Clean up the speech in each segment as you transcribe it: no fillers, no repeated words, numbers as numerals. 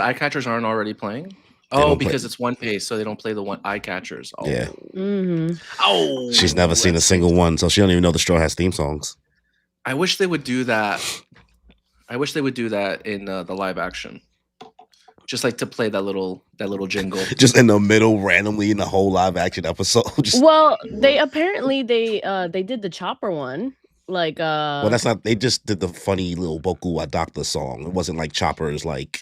eye catchers aren't already playing? They Oh, don't play. because it's One Piece, so they don't play the one eye catchers. Oh, Yeah. She's never oh, seen a that single stinks. one, so she don't even know the Straw Hats theme songs. I wish they would do that. I wish they would do that in the live action, just like to play that little jingle. Just in the middle, randomly in the whole live action episode. Just, Well, they apparently they did the Chopper one. Like well, that's not. They just did the funny little Boku wa Doctor song. It wasn't like Chopper's like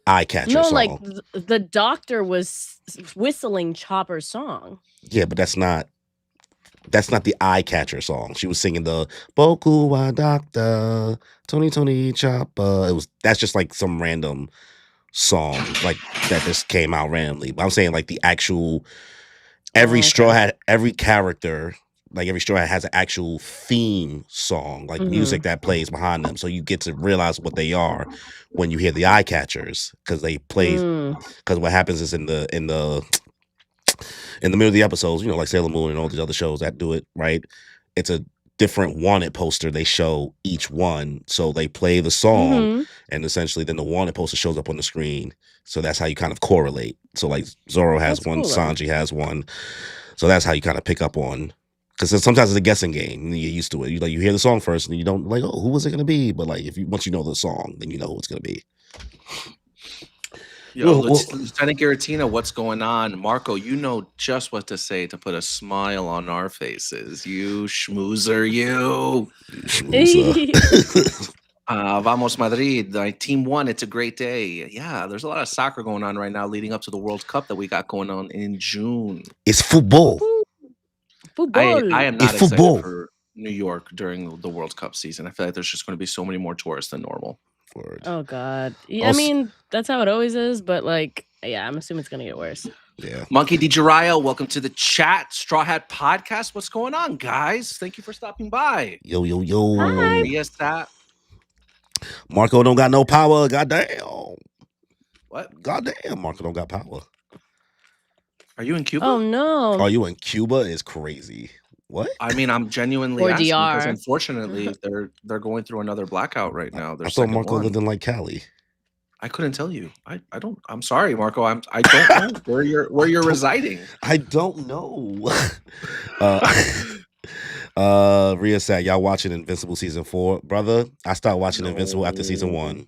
eye catcher no, song. like the doctor was whistling Chopper's song. Yeah, but that's not the eye catcher song. She was singing the Boku wa Doctor Tony Chopper. That's just like some random song like that just came out randomly. But I'm saying like the actual every Straw Hat, every character, like every Straw Hat has an actual theme song, like music that plays behind them. So you get to realize what they are when you hear the eye catchers, because they play. Because what happens is in the middle of the episodes, you know, like Sailor Moon and all these other shows that do it, right? It's a different wanted poster they show each one. So they play the song and essentially then the wanted poster shows up on the screen. So that's how you kind of correlate. So like Zoro has one, cool, Sanji has one. So that's how you kind of pick up on, because sometimes it's a guessing game and you get used to it. You hear the song first and you don't like, oh, who was it gonna be? But like once you know the song, then you know who it's gonna be. Yo, Lieutenant Giratina, what's going on? Marco, you know just what to say to put a smile on our faces. You schmoozer, you. Vamos Madrid, team won. It's a great day. Yeah, there's a lot of soccer going on right now leading up to the World Cup that we got going on in June. It's football. I am not excited for New York during the World Cup season. I feel like there's just going to be so many more tourists than normal. Oh God! Yeah, I mean that's how it always is, but like, yeah, I'm assuming it's gonna get worse. Yeah. Monkey D. Jiraiya, welcome to the chat. Straw Hat Podcast. What's going on, guys? Thank you for stopping by. Yo. Hi. Yes, that. Marco don't got no power. Goddamn. What? Goddamn, Marco don't got power. Are you in Cuba? Oh no. Are you in Cuba? Is crazy. What? I mean, I'm genuinely or asking DR. because unfortunately they're going through another blackout right now. I thought Marco lived in like Cali. I couldn't tell you. I don't. I'm sorry, Marco. I don't know where you're residing. I don't know. Rhea said, y'all watching Invincible season 4, brother? I started watching Invincible after season 1.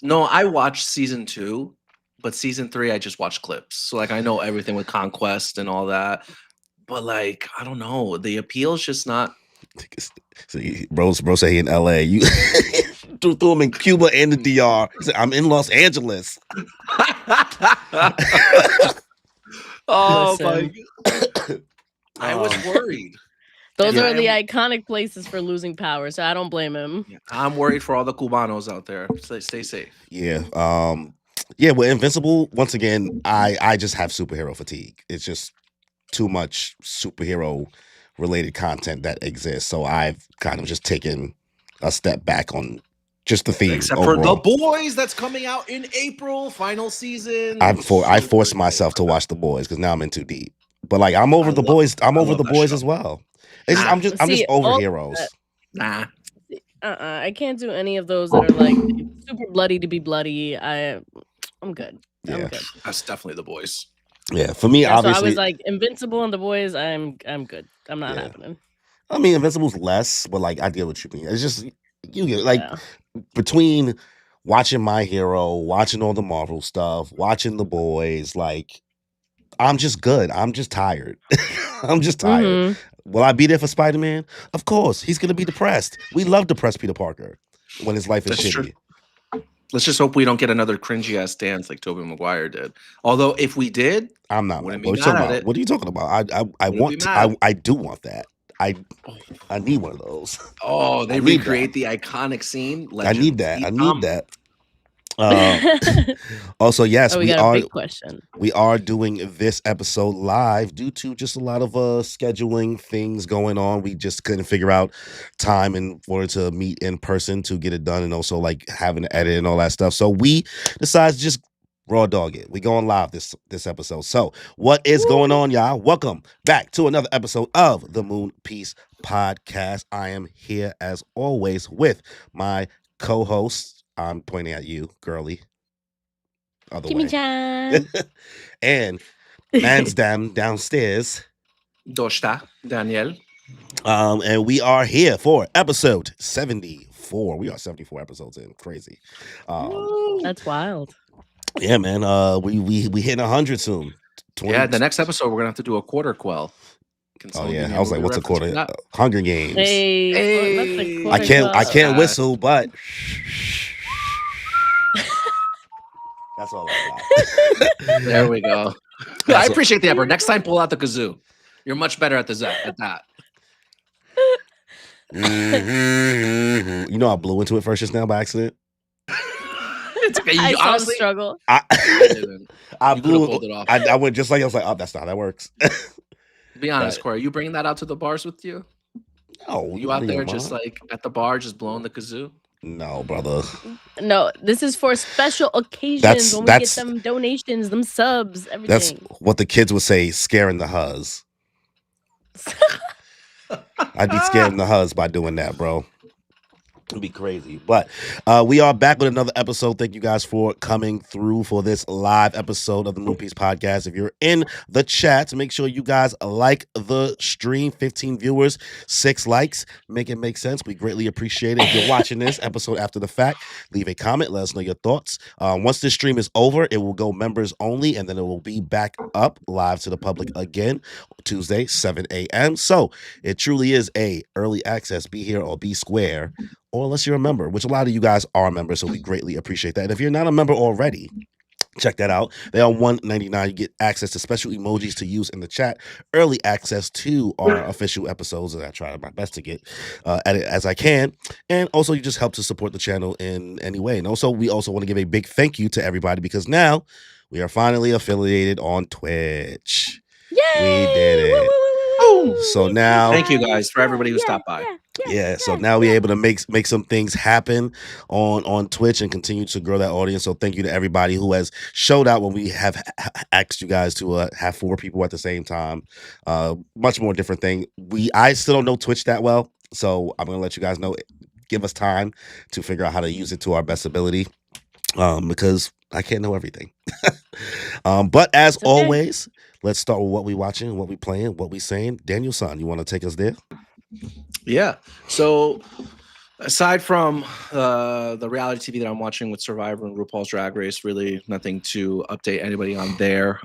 No, I watched season 2, but season 3 I just watched clips. So like I know everything with Conquest and all that. But like, I don't know. The appeal's just not. See, bro said he in LA. You threw him in Cuba and the DR. He said, I'm in Los Angeles. Oh my God. I was worried. Those are the iconic places for losing power, so I don't blame him. Yeah, I'm worried for all the Cubanos out there. Stay safe. Yeah. Yeah, with Invincible, once again, I just have superhero fatigue. It's just too much superhero related content that exists. So I've kind of just taken a step back on just the theme. Except overall. For The Boys that's coming out in April, final season. I forced myself to watch The Boys because now I'm in too deep. But like I'm over The Boys. I'm over The Boys as well. I'm just over heroes. Nah. I can't do any of those that are like super bloody to be bloody. I'm good. Yeah. I'm good. That's definitely The Boys. Yeah, for me, obviously, so I was like Invincible and The Boys. I'm good. I'm not happening. I mean, Invincible's less, but like I get what you mean. It's just you get like between watching My Hero, watching all the Marvel stuff, watching The Boys, like I'm just good. I'm just tired. I'm just tired. Mm-hmm. Will I be there for Spider-Man? Of course. He's gonna be depressed. We love depressed Peter Parker when his life is shitty. True. Let's just hope we don't get another cringy ass dance like Tobey Maguire did. Although if we did, I'm not. What are you talking about? I do want that. I need one of those. Oh, they recreate the iconic scene. I need that. I need that. Also, yes, we got a big question. We are doing this episode live due to just a lot of scheduling things going on. We just couldn't figure out time in order to meet in person to get it done, and also like having to edit and all that stuff. So we decided to just raw dog it. We going live this episode. So what is going on, y'all? Welcome back to another episode of the Moon Piece Podcast. I am here as always with my co-host. I'm pointing at you, girly. other Kimmy-chan. way. And man's downstairs. Doshta, Daniel. And we are here for episode 74. We are 74 episodes in. Crazy. That's wild. Yeah, man. We hitting 100 soon. Yeah, the next episode we're gonna have to do a quarter quell. Oh yeah, I was like, what's a quarter? Hunger Games. Hey, what's a Hey. quarter I can't whistle, but that's all I got. There we go. I appreciate the effort. Next time, pull out the kazoo. You're much better at that. You know, I blew into it first just now by accident. It's okay. I saw Honestly, the struggle. I You blew pulled it off. I went just like I was like, oh, that's not how that works. Be honest, Corey. Are you bringing that out to the bars with you? No, You out there just like at the bar, just blowing the kazoo? No, brother. No, this is for special occasions when we get them donations, them subs, everything. That's what the kids would say, scaring the huzz. I'd be scaring the huzz by doing that, bro. It'd be crazy. But we are back with another episode. Thank you guys for coming through for this live episode of the Moon Piece Podcast. If you're in the chat, make sure you guys like the stream. 15 viewers, 6 likes. Make it make sense. We greatly appreciate it. If you're watching this episode after the fact, leave a comment. Let us know your thoughts. Once this stream is over, it will go members only, and then it will be back up live to the public again Tuesday, 7 a.m. So it truly is a early access. Be here or be square. Or unless you're a member, which a lot of you guys are members, so we greatly appreciate that. And if you're not a member already, check that out. They are $1.99. You get access to special emojis to use in the chat, early access to our official episodes that I try my best to get at it as I can. And also, you just help to support the channel in any way. And also, we also want to give a big thank you to everybody because now we are finally affiliated on Twitch. Yay! We did it. So now, thank you guys for everybody who stopped by. So now we're able to make some things happen on Twitch and continue to grow that audience. So thank you to everybody who has showed out when we have asked you guys to have 4 people at the same time. Much more different thing. I still don't know Twitch that well, so I'm gonna let you guys know. Give us time to figure out how to use it to our best ability, because I can't know everything. But as always, let's start with what we watching, what we playing, what we saying. Daniel-san, you want to take us there? Yeah. So aside from the reality TV that I'm watching with Survivor and RuPaul's Drag Race, really nothing to update anybody on there.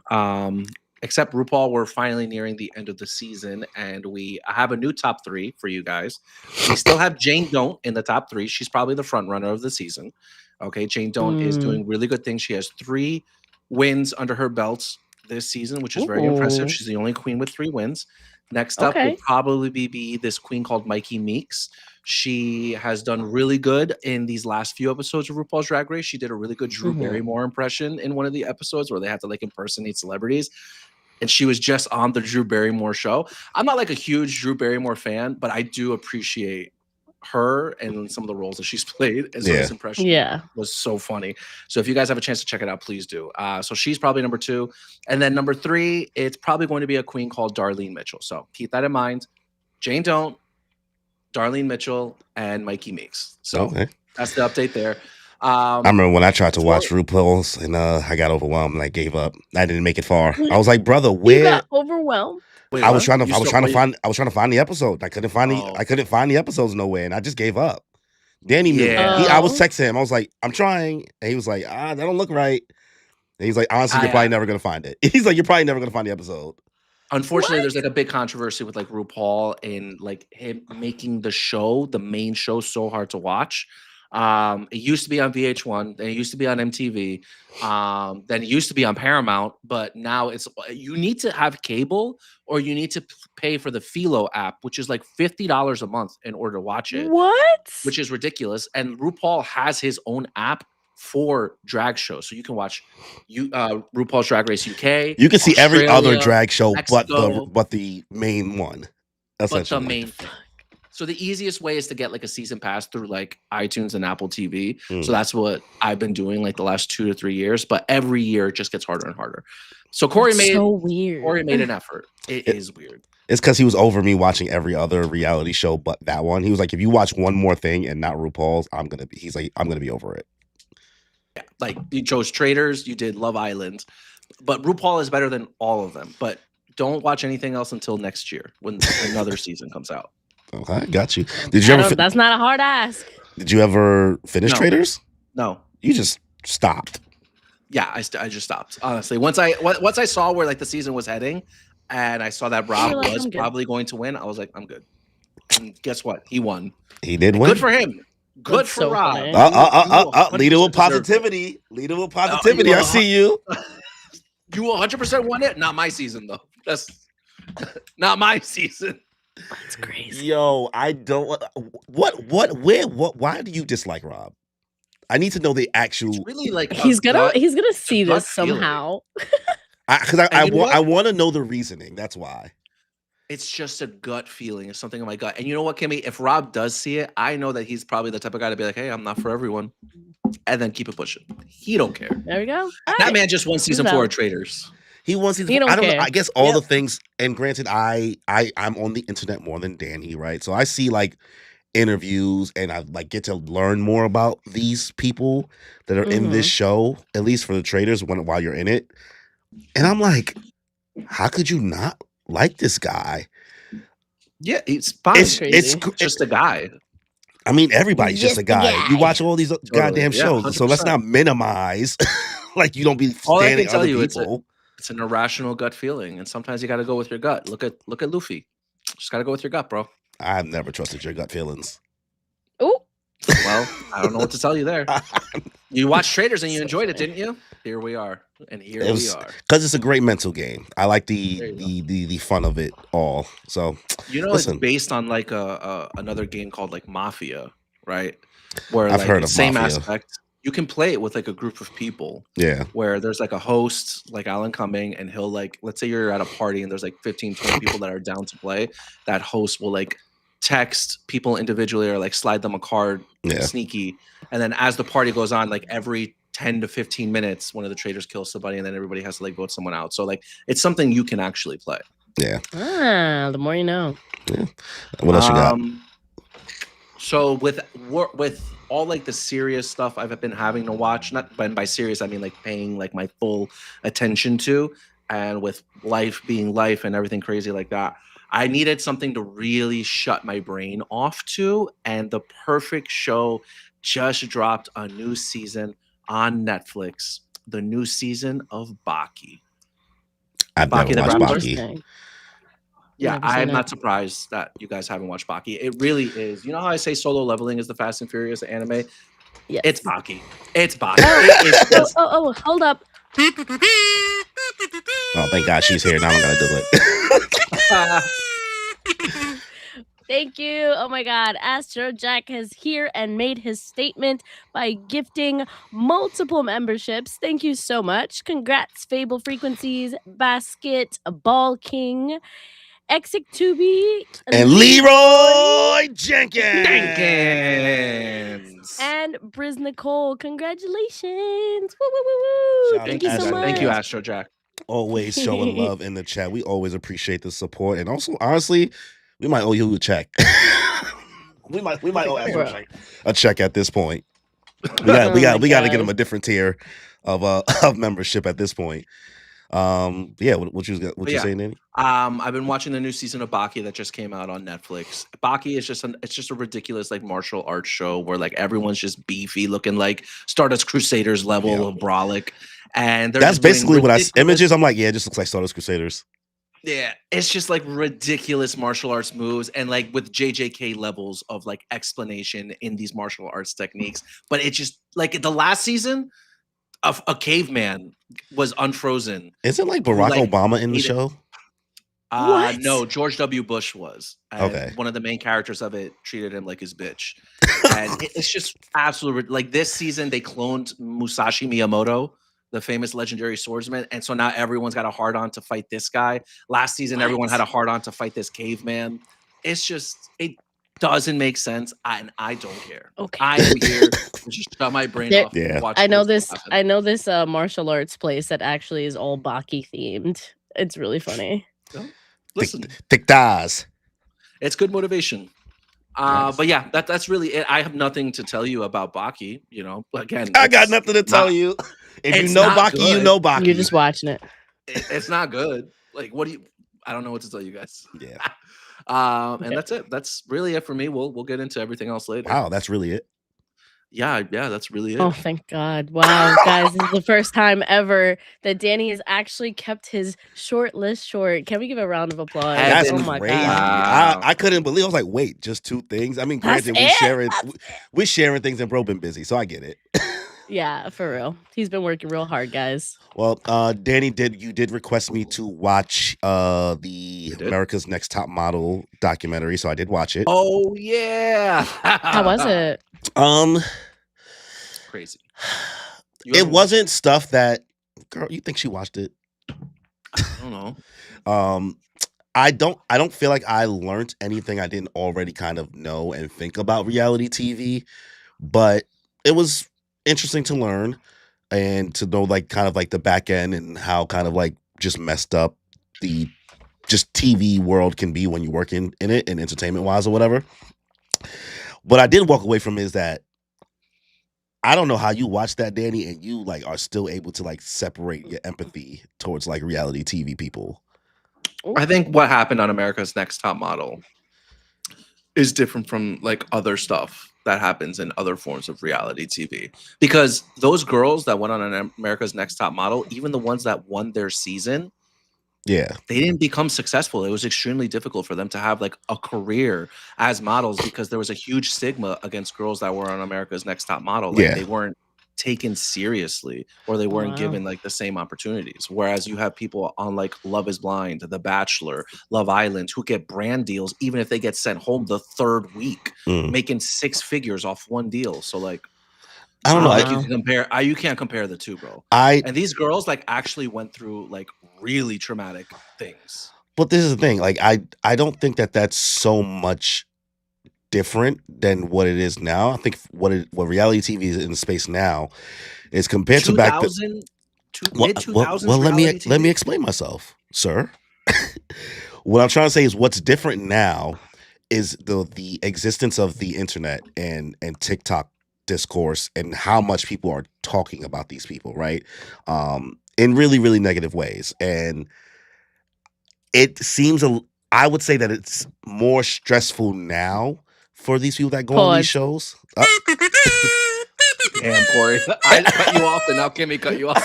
Except RuPaul, we're finally nearing the end of the season, and I have a new top 3 for you guys. We still have Jane Don't in the top 3. She's probably the front runner of the season. Okay, Jane Don't is doing really good things. She has 3 wins under her belts this season, which is very impressive. She's the only queen with 3 wins. Next up will probably be this queen called Mikey Meeks. She has done really good in these last few episodes of RuPaul's Drag Race. She did a really good Drew Barrymore impression in one of the episodes where they had to like impersonate celebrities. And she was just on the Drew Barrymore show. I'm not like a huge Drew Barrymore fan, but I do appreciate her and some of the roles that she's played. And so this impression was so funny. So if you guys have a chance to check it out, please do. So she's probably number 2. And then number 3, it's probably going to be a queen called Darlene Mitchell. So keep that in mind. Jane Don't, Darlene Mitchell, and Mikey Meeks. So that's the update there. I remember when I tried to watch RuPaul's and I got overwhelmed and I gave up. I didn't make it far. I was like, brother, where? You got overwhelmed? Wait, I was trying to find the episode. I couldn't find the episodes nowhere, and I just gave up. Danny knew. I was texting him. I was like, I'm trying, and he was like, that don't look right. And he's like, honestly, you're probably never gonna find it. He's like, you're probably never gonna find the episode. Unfortunately, there's like a big controversy with like RuPaul and like him making the main show, so hard to watch. It used to be on VH1, then it used to be on MTV, then it used to be on Paramount, but now you need to have cable or you need to pay for the Philo app, which is like $50 a month in order to watch it. What? Which is ridiculous. And RuPaul has his own app for drag shows, so you can watch RuPaul's Drag Race UK. You can see every other drag show, Mexico, but the main one. But the main thing. So the easiest way is to get like a season pass through like iTunes and Apple TV. So that's what I've been doing like the last 2 to 3 years. But every year it just gets harder and harder. So Corey made an effort. It is weird. It's because he was over me watching every other reality show but that one. He was like, if you watch one more thing and not RuPaul's, I'm gonna be over it. Like you chose Traders, you did Love Island, but RuPaul is better than all of them. But don't watch anything else until next year when another season comes out. Okay, got you. Did you ever? That's not a hard ask. Did you ever finish No. Traders? No. You just stopped. Yeah, I just stopped. Honestly, once I saw where like the season was heading, and I saw that Rob like, was I'm good. probably going to win, I was like, I'm good. And guess what? He won. He did And win. good for him. Good That's for so Rob. funny. Leader with 100% deserved it. positivity. Leader with positivity. I see you. You 100% won it. Not my season though. That's not my season. That's crazy. Yo, I don't. Why do you dislike Rob? I need to know the actual. It's really like He's gonna see gut this somehow. Because I want to know the reasoning. That's why. It's just a gut feeling. It's something in my gut. And you know what, Kimmy? If Rob does see it, I know that he's probably the type of guy to be like, hey, I'm not for everyone. And then keep it pushing. He don't care. There we go. That man just won season 4 of Traders. He wants. He don't I don't know. care. I guess all the things. And granted, I'm on the internet more than Danny, right? So I see like interviews, and I like get to learn more about these people that are in this show, at least for the Traders, while you're in it. And I'm like, how could you not like this guy? Yeah, it's fine. It's just a guy. I mean, everybody's just a guy. You watch all these goddamn shows, 100%. so let's not minimize. Like you don't be all I standing can tell other you, people. It's an irrational gut feeling, and sometimes you got to go with your gut. Look at Luffy. Just got to go with your gut, bro. I've never trusted your gut feelings. Oh, well, I don't know what to tell you there. You watched Traders and you enjoyed it, didn't you? Here we are, and we are. Because it's a great mental game. I like the fun of it all. So it's based on like another game called like Mafia, right? Where I've like heard of same Mafia. aspect. You can play it with like a group of people. Yeah. Where there's like a host, like Alan Cumming, and he'll like, let's say you're at a party and there's like 15, 20 people that are down to play. That host will like text people individually or like slide them a card, sneaky. And then as the party goes on, like every 10 to 15 minutes, one of the traders kills somebody and then everybody has to like vote someone out. So like it's something you can actually play. Yeah. The more you know. Yeah. What else you got? So with all like the serious stuff I've been having to watch, not by serious, I mean like paying like my full attention to, and with life being life and everything crazy like that, I needed something to really shut my brain off to. And the perfect show just dropped a new season on Netflix, the new season of Baki. I've never watched Baki. Yeah, I'm not surprised that you guys haven't watched Baki. It really is. You know how I say Solo Leveling is the Fast and Furious anime? Yes. It's Baki. It's Baki. It is just... hold up. Oh, thank God she's here. Now I'm going to do it. Thank you. Oh my God. Astro Jack is here and made his statement by gifting multiple memberships. Thank you so much. Congrats, Fable Frequencies, Basket, Ball King, Exik Tubi, and Leroy Jenkins. And Briz Nicole. Congratulations. Woo, woo, woo, woo. Thank you so much. Thank you, Astro Jack. Always showing love in the chat. We always appreciate the support. And also, honestly, we might owe you a check. we might owe Astro a check at this point. We got to get him a different tier of membership at this point. What you saying, Nanny? I've been watching the new season of Baki that just came out on Netflix. Baki is just a ridiculous like martial arts show where like everyone's just beefy, looking like Stardust Crusaders level of brolic, and that's basically what images. I'm like, yeah, it just looks like Stardust Crusaders. Yeah, it's just like ridiculous martial arts moves and like with JJK levels of like explanation in these martial arts techniques. But it just like the last season. A caveman was unfrozen. Isn't like Barack Obama in the show? No, George W. Bush was. Okay. One of the main characters of it treated him like his bitch. And it's just absolutely like this season they cloned Musashi Miyamoto, the famous legendary swordsman. And so now everyone's got a hard on to fight this guy. Last season, everyone had a hard on to fight this caveman. It's just, it doesn't make sense. And I don't care. Okay. I am here to just shut my brain off. Yeah. I know this martial arts place that actually is all Baki themed. It's really funny. Listen, Tic-tas. It's good motivation. Nice. But yeah, that's really it. I have nothing to tell you about Baki. You know, again, I got it's nothing to tell you. If you it's know not Baki, you good. know Baki. You're just watching it. It's not good. Like, what do you? I don't know what to tell you guys. Yeah. And that's it. That's really it for me. We'll get into everything else later. Wow, that's really it. Yeah, that's really it. Oh, thank God. Wow, guys, this is the first time ever that Danny has actually kept his short list short. Can we give a round of applause? That's Oh my crazy. God. Wow. I couldn't believe. I was like, wait, just 2 things. I mean, That's granted, we it? sharing That's we're sharing things, and bro been busy, so I get it. Yeah, for real. He's been working real hard, guys. Well, Danny, you did request me to watch the did? America's Next Top Model documentary, so I did watch it. Oh yeah. How was it? Crazy. It wasn't stuff that, girl. You think she watched it? I don't know. I don't feel like I learned anything I didn't already kind of know and think about reality TV, but it was interesting to learn and to know like kind of like the back end and how kind of like just messed up the just TV world can be when you work in it and entertainment wise or whatever. What I did walk away from is that I don't know how you watch that, Danny, and you like are still able to like separate your empathy towards like reality TV people. I think what happened on America's Next Top Model is different from like other stuff that happens in other forms of reality TV. Because those girls that went on an America's Next Top Model, even the ones that won their season, Yeah. they didn't become successful. It was extremely difficult for them to have like a career as models because there was a huge stigma against girls that were on America's Next Top Model. Like they weren't taken seriously or they weren't given like the same opportunities. Whereas you have people on like Love is Blind, The Bachelor, Love Island who get brand deals even if they get sent home the 3rd week, making 6 figures off one deal. So like I don't know. Like you can compare. You can't compare the two, bro. And these girls like actually went through like really traumatic things. But this is the thing. Like I don't think that that's so much different than what it is now. I think what reality TV is in space now is compared to back then. Mid-2000s. Well, let me explain myself, sir. What I'm trying to say is what's different now is the existence of the internet and TikTok discourse and how much people are talking about these people, right? In really, really negative ways. And it seems I would say that it's more stressful now for these people that go on these shows. Damn, Cory. I cut you off and now Kimmy cut you off.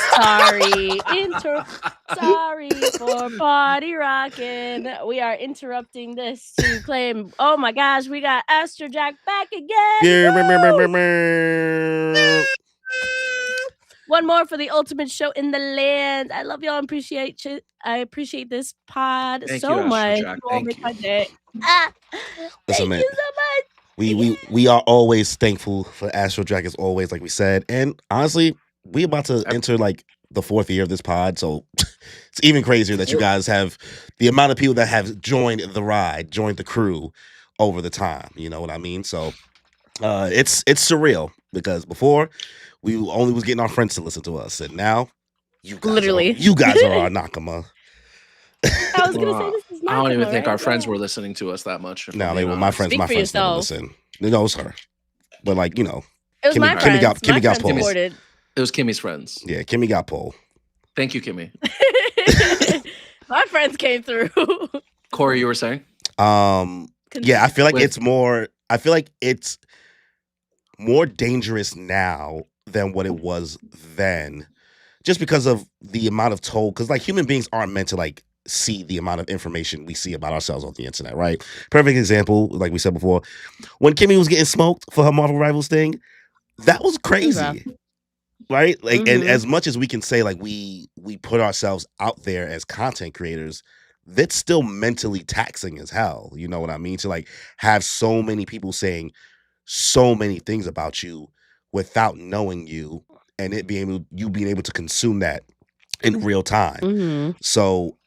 Sorry for party rocking. We are interrupting this to claim, oh my gosh, we got Astro Jack back again. One more for the ultimate show in the land. I love y'all and appreciate you. I appreciate this pod so much. Jack. Thank you. Listen, Thank you so much. We are always thankful for Astro Jack as always, like we said. And honestly, we about to enter like the 4th year of this pod, so it's even crazier that you guys have the amount of people that have joined the ride, joined the crew over the time. You know what I mean? So it's surreal because before we only was getting our friends to listen to us, and now you guys are our Nakama. I was gonna say this is not. I don't even think our friends were listening to us that much. No, they were my friends. My friends never listen. It was her, but like you know, it was my friends. Kimmy got pulled. It was Kimmy's friends. Yeah, Kimmy got pulled. Thank you, Kimmy. My friends came through. Cory, you were saying? Yeah, I feel like it's more. I feel like it's more dangerous now than what it was then, just because of the amount of toll. Because like human beings aren't meant to like see the amount of information we see about ourselves on the internet, right? Perfect example, like we said before, when Kimmy was getting smoked for her Marvel Rivals thing, that was crazy, right? Like, and as much as we can say like we put ourselves out there as content creators, that's still mentally taxing as hell. You know what I mean? To like have so many people saying so many things about you without knowing you, and it being able to consume that in real time. So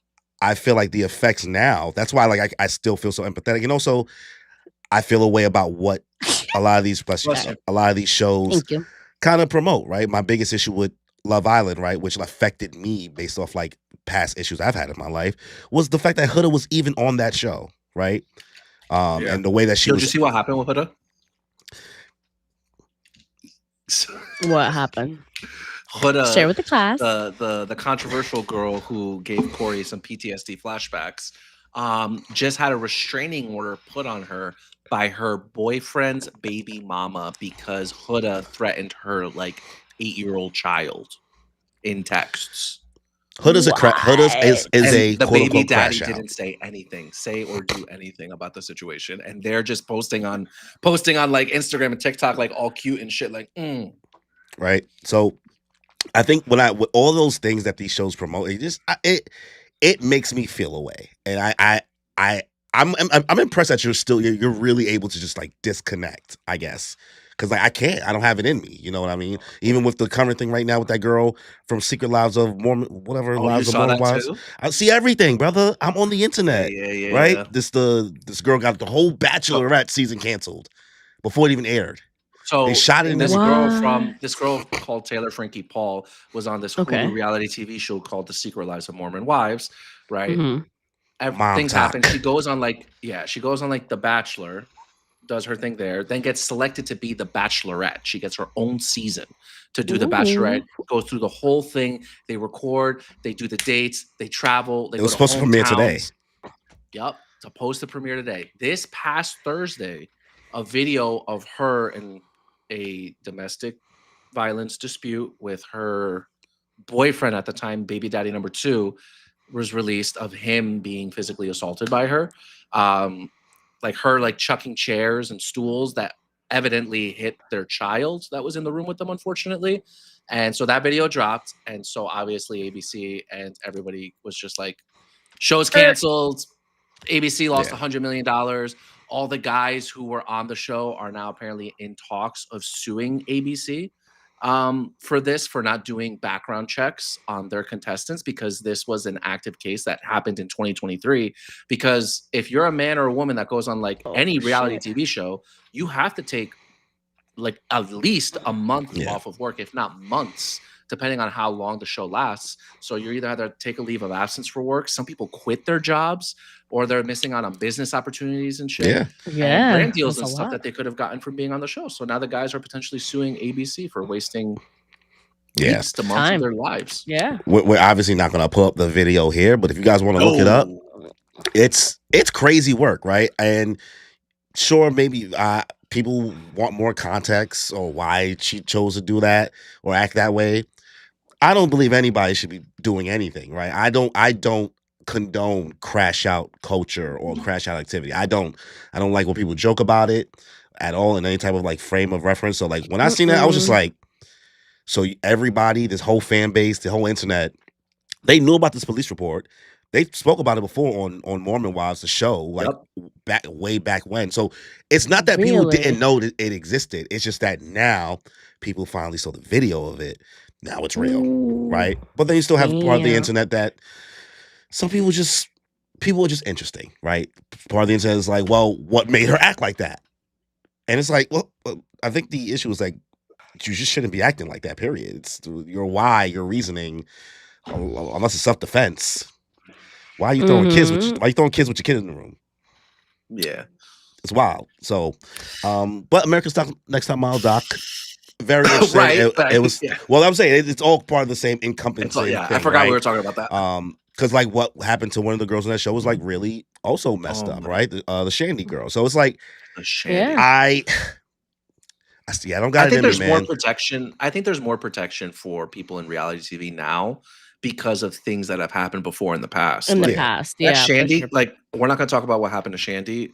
I feel like the effects now, that's why like I still feel so empathetic. And also I feel a way about what a lot of these shows kind of promote, right? My biggest issue with Love Island, right, which affected me based off like past issues I've had in my life, was the fact that Huda was even on that show, right? And the way that she Did was. you see what happened with Huda? What happened? Huda, Share with the class. the controversial girl who gave Cory some PTSD flashbacks, just had a restraining order put on her by her boyfriend's baby mama because Huda threatened her like 8-year-old child in texts. Huda's is And a the quote baby unquote daddy crash out. didn't say or do anything about the situation, and they're just posting on like Instagram and TikTok like all cute and shit like Right. So I think with all those things that these shows promote, it makes me feel away, and I'm impressed that you're really able to just like disconnect, I guess, because like I don't have it in me, you know what I mean? Even with the current thing right now with that girl from Secret Lives of Mormon, whatever Lives of Mormon Wives, I see everything, brother. I'm on the internet, right? Yeah. This girl got the whole Bachelorette season canceled before it even aired. So they shot it in this girl called Taylor Frankie Paul was on this Hulu reality TV show called The Secret Lives of Mormon Wives, right? Things happen. She goes on like The Bachelor, does her thing there, then gets selected to be the Bachelorette. She gets her own season to do the Bachelorette, goes through the whole thing. They record, they do the dates, they travel. It was supposed to premiere today. Yep, supposed to premiere today. This past Thursday, a video of her in a domestic violence dispute with her boyfriend at the time, baby daddy number 2, was released of him being physically assaulted by her. Like her like chucking chairs and stools that evidently hit their child that was in the room with them, unfortunately. And so that video dropped. And so obviously ABC and everybody was just like, show's canceled. ABC lost $100 million. All the guys who were on the show are now apparently in talks of suing ABC for not doing background checks on their contestants, because this was an active case that happened in 2023. Because if you're a man or a woman that goes on like any reality TV show, you have to take like at least a month off of work, if not months, depending on how long the show lasts. So you're either have to take a leave of absence for work. Some people quit their jobs, or they're missing out on business opportunities and shit. Yeah. And brand deals and stuff that they could have gotten from being on the show. So now the guys are potentially suing ABC for wasting weeks to months of their lives. Yeah. We're obviously not going to pull up the video here, but if you guys want to look it up, it's crazy work, right? And sure, maybe people want more context or why she chose to do that or act that way. I don't believe anybody should be doing anything, right? I don't condone crash out culture or crash out activity. I don't like when people joke about it at all in any type of like frame of reference. So like when I seen that, I was just like, so everybody, this whole fan base, the whole internet, they knew about this police report. They spoke about it before on Mormon Wives, the show, like way back when. So it's not that people didn't know that it existed. It's just that now people finally saw the video of it. Now it's real, right? But then you still have part of the internet that some people are just interesting, right? Part of the internet is like, well, what made her act like that? And it's like, well, I think the issue is like, you just shouldn't be acting like that, period. It's your why, your reasoning, unless it's self-defense. Why are you throwing kids with your kid in the room? Yeah. It's wild. So, but America's Next Top Model doc, very interesting. It was well, I'm saying it's all part of the same encompassing thing, I forgot we were talking about that. Because like what happened to one of the girls in that show was like really also messed up, right? The Shandy girl. So it's like I don't got it in me, man. More protection. I think there's more protection for people in reality TV now because of things that have happened before in the past. Shandy, sure. Like we're not going to talk about what happened to Shandy.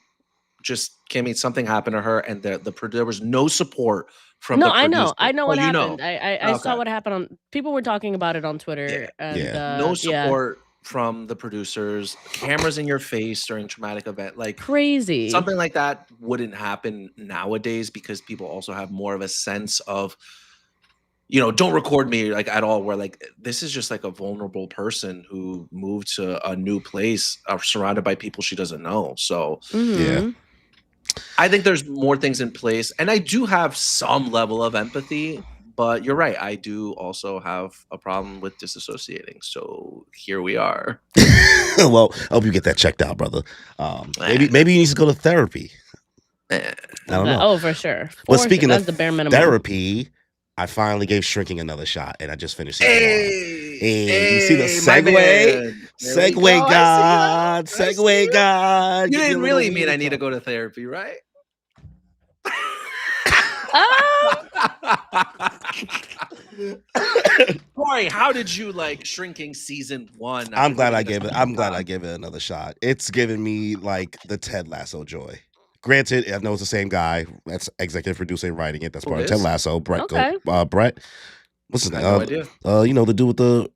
Just Kimmy, something happened to her, and there was no support from. I know what happened. I saw what happened people were talking about it on Twitter. No support from the producers. Cameras in your face during traumatic event, like crazy. Something like that wouldn't happen nowadays because people also have more of a sense of, don't record me like at all. Where like this is just like a vulnerable person who moved to a new place, surrounded by people she doesn't know. So I think there's more things in place, and I do have some level of empathy, But you're right. I do also have a problem with disassociating. So here we are. Well, I hope you get that checked out, brother. Maybe you need to go to therapy. Eh. I don't know. Oh, for sure. But For speaking sure. of That's the bare minimum. therapy, I finally gave Shrinking another shot, and I just finished season one. Hey, You see the my segue? man. There we Segue go. I see God. that. I see Segue that. God. You Give me a didn't little really mean weed I need to talk. go to therapy, right? Cory, how did you like Shrinking season 1? I'm glad I gave it another shot. It's given me like the Ted Lasso joy. Granted, I know it's the same guy that's executive producing, writing it. That's part of Ted Lasso. Brett. Okay. Brett. What's his I name? have no idea. The dude with the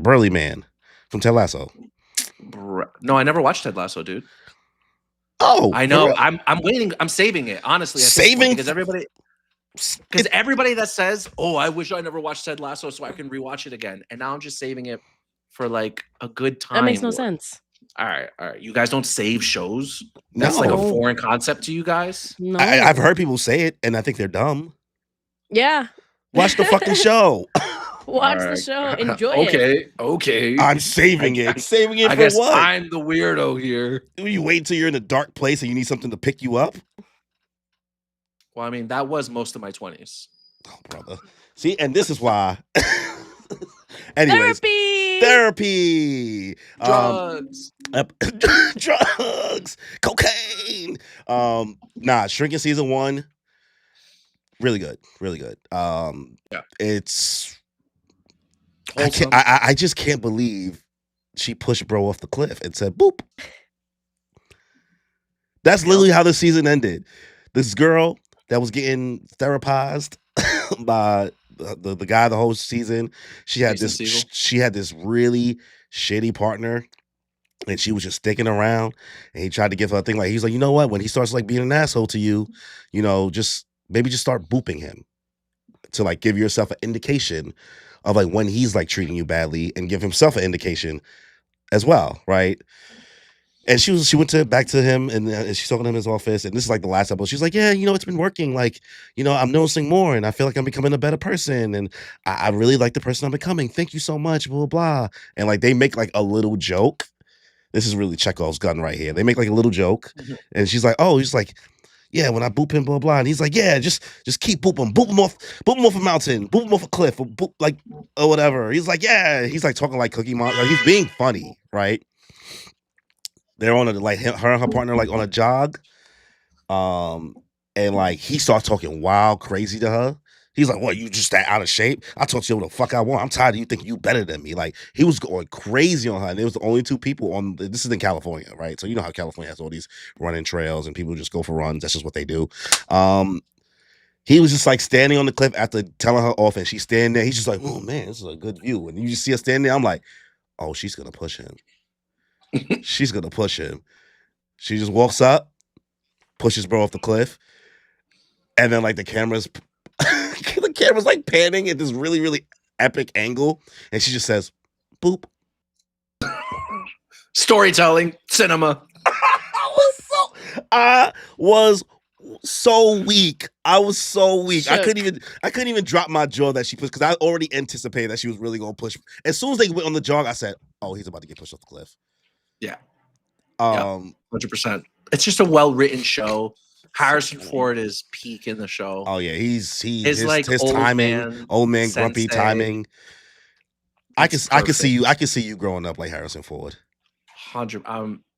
burly man from Ted Lasso. No, I never watched Ted Lasso, dude. Oh, I know. I'm waiting. I'm saving it, honestly. At this point, because everybody that says, "Oh, I wish I never watched Ted Lasso so I can rewatch it again," and now I'm just saving it for like a good time. That makes no sense. All right. You guys don't save shows? That's like a foreign concept to you guys? No. I've heard people say it, and I think they're dumb. Yeah. Watch the fucking show. Watch the show. Enjoy it. Okay. I'm saving it. Saving it I for guess what? I'm the weirdo here. You wait until you're in a dark place and you need something to pick you up? Well, I mean, that was most of my 20s. Oh, brother. See, and this is why. Anyways, therapy. Drugs. Drugs. Cocaine. Shrinking season 1. Really good. Really good. It's I just can't believe she pushed bro off the cliff and said boop. That's literally how the season ended. This girl that was getting therapized by the guy the whole season, she had this really shitty partner, and she was just sticking around, and he tried to give her a thing like, he's like, you know what, when he starts like being an asshole to you, just start booping him to like give yourself an indication of like when he's like treating you badly, and give himself an indication as well, right? And she went back to him, and she's talking to him in his office, and this is like the last episode. She's like, yeah, it's been working. Like, I'm noticing more, and I feel like I'm becoming a better person, and I really like the person I'm becoming. Thank you so much, blah, blah. And like they make like a little joke. This is really Chekhov's gun right here. They make like a little joke, and she's like, oh, he's like, yeah, when I boop him, blah, blah. And he's like, yeah, just keep boop him off a mountain, boop him off a cliff, or boop, like, or whatever. He's like, yeah. He's like talking like Cookie Monster. Like, he's being funny, right? They're on her and her partner like on a jog, and like he starts talking wild crazy to her. He's like, "What? You just that out of shape? I talk to you what the fuck I want. I'm tired of you thinking you better than me." Like he was going crazy on her, and it was the only two people on. This is in California, right? So you know how California has all these running trails, and people just go for runs. That's just what they do. He was just like standing on the cliff after telling her off, and she's standing there. He's just like, "Oh man, this is a good view." And you just see her standing there. I'm like, "Oh, she's gonna push him." She's gonna push him. She just walks up, pushes bro off the cliff, and then like the camera's like panning at this really, really epic angle, and she just says, "Boop." Storytelling, cinema. I was so weak. I couldn't even drop my jaw that she pushed, because I already anticipated that she was really gonna push. As soon as they went on the jog, I said, "Oh, he's about to get pushed off the cliff." Yeah. 100%. It's just a well-written show. Harrison Ford is peak in the show. Oh yeah, his old timing, old man sensei. grumpy timing. I can see you growing up like Harrison Ford. 100.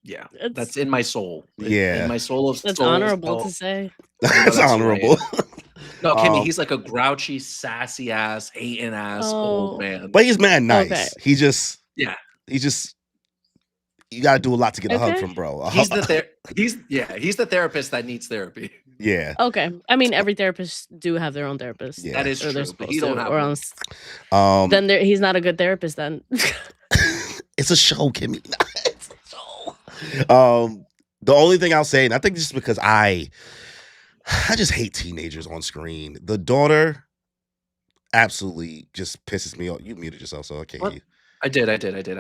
Yeah, that's in my soul. Yeah, in my soul of that's souls, honorable to say. That's honorable. No, Kimmy, he's like a grouchy, sassy ass, hating ass old man. But he's mad nice. Okay. He's just you got to do a lot to get a hug from bro. He's the therapist that needs therapy. Yeah. Okay. I mean, every therapist do have their own therapist. Yeah. That is true. But he don't have or else, then he's not a good therapist. Then it's a show, Kimmy. It's a show. The only thing I'll say, and I think just because I just hate teenagers on screen. The daughter absolutely just pisses me off. You muted yourself, so I can't hear you. I did. I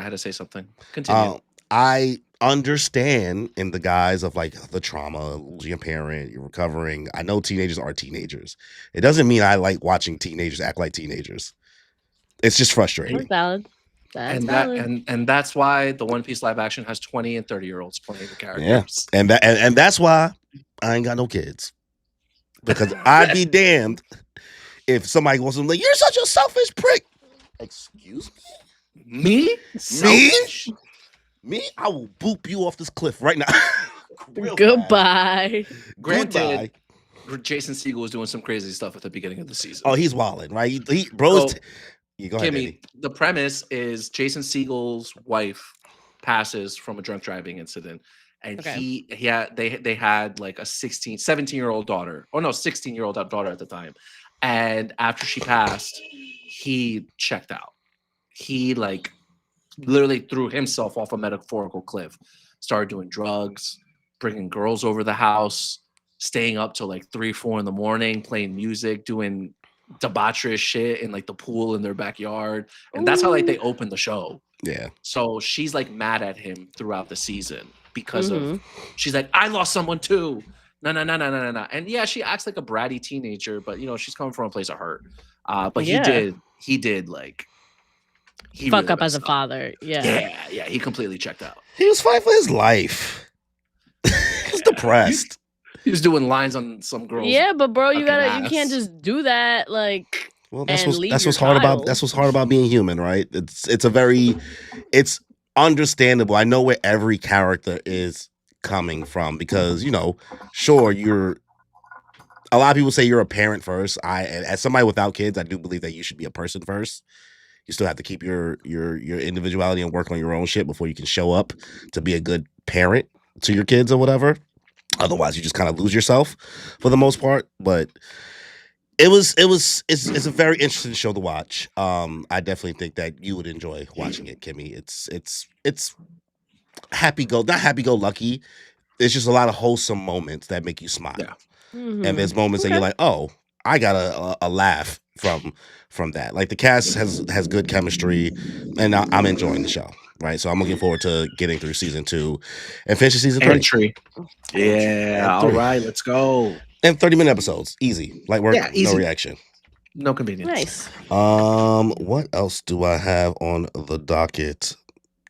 had to say something. Continue. I understand in the guise of like the trauma, losing a parent, you're recovering. I know teenagers are teenagers. It doesn't mean I like watching teenagers act like teenagers. It's just That's frustrating. valid. That's And that valid. and that's why the One Piece live action has 20 and 30-year-olds playing the Yeah. characters. And that's why I ain't got no kids. Because I'd be damned if somebody wants to like, you're such a selfish prick. Excuse Me? Selfish? me? I will boop you off this cliff right now. Real fast. Goodbye. Granted, Jason Segel was doing some crazy stuff at the beginning of the season. Oh, he's wilding, right? Bro's. So, You go ahead, Kimmy, Eddie. the premise is Jason Segel's wife passes from a drunk driving incident, and Okay. they had like a 17-year-old daughter. Oh no, 16-year-old daughter at the time. And after she passed, he checked out. He like literally threw himself off a metaphorical cliff, started doing drugs, bringing girls over the house, staying up till like 3-4 in the morning, playing music, doing debaucherous shit in like the pool in their backyard. And that's how like they open the show. Yeah. So she's like mad at him throughout the season because Mhm. of she's like, I lost someone too. No. And yeah, she acts like a bratty teenager, but you know, she's coming from a place of hurt. But Yeah. he did like he Fuck really up as a messed up. father. Yeah. Yeah, he completely checked out. He was fighting for his life. He's depressed. He was doing lines on some girls. Yeah, but bro, you fucking you can't ass. just do that. Like, Well, and leave that's your what's hard about child. being human, right? It's understandable. I know where every character is coming from because, you know, sure, a lot of people say you're a parent first. As somebody without kids, I do believe that you should be a person first. You still have to keep your individuality and work on your own shit before you can show up to be a good parent to your kids or whatever. Otherwise, you just kind of lose yourself for the most part. But it's a very interesting show to watch. I definitely think that you would enjoy watching it, Kimmy. It's not happy go lucky. There's just a lot of wholesome moments that make you smile. Yeah. And there's moments that you're like, oh, I got a laugh from that. Like the cast has good chemistry, and I'm enjoying the show. Right, so I'm looking forward to getting through season 2 and finishing season 3. Entry. Yeah. All right, let's go. And 30-minute episodes, easy, light work, Yeah, easy. no reaction. No convenience. Nice. What else do I have on the docket?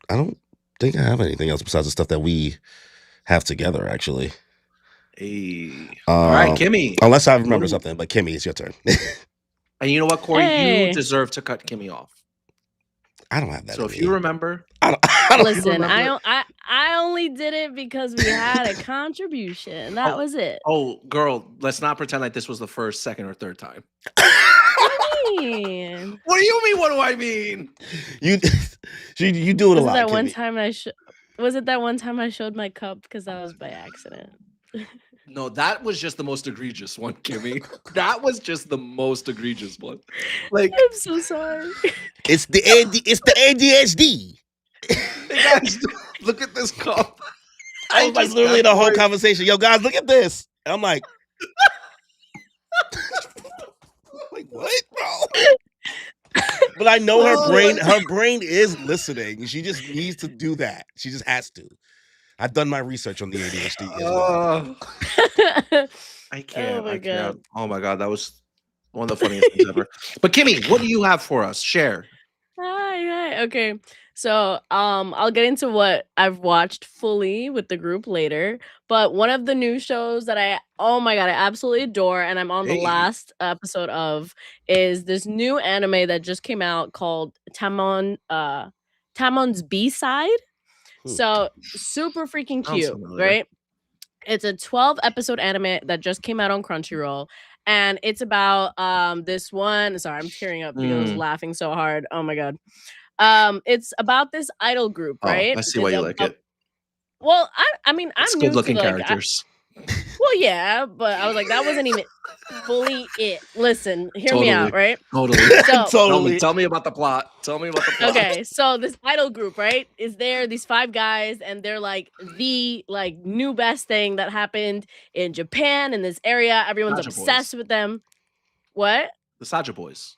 I don't think I have anything else besides the stuff that we have together, actually. Hey. All right, Kimmy. Unless I remember something, but Kimmy, it's your turn. And you know what, Cory? Hey. You deserve to cut Kimmy off. I don't have that. So if you remember, I don't Listen, remember. I only did it because we had a contribution. That was it. Oh, girl, let's not pretend like this was the first, second, or third time. What do you mean? What do you mean? What do I mean? You do it a lot. That one Kimmy. time was it that one time I showed my cup because that was by accident? No, that was just the most egregious one, Kimmy. That was just the most egregious one. Like, I'm so sorry. It's the ADHD. hey guys, look at this cup. I was like literally the whole conversation. Yo, guys, look at this. And I'm like, like what, bro? But I know her brain is listening. She just needs to do that. She just has to. I've done my research on the ADHD as well. I can't. Oh my I can't. God. Oh my God, that was one of the funniest things ever. But Kimmy, what do you have for us? Share. Hi. Okay. So I'll get into what I've watched fully with the group later. But one of the new shows that I absolutely adore and I'm on the Hey. last episode of is this new anime that just came out called Tamon Tamon's B-side. So super freaking Sounds cute, familiar. right? It's a 12-episode anime that just came out on Crunchyroll. And it's about this one. Sorry, I'm tearing up because I was laughing so hard. Oh my God. It's about this idol group, right? I see why you like it. Well, I mean, It's I'm new good-looking to characters. well, yeah, but I was like, that wasn't even fully it. Listen, hear me out, right? Totally. So, Totally. Tell me about the plot. okay, so this idol group, right, is there, these 5 guys, and they're like the new best thing that happened in Japan in this area. Everyone's Saja obsessed with them. What? The Saja Boys.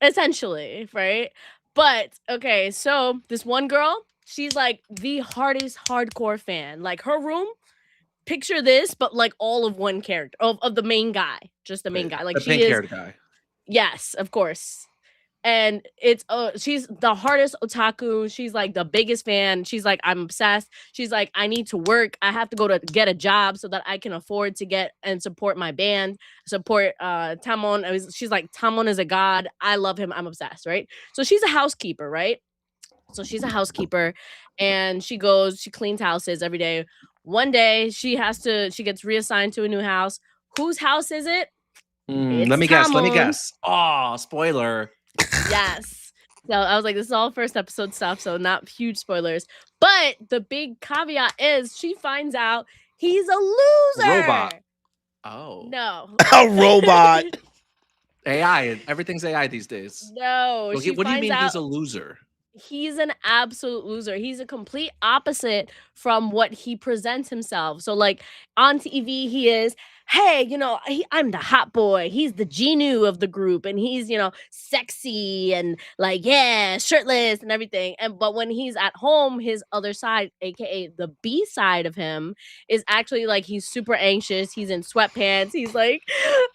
Essentially, right? But okay, so this one girl, she's like the hardest hardcore fan. Like her room, picture this, but like all of one character of the main guy, just the main guy. Like the she pink-haired is, guy. yes, of course. And it's she's the hardest otaku. She's like the biggest fan. She's like, I'm obsessed. She's like, I need to work. I have to go to get a job so that I can afford to get and support my band, support Tamon. She's like, Tamon is a god. I love him. I'm obsessed, right? So she's a housekeeper, right? So she's a housekeeper and she cleans houses every day. One day she gets reassigned to a new house. Whose house is it? Let me guess. Oh, spoiler. Yes. So I was like, this is all first episode stuff, so not huge spoilers. But the big caveat is she finds out he's a loser. Robot. Oh. No. A robot. AI. Everything's AI these days. No. Okay, what do you mean he's a loser? He's an absolute loser. He's a complete opposite from what he presents himself. So like on TV, he is, hey, I'm the hot boy. He's the Genu of the group, and he's, sexy and like, yeah, shirtless and everything. But when he's at home, his other side, aka the B side of him, is actually like he's super anxious. He's in sweatpants. He's like,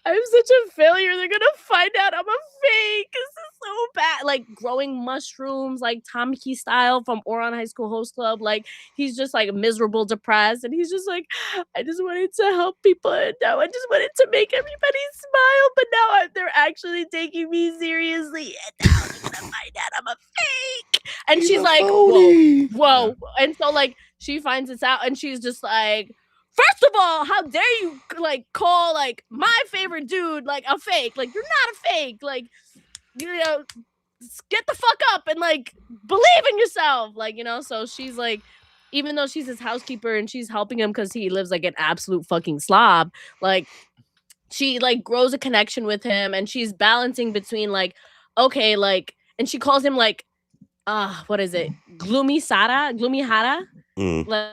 I'm such a failure. They're gonna find out I'm a fake. This is so bad. Like growing mushrooms, like Tamki style from Oran High School Host Club. Like he's just like miserable, depressed, and he's just like, I just wanted to help people, and now I just wanted to make everybody smile, but now they're actually taking me seriously, and now they're gonna find out I'm a fake. And she's like, whoa. And so like she finds this out, and she's just like, first of all, how dare you like call like my favorite dude like a fake? Like you're not a fake. Like get the fuck up and like believe in yourself. Like so she's like, even though she's his housekeeper and she's helping him because he lives like an absolute fucking slob, like she like grows a connection with him, and she's balancing between like, okay, like, and she calls him like, what is it? Gloomy Hara? Like,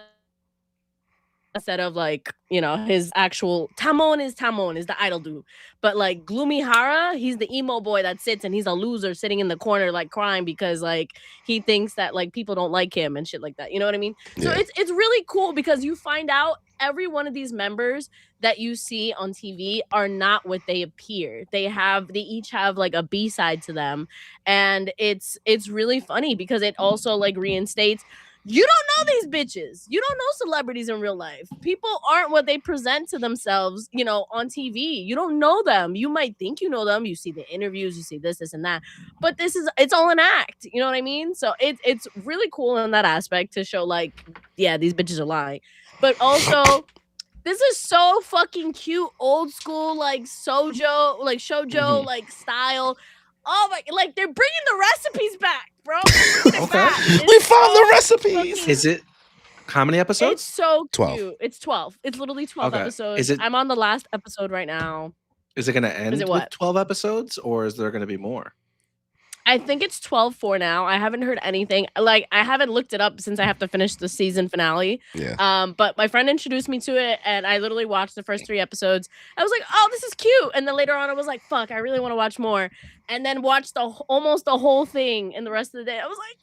instead of like, his actual Tamon is the idol dude. But like Gloomy Hara, he's the emo boy that sits and he's a loser sitting in the corner like crying because like he thinks that like people don't like him and shit like that. You know what I mean? Yeah. So it's really cool because you find out every one of these members that you see on TV are not what they appear. They each have like a B-side to them. And it's really funny because it also like reinstates, you don't know these bitches. You don't know celebrities in real life. People aren't what they present to themselves, on TV. You don't know them. You might think you know them. You see the interviews, you see this and that. But it's all an act. You know what I mean? So it's really cool in that aspect to show like, yeah, these bitches are lying. But also, this is so fucking cute, old school, like shoujo, like style. Oh my! Like they're bringing the recipes back, bro. Okay, we found the recipes. Is it how many episodes? It's so 12. cute. It's 12. It's literally 12 episodes. Is it? I'm on the last episode right now. Is it going to end with 12 episodes, or is there going to be more? I think it's 12 for now. I haven't heard anything. Like I haven't looked it up since I have to finish the season finale. Yeah. But my friend introduced me to it, and I literally watched the first 3 episodes. I was like, "Oh, this is cute." And then later on, I was like, "Fuck, I really want to watch more." And then watched almost the whole thing. And the rest of the day, I was like,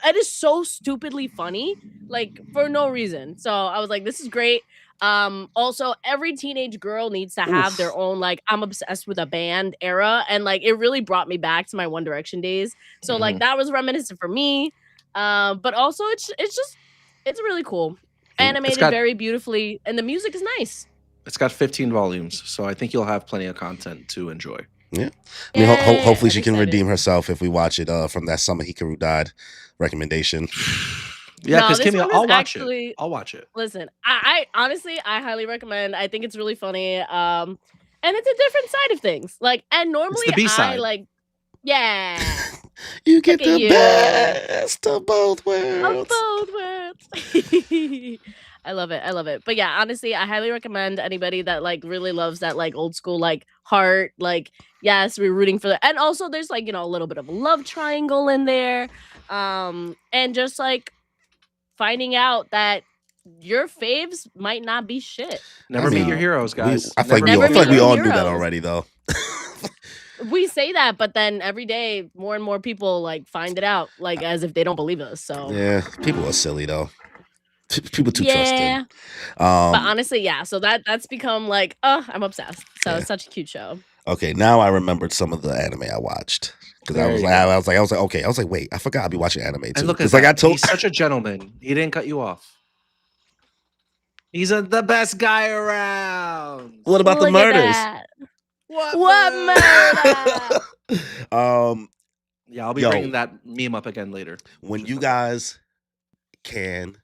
it is so stupidly funny, like for no reason. So I was like, "This is great." Also, every teenage girl needs to have their own like I'm obsessed with a band era, and like it really brought me back to my One Direction days. So like that was reminiscent for me. But also it's really cool, animated very beautifully, and the music is nice. It's got 15 volumes, so I think you'll have plenty of content to enjoy. Yeah, I mean, hopefully she can redeem herself if we watch it from that Summer Hikaru Died recommendation. Yeah, because Kimmy, I'll watch it. I'll watch it. Listen, I honestly, I highly recommend. I think it's really funny. And it's a different side of things. Like, and normally it's the B-side. I like, yeah. You get the best of both worlds. I love it. But yeah, honestly, I highly recommend anybody that like really loves that like old school like heart. Like, yes, we're rooting for that. And also there's like, a little bit of a love triangle in there. And just like finding out that your faves might not be shit. Never meet your heroes, guys. I feel like we all knew that already, though. we say that, but then every day more and more people like find it out, like as if they don't believe us. So Yeah, people are silly though. People too yeah. trusting. But honestly, yeah. So that's become like, I'm obsessed. So Yeah. it's such a cute show. Okay, now I remembered some of the anime I watched because I There was you like, go. I was like, okay, I was like, wait, I forgot I'd be watching anime too. And look at Because like I that. told, He's such a gentleman. He didn't cut you off. He's the best guy around. what about the Look at murders? that. What murder? Yeah, I'll be Yo. bringing that meme up again later. When Just you FYI. guys can,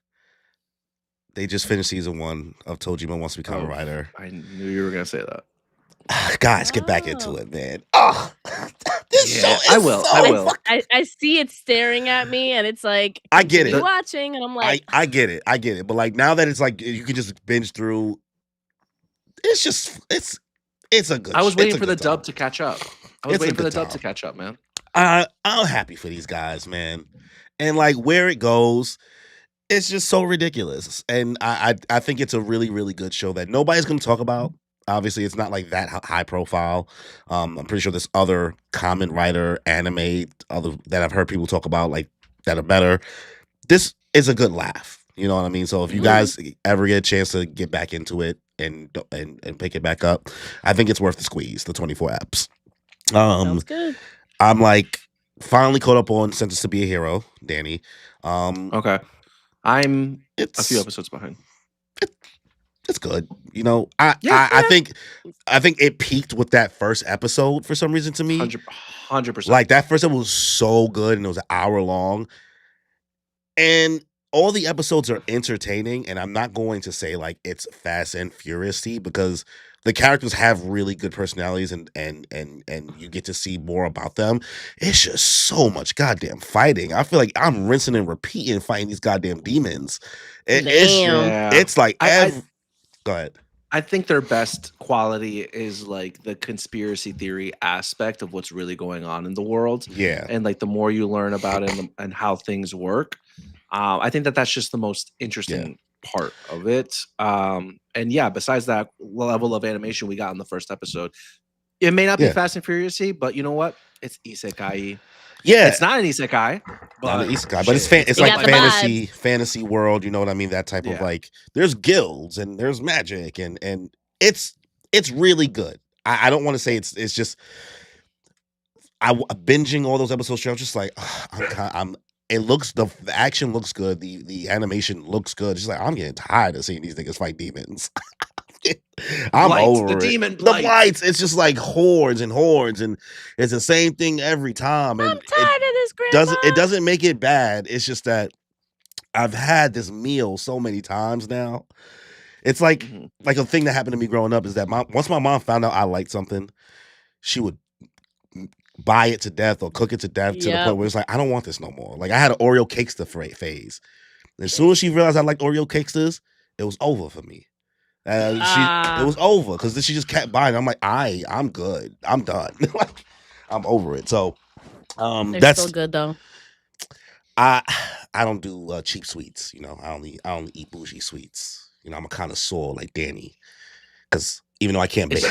they just finished season 1 of Tojima Wants to Become a Writer. I knew you were gonna say that. Guys, get back into it, man. Oh, this Yeah, show is I will. so I will. I see it staring at me, and it's like, I get it. continue watching, and I'm like, I get it. I get it. But like now that it's like you can just binge through, it's just it's a good. I was it's waiting a for the good time. dub to catch up. I was It's a waiting for the good dub to time. catch up, man. I'm happy for these guys, man. And like where it goes, it's just so ridiculous. And I think it's a really, really good show that nobody's going to talk about. Obviously, it's not like that high profile. I'm pretty sure there's other Kamen writer anime other that I've heard people talk about like that are better. This is a good laugh. You know what I mean? So if you guys ever get a chance to get back into it and pick it back up, I think it's worth the squeeze. The 24 apps. sounds good. I'm like finally caught up on Sentenced to Be a Hero, Danny. Okay. I'm It's a few episodes behind. It's good. You know, I think it peaked with that first episode for some reason to me. 100%. Like that first episode was so good and it was an hour long. And all the episodes are entertaining, and I'm not going to say like it's Fast and Furious-y because the characters have really good personalities and you get to see more about them. It's just so much goddamn fighting. I feel like I'm rinsing and repeating fighting these goddamn demons. It's like go ahead. I think their best quality is like the conspiracy theory aspect of what's really going on in the world. Yeah. And like the more you learn about it and how things work, I think that's just the most interesting part of it. And yeah, besides that level of animation we got in the first episode, it may not be Fast and Furious-y, but you know what? It's isekai. Yeah, it's not an isekai, but it's like fantasy world. You know what I mean? That type of like, there's guilds and there's magic and it's really good. I don't want to say it's just binging all those episodes. I'm just like it looks the action looks good. The animation looks good. It's just like I'm getting tired of seeing these niggas fight demons. I'm over it. Demon the blights. It's just like hordes and hordes, and it's the same thing every time. And I'm tired of this, Grandma. It doesn't make it bad. It's just that I've had this meal so many times now. It's like a thing that happened to me growing up is that once my mom found out I liked something, she would buy it to death or cook it to death to the point where it's like I don't want this no more. Like I had an Oreo Cakester phase. As soon as she realized I liked Oreo Cakesters, it was over for me. It was over because then she just kept buying. I'm like, I'm good. I'm done. I'm over it. So that's still good though. I don't do cheap sweets. You know, I only eat bougie sweets. You know, I'm a connoisseur like Danny. Because even though I can't bake,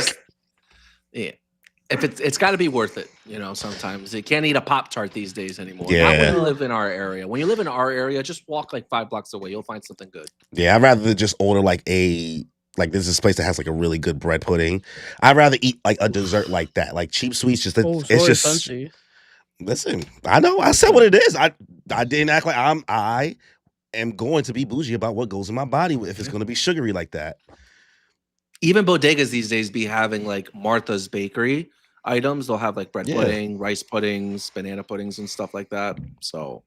if it's got to be worth it. You know, sometimes you can't eat a Pop-Tart these days anymore. Yeah. Not when you live in our area. When you live in our area, just walk like 5 blocks away. You'll find something good. Yeah, I'd rather just order like there's this place that has like a really good bread pudding. I'd rather eat like a dessert like that. Like cheap sweets, it's just fancy. Listen, I know. I said what it is. I didn't act like I am going to be bougie about what goes in my body if it's going to be sugary like that. Even bodegas these days be having like Martha's Bakery items. They'll have like bread pudding, rice puddings, banana puddings, and stuff like that. So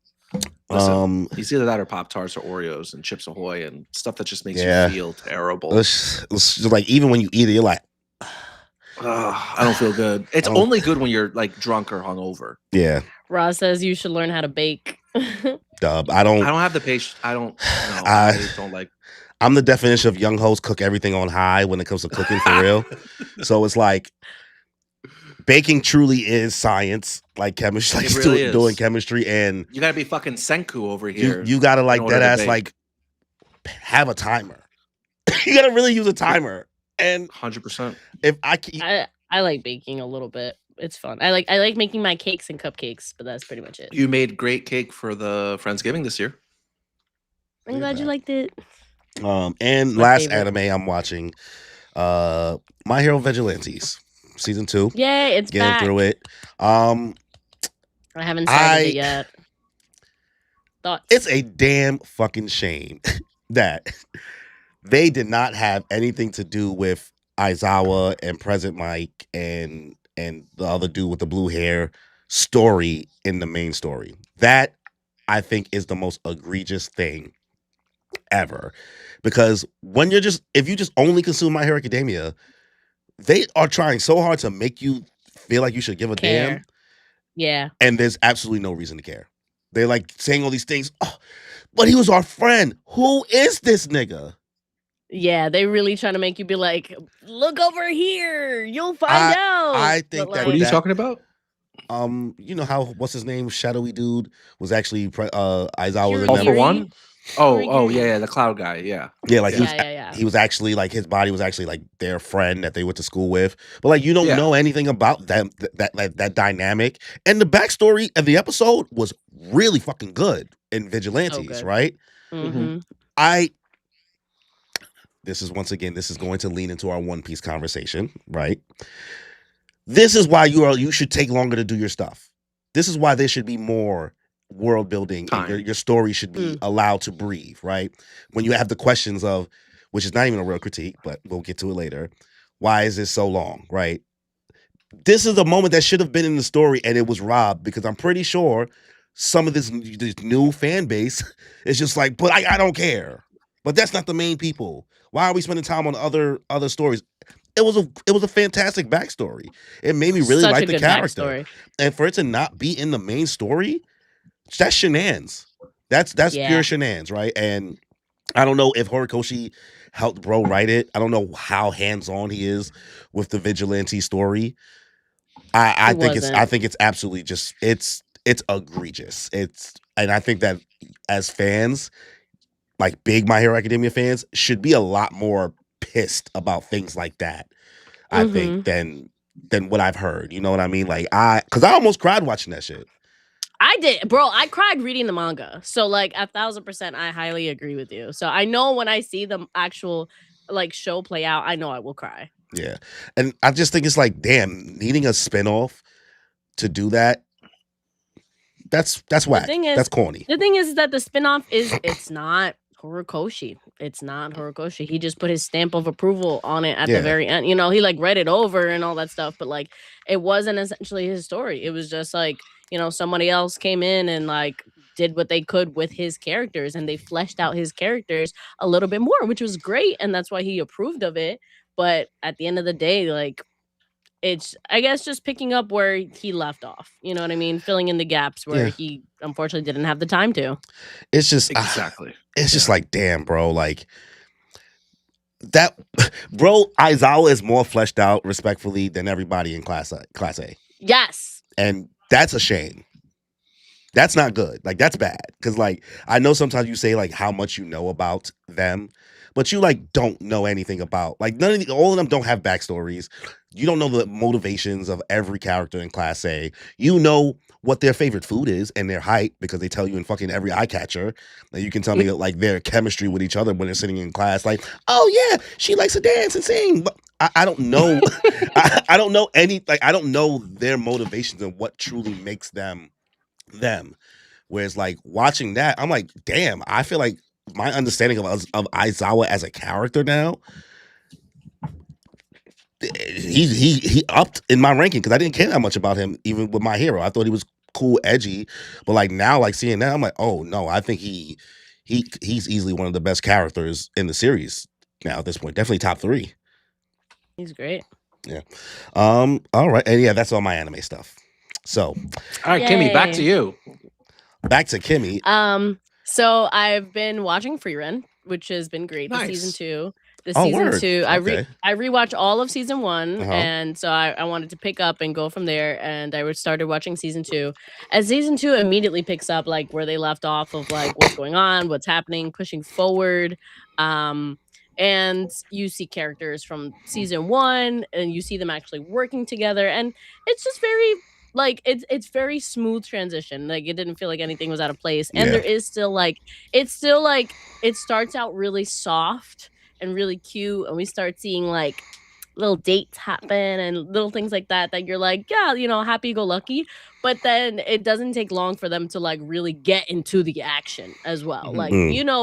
listen, it's either that or Pop-Tarts or Oreos and Chips Ahoy and stuff that just makes you feel terrible. It's like even when you eat it, you're like, I don't feel good. It's only good when you're like drunk or hungover. Yeah. Ross says you should learn how to bake. Dub. I don't have the patience. I don't. No, I don't like. I'm the definition of young hoes cook everything on high when it comes to cooking for real. So it's like baking truly is science, like chemistry, like really doing chemistry, and you gotta be fucking Senku over here. You gotta like that ass like have a timer. You gotta really use a timer. And 100%. If I like baking a little bit. It's fun. I like making my cakes and cupcakes, but that's pretty much it. You made great cake for the Friendsgiving this year. I'm glad you liked it. And my last favorite. anime I'm watching, My Hero Vigilantes, season 2. Yay, it's Getting back. through it. I haven't started it yet. Thoughts? It's a damn fucking shame that they did not have anything to do with Aizawa and Present Mike and the other dude with the blue hair story in the main story. That I think is the most egregious thing ever. Because when if you just only consume My Hero Academia, they are trying so hard to make you feel like you should give a damn. Yeah. And there's absolutely no reason to care. They're like saying all these things. Oh, but he was our friend. Who is this nigga? Yeah, they really trying to make you be like, look over here. You'll find out. I think What are you talking about? You know how what's his name, shadowy dude, was actually Aizawa. All for one. Oh, Kiri. yeah, the cloud guy. Yeah, like he was actually like his body was actually like their friend that they went to school with, but like you don't know anything about them that dynamic. And the backstory of the episode was really fucking good in Vigilantes, right? Mm-hmm. This is going to lean into our One Piece conversation, right? This is why you should take longer to do your stuff. This is why there should be more world building and your story should be allowed to breathe, right? When you have the questions of, which is not even a real critique, but we'll get to it later. Why is this so long, right? This is a moment that should have been in the story and it was robbed because I'm pretty sure some of this new fan base is just like, but I don't care. But that's not the main people. Why are we spending time on other stories? It was a fantastic backstory. It made me really like the character. Backstory. And for it to not be in the main story, that's shenanigans. That's pure shenanigans, right? And I don't know if Horikoshi helped bro write it. I don't know how hands-on he is with the Vigilante story. I think it's absolutely just it's egregious. And I think that as fans, like big My Hero Academia fans, should be a lot more pissed about things like that. I think than what I've heard. You know what I mean? Like because I almost cried watching that shit. I did, bro. I cried reading the manga. So like 1,000%, I highly agree with you. So I know when I see the actual like show play out, I know I will cry. Yeah, and I just think it's like, damn, needing a spinoff to do that. That's whack. That's corny. The thing is that the spinoff it's not Horikoshi. It's not Horikoshi. He just put his stamp of approval on it at the very end. You know, he like read it over and all that stuff, but like it wasn't essentially his story. It was just like, you know, somebody else came in and like did what they could with his characters and they fleshed out his characters a little bit more, which was great. And that's why he approved of it. But at the end of the day, like it's, I guess, just picking up where he left off. You know what I mean? Filling in the gaps where he unfortunately didn't have the time to. It's just exactly. It's just like, damn, bro. Like that, bro. Aizawa is more fleshed out, respectfully, than everybody in Class A. Yes, and that's a shame. That's not good. Like that's bad. Because like I know sometimes you say like how much you know about them, but you like don't know anything about like all of them don't have backstories. You don't know the motivations of every character in Class A. You know what their favorite food is and their height because they tell you in fucking every eye catcher. Like you can tell me like their chemistry with each other when they're sitting in class. Like, oh yeah, she likes to dance and sing. But I don't know. I don't know I don't know their motivations and what truly makes them. Whereas like watching that, I'm like, damn, I feel like my understanding of Aizawa as a character now, he upped in my ranking because I didn't care that much about him even with My Hero. I thought he was cool, edgy, but like now, like seeing that, I'm like, oh no, I think he's easily one of the best characters in the series now at this point. Definitely top 3. He's great. Yeah. All right, and yeah, that's all my anime stuff. So, all right, Kimmy, back to you. Back to Kimmy. So I've been watching Free Run, which has been great. Nice. The season 2. Word. I rewatched all of season 1, and so I wanted to pick up and go from there. And I started watching season 2. As season 2 immediately picks up like where they left off of like what's going on, what's happening, pushing forward. and you see characters from season 1 and you see them actually working together, and it's just very like it's very smooth transition. Like it didn't feel like anything was out of place, and Yeah. there is still like it's still like it starts out really soft and really cute, and we start seeing like little dates happen and little things like that you're like, yeah, happy go lucky. But then it doesn't take long for them to like really get into the action as well. Like,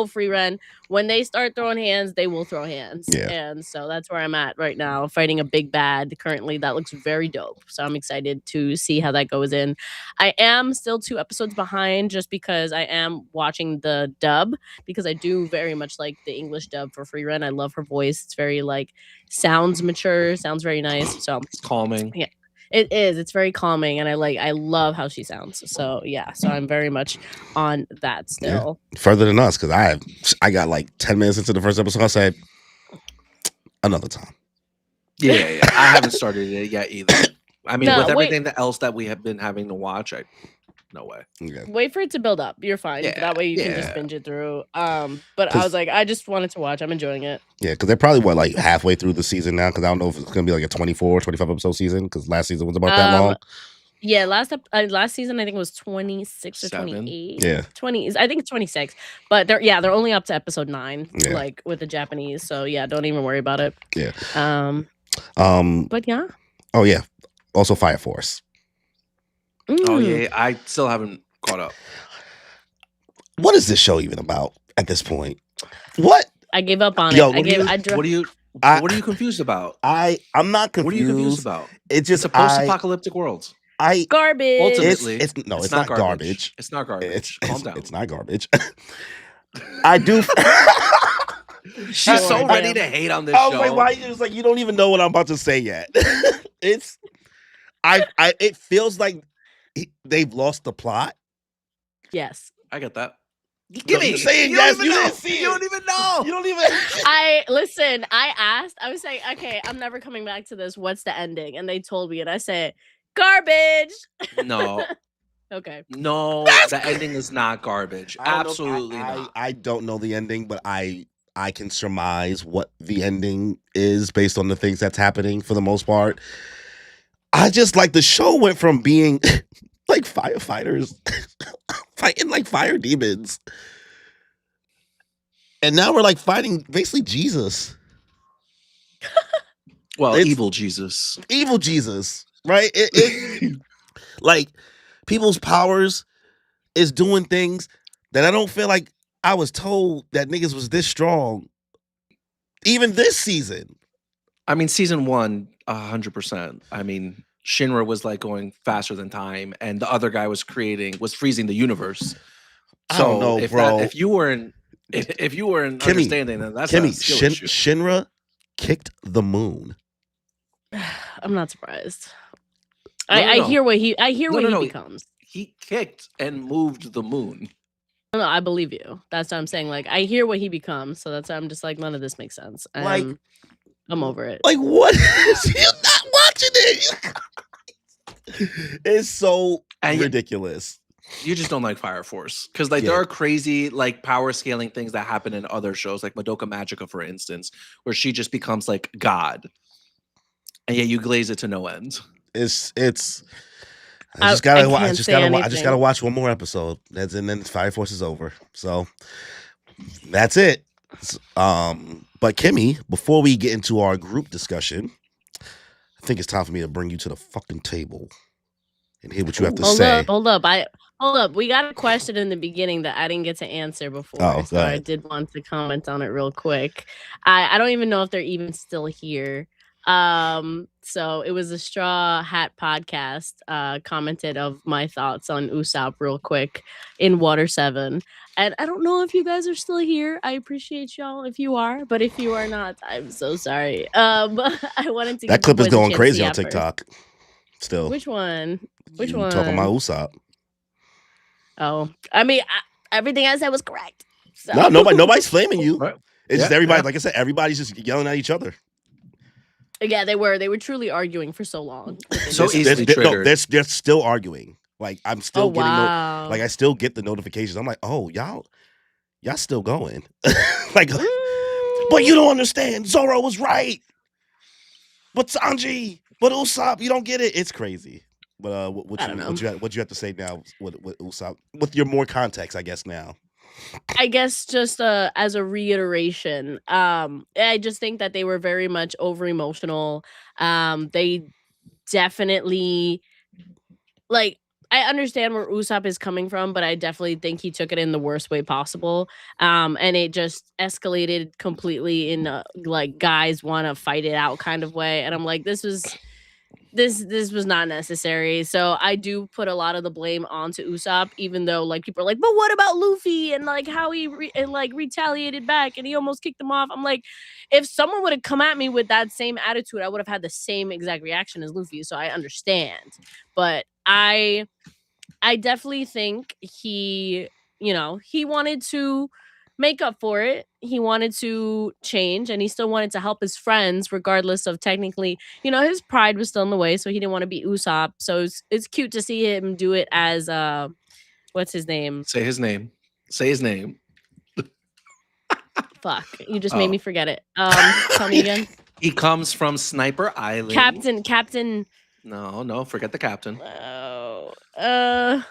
Free Ren, when they start throwing hands, they will throw hands. Yeah. And so that's where I'm at right now, fighting a big bad currently. That looks very dope. So I'm excited to see how that goes in. I am still 2 episodes behind just because I am watching the dub, because I do very much like the English dub for Free Ren. I love her voice. It's very like sounds mature, sounds very nice. So It's calming. yeah, it is. It's very calming, and I love how she sounds. So yeah, so I'm very much on that still. Yeah. Further than us, because I got like 10 minutes into the first episode. I said another time. Yeah. I haven't started it yet either. I mean, No, with wait. everything else that we have been having to watch, no way. Okay. Wait for it to build up. You're fine. Yeah, That way you can just yeah. binge it through. But I was like, I just wanted to watch. I'm enjoying it. Yeah, because they're probably like halfway through the season now. Because I don't know if it's gonna be like a 24, 25 episode season. Because last season was about that long. Yeah, last season I think it was 26 or 28. Yeah. 20. I think it's 26. But they're only up to episode 9, Yeah. like with the Japanese. So yeah, don't even worry about it. Yeah. But yeah. Oh yeah. Also Fire Force. Oh yeah, I still haven't caught up. What is this show even about at this point? What? I gave up on Yo, it. What are you confused about? I'm not confused. What are you confused about? It's just a post-apocalyptic world. Garbage. Ultimately, it's not garbage. It's not garbage. Calm down. It's not garbage. I do. She's so ready to hate on this show. Like, why you just like you don't even know what I'm about to say yet? It feels like they've lost the plot. Yes, I get that. Kimmy, you saying yes? You didn't see it. You don't even know. You don't even. Listen. I asked. I was saying, okay, I'm never coming back to this. What's the ending? And they told me, and I said, garbage. No. Okay. No, the ending is not garbage. Absolutely not. I don't know the ending, but I can surmise what the ending is based on the things that's happening for the most part. I just like the show went from being like firefighters fighting like fire demons. And now we're like fighting basically Jesus. Well, evil Jesus. Evil Jesus, right? It like people's powers is doing things that I don't feel like I was told that niggas was this strong. Even this season. I mean, season 1, 100%. I mean, Shinra was like going faster than time, and the other guy was freezing the universe. So I don't know, bro. If you weren't Kimmy, understanding, then that's Kimmy, a skill issue. Shinra kicked the moon. I'm not surprised. No. I hear what he becomes. He kicked and moved the moon. No, I believe you. That's what I'm saying. Like, I hear what he becomes, so that's why I'm just like, none of this makes sense. I'm over it. Like, what? You're not watching it. It's so ridiculous. You just don't like Fire Force because there are crazy like power scaling things that happen in other shows, like Madoka Magica, for instance, where she just becomes like God, and yet you glaze it to no end. I just gotta watch one more episode. And then Fire Force is over. So that's it. But Kimmy, before we get into our group discussion, I think it's time for me to bring you to the fucking table and hear what you have to say. Hold up. We got a question in the beginning that I didn't get to answer before. So I did want to comment on it real quick. I don't even know if they're even still here. So it was a Straw Hat podcast commented of my thoughts on Usopp real quick in Water 7. And I don't know if you guys are still here. I appreciate y'all if you are, but if you are not, I'm so sorry. I wanted to that clip is going crazy on TikTok. Still. Which one? Talking about Usopp. Oh, I mean, everything I said was correct. So. No, nobody's flaming you. Right. It's just everybody, like I said, everybody's just yelling at each other. Yeah, they were truly arguing for so long. So easily triggered. They're still arguing. Like I'm still getting wow. I still get the notifications. I'm like, oh, y'all still going. Like But you don't understand. Zoro was right. But Sanji, but Usopp, you don't get it. It's crazy. But what you have to say now with Usopp with your more context, I guess now. I guess just as a reiteration, I just think that they were very much over emotional. They definitely like. I understand where Usopp is coming from, but I definitely think he took it in the worst way possible. And it just escalated completely in like guys want to fight it out kind of way. And I'm like, this was not necessary. So I do put a lot of the blame onto Usopp, even though like people are like, but what about Luffy and like how he retaliated back and he almost kicked him off. I'm like, if someone would have come at me with that same attitude, I would have had the same exact reaction as Luffy. So I understand, but I definitely think he wanted to make up for it. He wanted to change and he still wanted to help his friends, regardless of technically, his pride was still in the way. So he didn't want to be Usopp. So it's cute to see him do it as, what's his name? Say his name. Fuck. You just made me forget it. Tell me again. He comes from Sniper Island. Captain. No, forget the captain. Oh,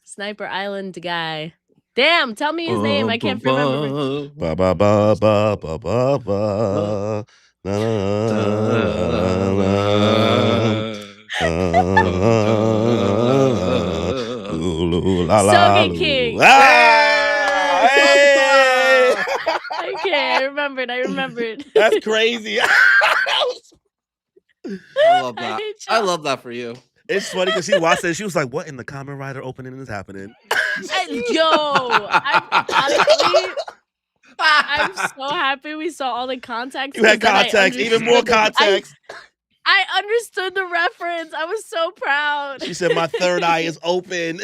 Sniper Island guy. Damn, tell me his name. I can't remember. Ba ba ba ba ba ba ba. Sogen King. Okay, I remembered. That's crazy. I love that. I love that for you. It's funny because she watched it. She was like, "What in the Kamen Rider opening is happening?" I'm so happy we saw all the context. You had context, even more context. I understood the reference. I was so proud. She said, "My third eye is open."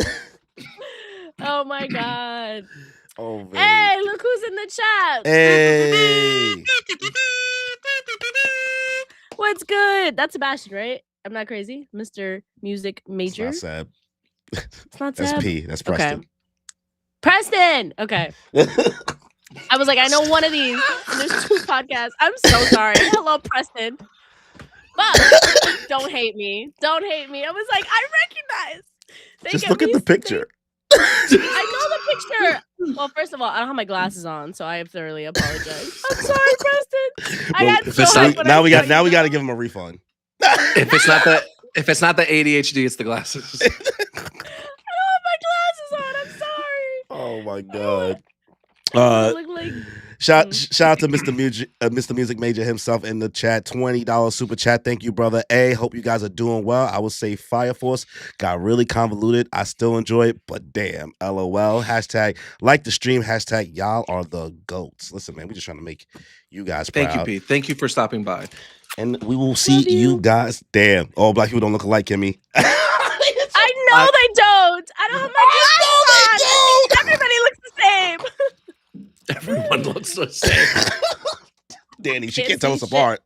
Oh my god. Oh man. Hey, look who's in the chat. Hey. What's good? That's Sebastian, right? I'm not crazy. Mr. Music Major. It's not Seb. It's not That's Seb. P. That's Preston. Okay. Preston. Okay. I was like, I know one of these. And there's 2 podcasts. I'm so sorry. Hello, Preston. But don't hate me. I was like, I recognize. Just look at the picture. I know the picture. Well, first of all, I don't have my glasses on, so I thoroughly apologize. I'm sorry, Preston. Now we got to give him a refund. If it's not the ADHD, it's the glasses. I don't have my glasses on. I'm sorry. Oh my god. Look like... Shout out to Mr. Music Major himself in the chat. $20 super chat. Thank you, brother. Hope you guys are doing well. I would say Fire Force got really convoluted. I still enjoy it, but damn. LOL. Hashtag like the stream. Hashtag y'all are the GOATs. Listen, man, we're just trying to make you guys proud. Thank you, Pete. Thank you for stopping by. And we will see you guys. Damn. All black people don't look alike, Kimmy. I know they don't. I don't have my glasses on. Everybody looks the same. Everyone looks the same. Danny, she can't tell us apart.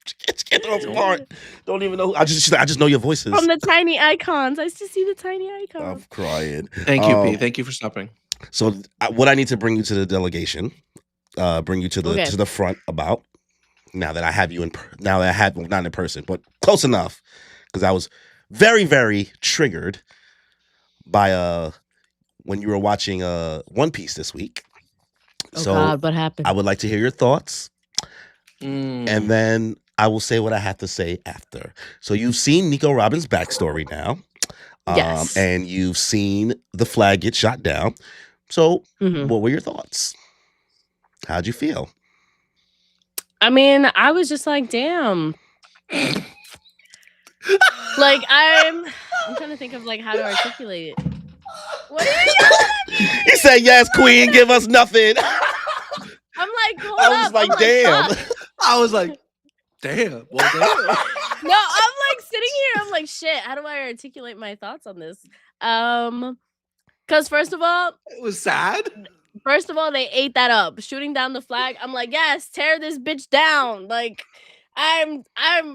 She can't tell us apart. Don't even know. I just know your voices. From the tiny icons. I used to see the tiny icons. I'm crying. Thank you, Pete. Thank you for stopping. So what I need to bring you to the delegation, bring you to the front about, now that I have you not in person, but close enough, because I was very, very triggered by when you were watching One Piece this week. So God, what happened? I would like to hear your thoughts, and then I will say what I have to say after. So you've seen Nico Robin's backstory now, yes, and you've seen the flag get shot down. So what were your thoughts? How'd you feel? I mean, I was just like, damn. Like I'm trying to think of like how to articulate it. What are you yelling at me? He said, "Yes, Queen, give us nothing." I'm like, hold I was up. like, I'm damn. I was like, damn. Well, damn. No, I'm like sitting here. I'm like, shit. How do I articulate my thoughts on this? Because first of all, it was sad. First of all, they ate that up, shooting down the flag. I'm like, yes, tear this bitch down. Like, I'm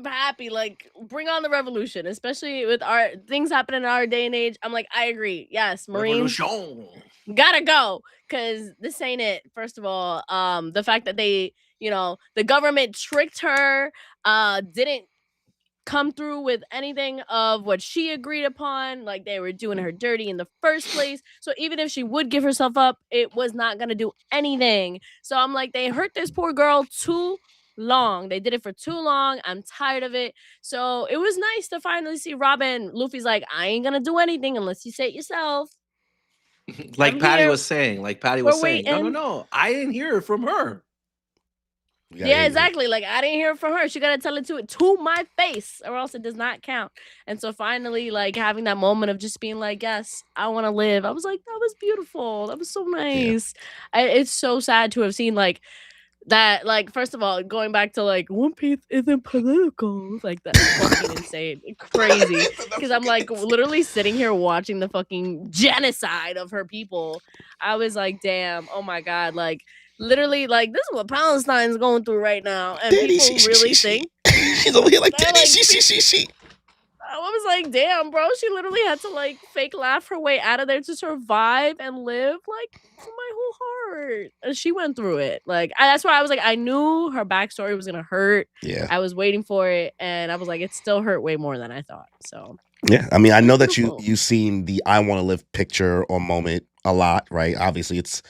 happy. Like, bring on the revolution, especially with our things happening in our day and age. I'm like, I agree. Yes, Marines. gotta go because this ain't it. First of all, the fact that they, the government tricked her, didn't come through with anything of what she agreed upon. Like they were doing her dirty in the first place. So even if she would give herself up, it was not gonna do anything. So I'm like, they hurt this poor girl too long. They did it for too long. I'm tired of it. So it was nice to finally see Robin. Luffy's like, I ain't gonna do anything unless you say it yourself. Like I'm Patty here. was saying, We're waiting. no, I didn't hear it from her. Yeah, exactly. Like I didn't hear it from her. She gotta tell it to my face, or else it does not count. And so finally, like having that moment of just being like, "Yes, I want to live." I was like, "That was beautiful. That was so nice." It's so sad to have seen like that. Like first of all, going back to like One Piece isn't political. Like that's fucking insane, crazy. Because I'm like literally sitting here watching the fucking genocide of her people. I was like, "Damn! Oh my god!" Like. Literally, like this is what Palestine's going through right now, and people really think she's over here like they're Daddy, like, she. I was like, damn, bro, she literally had to like fake laugh her way out of there to survive and live. Like from my whole heart, and she went through it. Like that's why I was like, I knew her backstory was gonna hurt. Yeah, I was waiting for it, and I was like, it still hurt way more than I thought. So yeah, I mean, I know that beautiful. you've seen the "I Want to Live" picture or moment a lot, right? Obviously, it's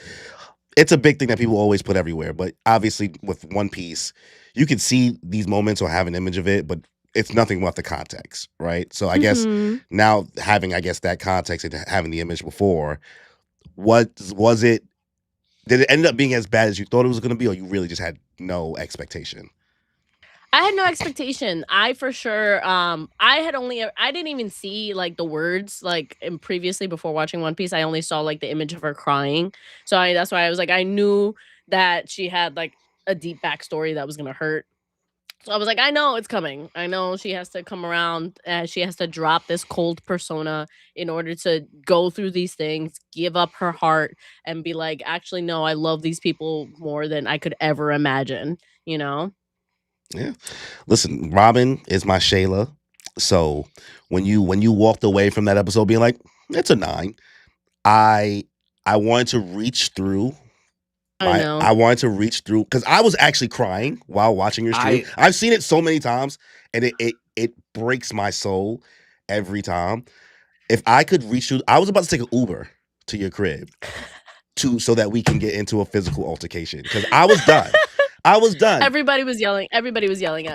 a big thing that people always put everywhere, but obviously with One Piece, you can see these moments or have an image of it, but it's nothing but the context, right? So I guess now having, that context and having the image before, was it? Did it end up being as bad as you thought it was going to be, or you really just had no expectation? I had no expectation. I for sure I didn't even see like the words like previously before watching One Piece. I only saw like the image of her crying. So that's why I was like I knew that she had like a deep backstory that was going to hurt. So I was like I know it's coming. I know she has to come around, she has to drop this cold persona in order to go through these things, give up her heart and be like actually no, I love these people more than I could ever imagine, Yeah. Listen, Robin is my Shayla. So when you walked away from that episode being like, it's a 9, I wanted to reach through. I wanted to reach through because I was actually crying while watching your stream. I've seen it so many times, and it breaks my soul every time. If I could reach through, I was about to take an Uber to your crib so that we can get into a physical altercation because I was done. I was done. Everybody was yelling at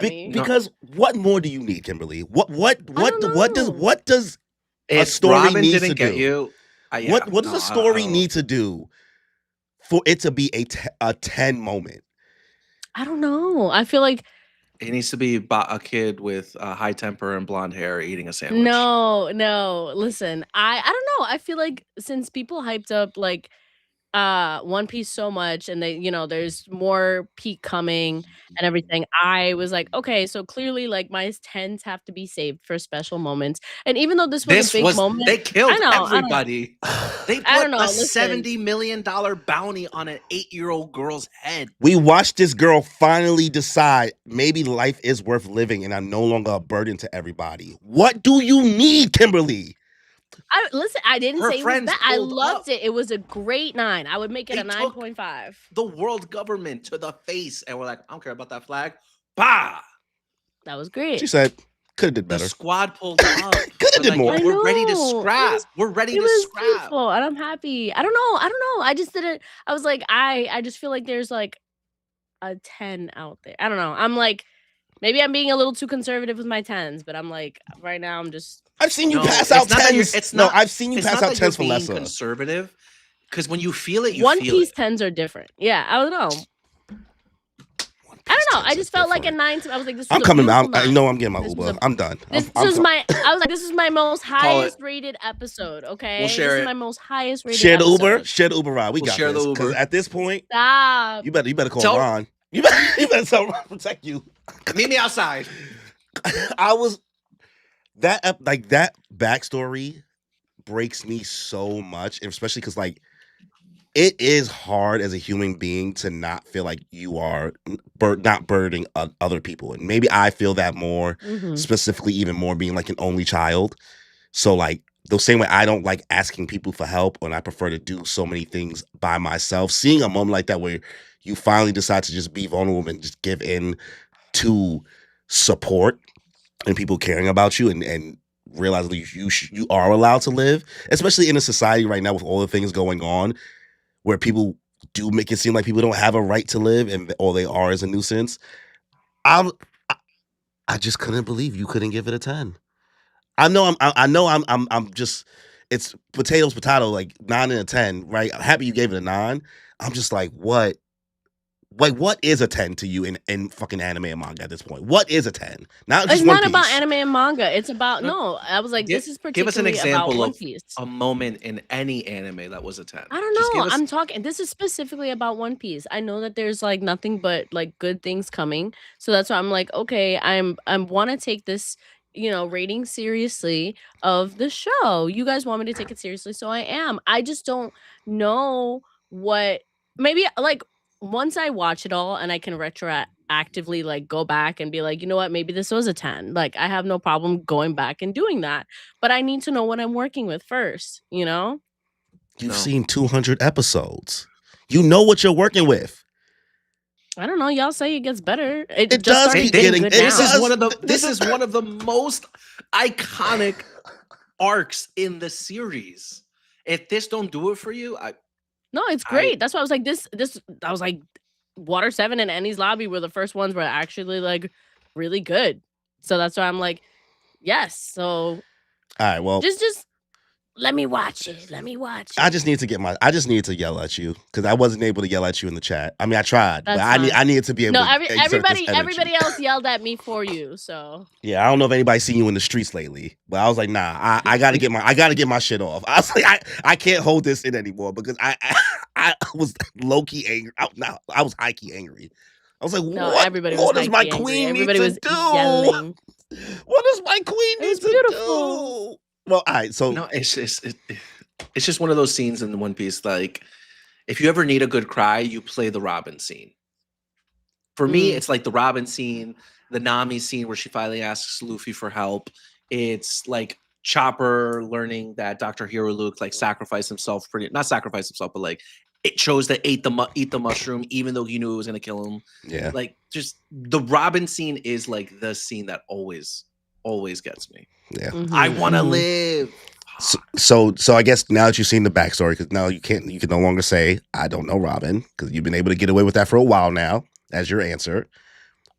me. Because what more do you need, Kimberly? What does a story Robin need didn't to get do? you. What does a story need to do for it to be a 10 moment? I don't know. I feel like it needs to be a kid with high temper and blonde hair eating a sandwich. No. Listen, I don't know. I feel like since people hyped up like One Piece so much and they, there's more peak coming and everything. I was like, okay, so clearly like my 10s have to be saved for special moments. And even though this was a big moment, they killed everybody. They put a $70 million bounty on an 8-year-old girl's head. We watched this girl finally decide maybe life is worth living and I'm no longer a burden to everybody. What do you need, Kimberly? I didn't say it was bad. I loved it. It was a great 9. I would make it a 9.5. The world government to the face, and we're like, I don't care about that flag. Bah! That was great. She said, could have did better. The squad pulled up. Could have did more. We're ready to scrap. We're ready to scrap. Beautiful, and I'm happy. I don't know. I just didn't. I was like, I just feel like there's like a 10 out there. I don't know. I'm like, maybe I'm being a little too conservative with my 10s, but I'm like, right now, I'm just. I've seen you pass out 10s. I've seen you pass out 10s for lesser. Conservative, because when you feel it, One Piece 10s are different. Yeah, I don't know. I don't know. I just felt like a 9. I was like, this. I'm coming out. I know I'm getting my Uber. I'm done. This was my. I was like, this is my most highest rated episode. Okay, we'll share this it. is my most highest rated. Share the episode. Uber. Share the Uber ride. We'll got share this. the Uber. Because at this point, stop. You better call Ron. You better tell Ron to protect you. Meet me outside. I was that backstory breaks me so much, especially because like it is hard as a human being to not feel like you are not burdening other people, and maybe I feel that more specifically, even more being like an only child. So like the same way I don't like asking people for help, and I prefer to do so many things by myself. Seeing a moment like that where you finally decide to just be vulnerable and just give in to support and people caring about you, and realize that you are allowed to live, especially in a society right now with all the things going on, where people do make it seem like people don't have a right to live, and all they are is a nuisance. I just couldn't believe you couldn't give it a 10. I know I'm just, it's potato, like 9 and a 10, right? I'm happy you gave it a 9. I'm just like, what? Like, what is a 10 to you in fucking anime and manga at this point? What is a 10? Not just It's One not about Piece. anime and manga. It's about No. I was like, this is Give us an particularly about example One of Piece. a moment in any anime that was a 10. I don't Just know. give us- I'm talking. This is specifically about One Piece. I know that there's like nothing but like good things coming, so that's why I'm like, okay, I want to take this, rating seriously of the show. You guys want me to take it seriously, so I am. I just don't know what. Maybe like once I watch it all and I can retroactively like go back and be like, you know what, maybe this was a 10. Like I have no problem going back and doing that, but I need to know what I'm working with first. You've No. seen 200 episodes. You know what you're working with. I don't know. Y'all say it gets better. It just does started keep getting getting- good it now. does. This is one of the most iconic arcs in the series. If this don't do it for you, No, it's great. That's why I was like, this. I was like, Water 7 and Enies Lobby were the first ones were actually like really good. So that's why I'm like, yes. So All right, well, just let me watch it. Let me watch it. I just need to yell at you because I wasn't able to yell at you in the chat. I mean, I tried, That's but fine. I needed to be able No, to exert this energy. everybody else yelled at me for you. So Yeah, I don't know if anybody's seen you in the streets lately, but I was like, nah, I gotta get my shit off. I was like, I can't hold this in anymore because I was low key angry. I was high key angry. I was like, no, what? everybody was What does my high-key angry. queen Everybody need was to do? yelling. What does my queen It need was to beautiful. do? Well, all right, so no, it's just one of those scenes in One Piece. Like, if you ever need a good cry, you play the Robin scene. For me, it's like the Robin scene, the Nami scene where she finally asks Luffy for help. It's like Chopper learning that Dr. Hero Luke like sacrificed himself, not sacrifice himself, but like it chose to eat the mushroom even though he knew it was gonna kill him. yeah. Like just the Robin scene is like the scene that always gets me. Yeah. I want to live. So I guess now that you've seen the backstory, because now you can no longer say I don't know Robin because you've been able to get away with that for a while now as your answer.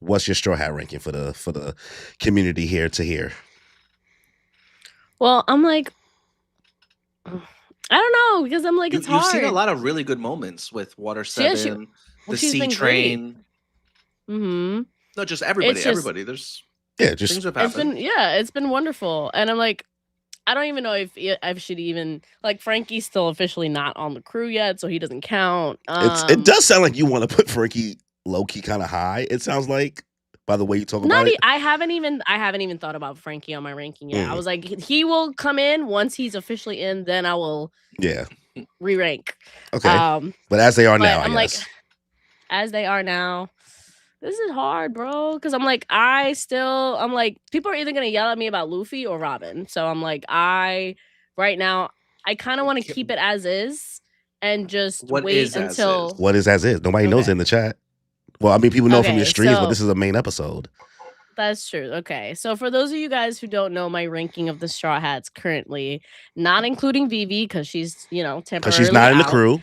What's your Straw Hat ranking for the community here to hear? Well, I'm like, I don't know because I'm like, it's hard. You've seen a lot of really good moments with Water 7, the she's Sea been Train. Mm-hmm. No, just everybody. It's Everybody. There's just things have happened. It's been wonderful, and I'm like, I don't even know if I should even like Frankie's still officially not on the crew yet, so he doesn't count. It does sound like you want to put Frankie low key kind of high. It sounds like by the way you talk about it. I haven't even thought about Frankie on my ranking yet. I was like, he will come in once he's officially in, then I will re-rank. Okay, but as they are now, I'm I guess. like, as they are now. This is hard, bro. Because I'm like, I'm like, people are either gonna yell at me about Luffy or Robin. So I'm like, right now, I kind of want to keep it as is and just wait until. What is as is? Nobody knows it in the chat. Well, I mean, people know from your streams, but this is a main episode. That's true. Okay, so for those of you guys who don't know my ranking of the Straw Hats currently, not including Vivi because she's temporarily because she's not in the crew.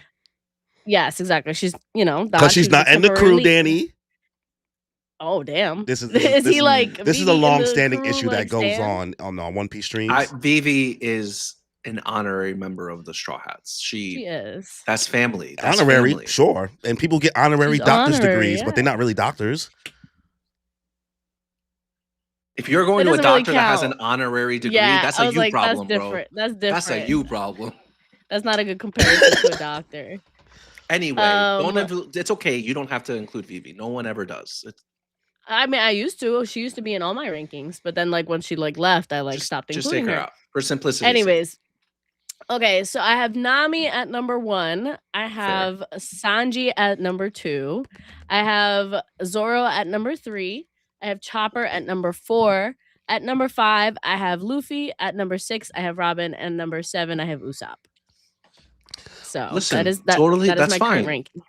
Yes, exactly. She's because she's not in the crew, Danny. Oh damn! This is This is a long-standing issue that goes on One Piece streams. Vivi is an honorary member of the Straw Hats. She is. That's family. That's honorary, family. Sure. And people get honorary doctor's degrees, but they're not really doctors. If you're going to a doctor that has an honorary degree, that's a you problem, bro. That's different. That's a you problem. That's not a good comparison to a doctor. Anyway, it's okay. You don't have to include Vivi. No one ever does. I mean, I used to. She used to be in all my rankings, but then when she left, I stopped including her. Out for simplicity. Anyways, okay, so I have Nami at number 1. I have Sanji at number 2. I have Zoro at number 3. I have Chopper at number 4. I At number 5, I have Luffy. At number 6, I have Robin, and number 7, I have Usopp. So Listen, that is totally, that is that's my fine. current ranking.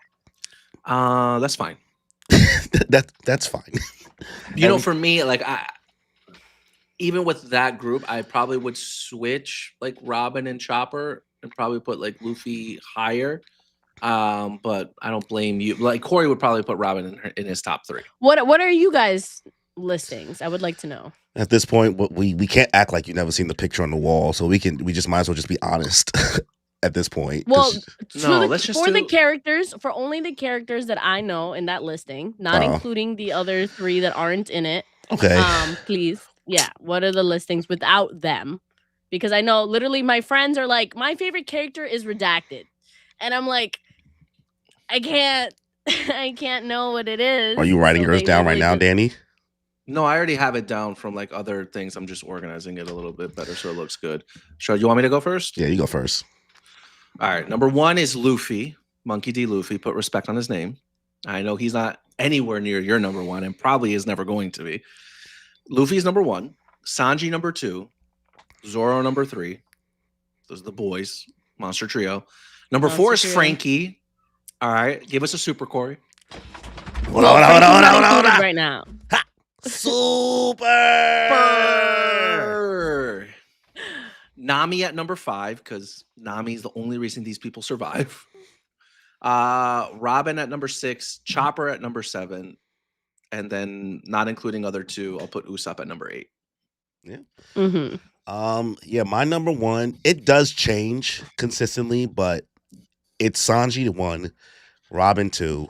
That's fine. That's fine. You know, for me, like even with that group, I probably would switch like Robin and Chopper and probably put like Luffy higher. But I don't blame you. Like Cory would probably put Robin in his top 3. What are you guys listings? I would like to know. At this point, we can't act like you've never seen the picture on the wall, so we just might as well just be honest at this point. Well, the characters, for only the characters that I know in that listing, not including the other 3 that aren't in it. Okay. Please. Yeah. What are the listings without them? Because I know literally my friends are like, my favorite character is redacted. And I'm like, I can't know what it is. Are you writing yours down right now, Danny? No, I already have it down from like other things. I'm just organizing it a little bit better so it looks good. Sure, you want me to go first? Yeah, you go first. All right. Number 1 is Luffy, Monkey D. Luffy. Put respect on his name. I know he's not anywhere near your number 1 and probably is never going to be. Luffy is number 1. Sanji number 2. Zoro number 3. Those are the boys. Monster Trio. Number 4 is Frankie. All right. Give us a super, Cory. Hold on. Right now. Ha! Super. Nami at number 5 because Nami is the only reason these people survive. Robin at number 6. Chopper at number 7. And then not including other 2, I'll put Usopp at number 8. Yeah. Mm-hmm. Yeah, my number 1, it does change consistently, but it's Sanji 1, Robin 2.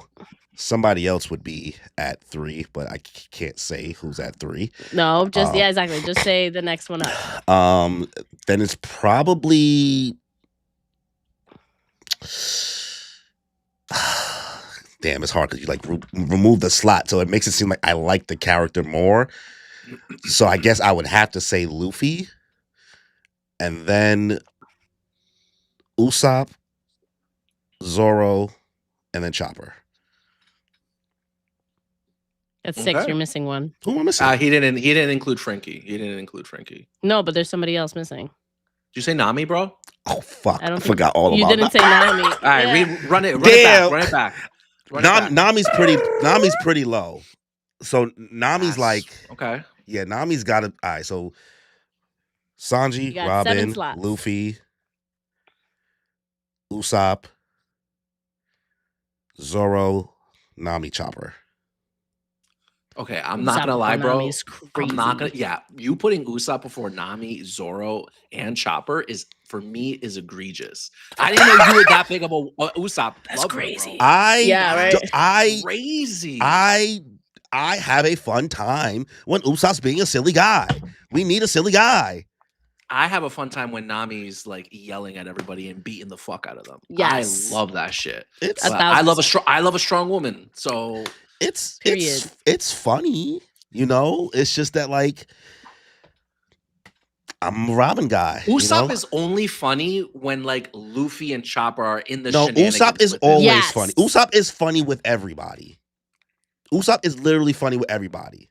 Somebody else would be at 3, but I can't say who's at 3. No, just yeah, exactly. Just say the next one up. Then it's probably damn, it's hard because you like remove the slot, so it makes it seem like I like the character more. So I guess I would have to say Luffy, and then Usopp, Zoro, and then Chopper. That's 6. You're missing one. Who am I missing? He didn't include Frankie. No, but there's somebody else missing. Did you say Nami, bro? Oh fuck! I forgot all about. You didn't say Nami. All right, run it back. Nami's pretty low. So Nami's like okay. Yeah, Nami's got it. All right, so Sanji, Robin, Luffy, Usopp, Zoro, Nami, Chopper. Okay, I'm not gonna lie, bro. I'm not gonna. Yeah, you putting Usopp before Nami, Zoro, and Chopper is for me is egregious. I didn't know you were that big of a Usopp. That's crazy. Crazy. I have a fun time when Usopp's being a silly guy. We need a silly guy. I have a fun time when Nami's like yelling at everybody and beating the fuck out of them. Yes. I love that shit. I love a strong woman. So it's funny, you know. It's just that like I'm a Robin guy. Usopp is only funny when like Luffy and Chopper are in the shenanigans. Usopp is always funny. Usopp is funny with everybody. Usopp is literally funny with everybody.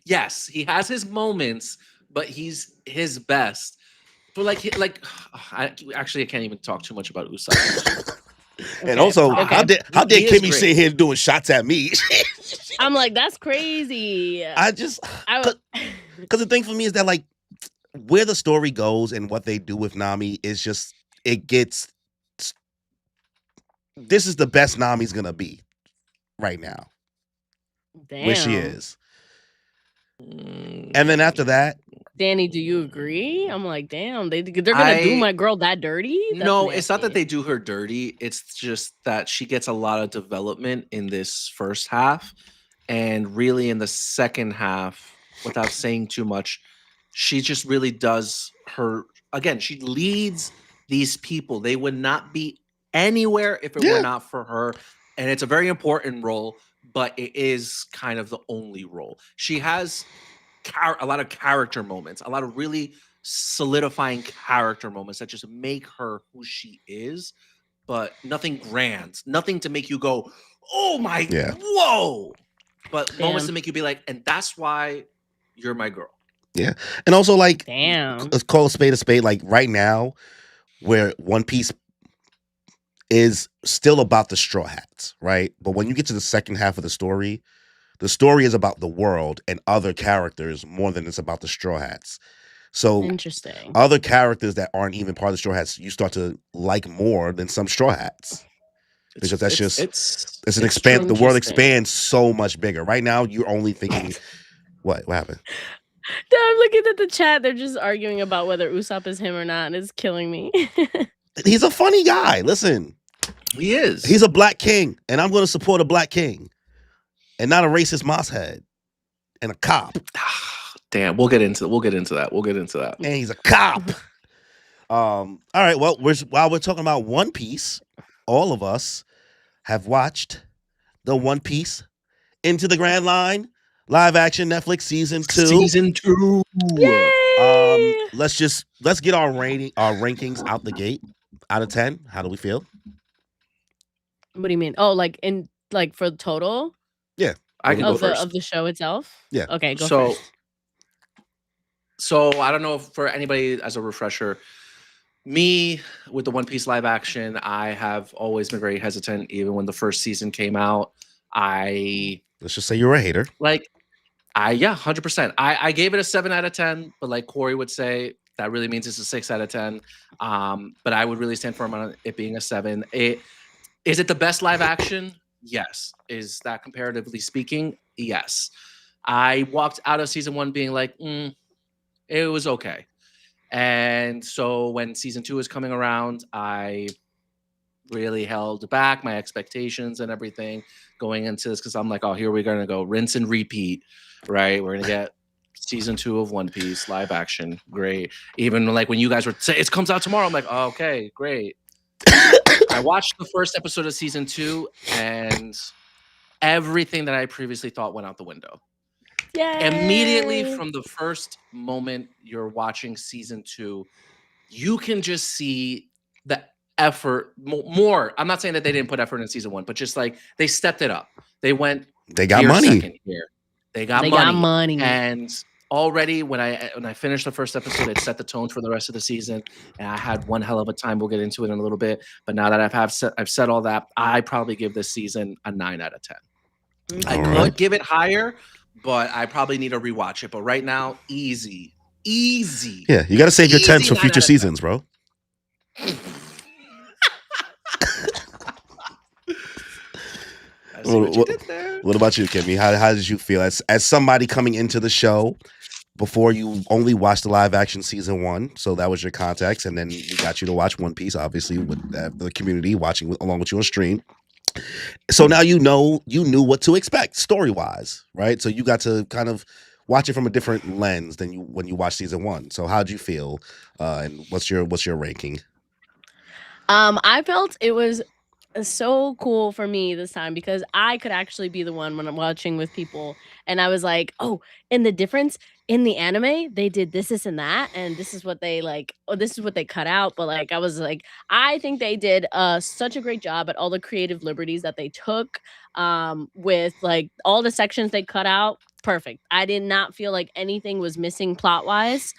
Yes, he has his moments, but he's his best. But I can't even talk too much about Usopp. And also, how dare Kimmy sit here doing shots at me? I'm like, that's crazy. Because the thing for me is that like where the story goes and what they do with Nami is just this is the best Nami's gonna be right now. Damn. Where she is. And then after that, Danny, do you agree? I'm like, damn, they're gonna do my girl that dirty? That's nasty. It's not that they do her dirty. It's just that she gets a lot of development in this first half, and really in the second half, without saying too much, she just really does her. Again, she leads these people. They would not be anywhere if it were not for her, and it's a very important role. But it is kind of the only role. She has a lot of character moments, a lot of really solidifying character moments that just make her who she is, but nothing grand, nothing to make you go, oh my, whoa. But moments to make you be like, and that's why you're my girl. Yeah, and also like Damn. let's call a spade. Like right now, where One Piece is still about the Straw Hats, right? But when you get to the second half of the story is about the world and other characters more than it's about the Straw Hats. So Interesting. other characters that aren't even part of the Straw Hats, you start to like more than some Straw Hats. Because that's just it's an expand. The world Interesting. expands so much bigger. Right now, you're only thinking, what happened? I'm looking at the chat. They're just arguing about whether Usopp is him or not, and it's killing me. He's a funny guy. Listen, He is. he's a black king, and I'm going to support a black king, and not a racist moss head and a cop. Damn, we'll get into that. And he's a cop. All right. Well, while we're talking about One Piece, all of us have watched the One Piece Into the Grand Line live action Netflix season 2. Season 2. Yay! Let's get our rankings out the gate. Out of 10, how do we feel? What do you mean? Oh, like for the total? Yeah, I can go Of first. the show itself? Yeah. Okay, go first. So I don't know if for anybody as a refresher, me with the One Piece live action, I have always been very hesitant. Even when the first season came out, let's just say you're a hater. 100%. I gave it a 7 out of 10, but like Cory would say, that really means it's a 6 out of 10. But I would really stand firm on it being a 7. Is it the best live action? Yes. Is that comparatively speaking? Yes. I walked out of season 1 being like, it was okay. And so when season 2 is coming around, I really held back my expectations and everything going into this because I'm like, oh, here we're going to go rinse and repeat, right? We're going to get season 2 of One Piece live action. Great. Even like when you guys were saying it comes out tomorrow, I'm like, oh, okay, great. I watched the first episode of season 2 and everything that I previously thought went out the window. Yay! Immediately from the first moment you're watching season 2, you can just see the effort more. I'm not saying that they didn't put effort in season 1, but just like they stepped it up. They got money. They got money. And already when I finished the first episode, it set the tone for the rest of the season. And I had one hell of a time. We'll get into it in a little bit. But now that I've said all that, I probably give this season a 9 out of 10. I could give it higher, but I probably need to rewatch it. But right now, easy. Yeah, you got to save your 10s for future seasons, bro. What about you, Kimmy? How did you feel as somebody coming into the show before you only watched the live action season 1? So that was your context, and then we got you to watch One Piece, obviously, with the community watching along with you on stream. So now you knew what to expect story wise, right? So you got to kind of watch it from a different lens than when you watched season 1. So how'd you feel? And what's your ranking? I felt it was so cool for me this time because I could actually be the one when I'm watching with people, and I was like, oh, and the difference in the anime, they did this and that, and this is what they like, oh, this is what they cut out. But like I was like, I think they did such a great job at all the creative liberties that they took with like all the sections they cut out. Perfect. I did not feel like anything was missing plot wise.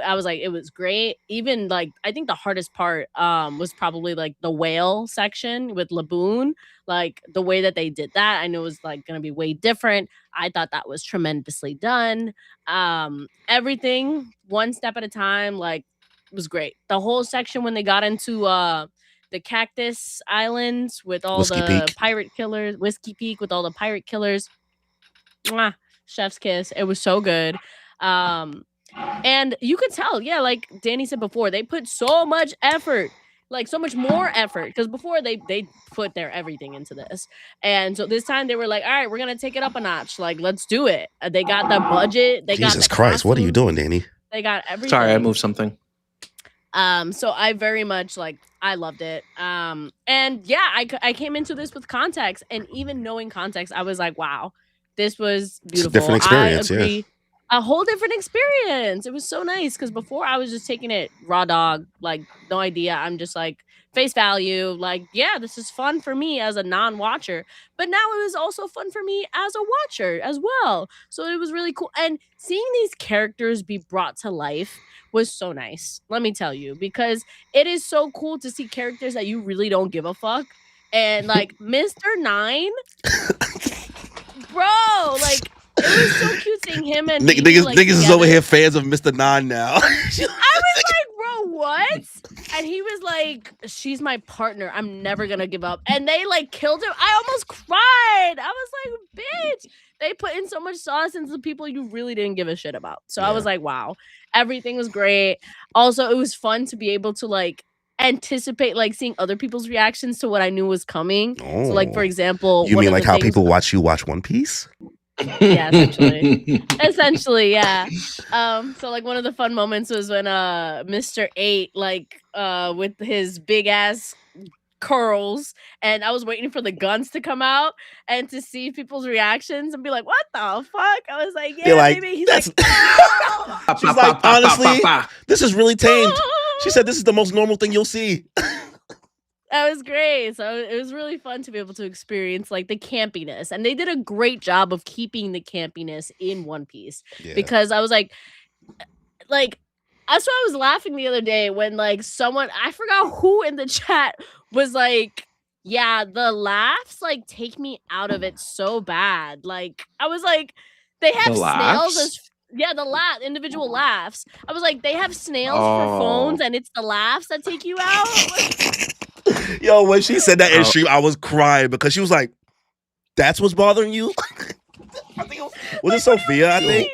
I was like, it was great. Even like, I think the hardest part was probably like the whale section with Laboon. Like the way that they did that, I know it was like going to be way different. I thought that was tremendously done. Everything one step at a time, like was great. The whole section when they got into the Cactus Islands with all Whiskey the Peak. pirate killers, Whiskey Peak with all the pirate killers. Mwah, chef's kiss. It was so good. And you could tell, yeah, like Danny said before, they put so much effort, like so much more effort, because before they put their everything into this, and so this time they were like, all right, we're gonna take it up a notch, like let's do it. They got the budget, they got Jesus the Christ, what are you costumes, doing, Danny? They got everything. Sorry, I moved something. So I very much like I loved it. And yeah, I came into this with context, and even knowing context, I was like, wow, this was beautiful. It's a different experience, I agree. yeah. A whole different experience. It was so nice because before I was just taking it raw dog, like no idea. I'm just like face value, like, yeah, this is fun for me as a non-watcher, but now it was also fun for me as a watcher as well. So it was really cool. And seeing these characters be brought to life was so nice, let me tell you, because it is so cool to see characters that you really don't give a fuck. And like Mr. Nine, bro, like it was so cute seeing him and Phoebe, like, niggas is over together. here fans of Mr. Nine now. I was like, bro, what? And he was like, she's my partner. I'm never gonna give up. And they like killed him. I almost cried. I was like, bitch. They put in so much sauce into the people you really didn't give a shit about. So I was like, wow, everything was great. Also, it was fun to be able to like anticipate like seeing other people's reactions to what I knew was coming. So like, for example, You one mean of like the how things- people watch you watch One Piece? Yeah, essentially, yeah. So like one of the fun moments was when Mr. 8 like with his big ass curls, and I was waiting for the guns to come out and to see people's reactions and be like, what the fuck? I was like, yeah, like, baby. He's that's- like, "Oh!" She's like, honestly, this is really tamed. She said this is the most normal thing you'll see. That was great. So it was really fun to be able to experience like the campiness, and they did a great job of keeping the campiness in One Piece. Because I was like that's why I was laughing the other day when like someone, I forgot who in the chat was like, yeah, the laughs like take me out of it so bad. Like I was like, they have The snails laughs? as individual laughs. I was like, they have snails for phones, and it's the laughs that take you out. Yo, when she said that in stream, I was crying because she was like, that's what's bothering you? I think was it Sophia, I think?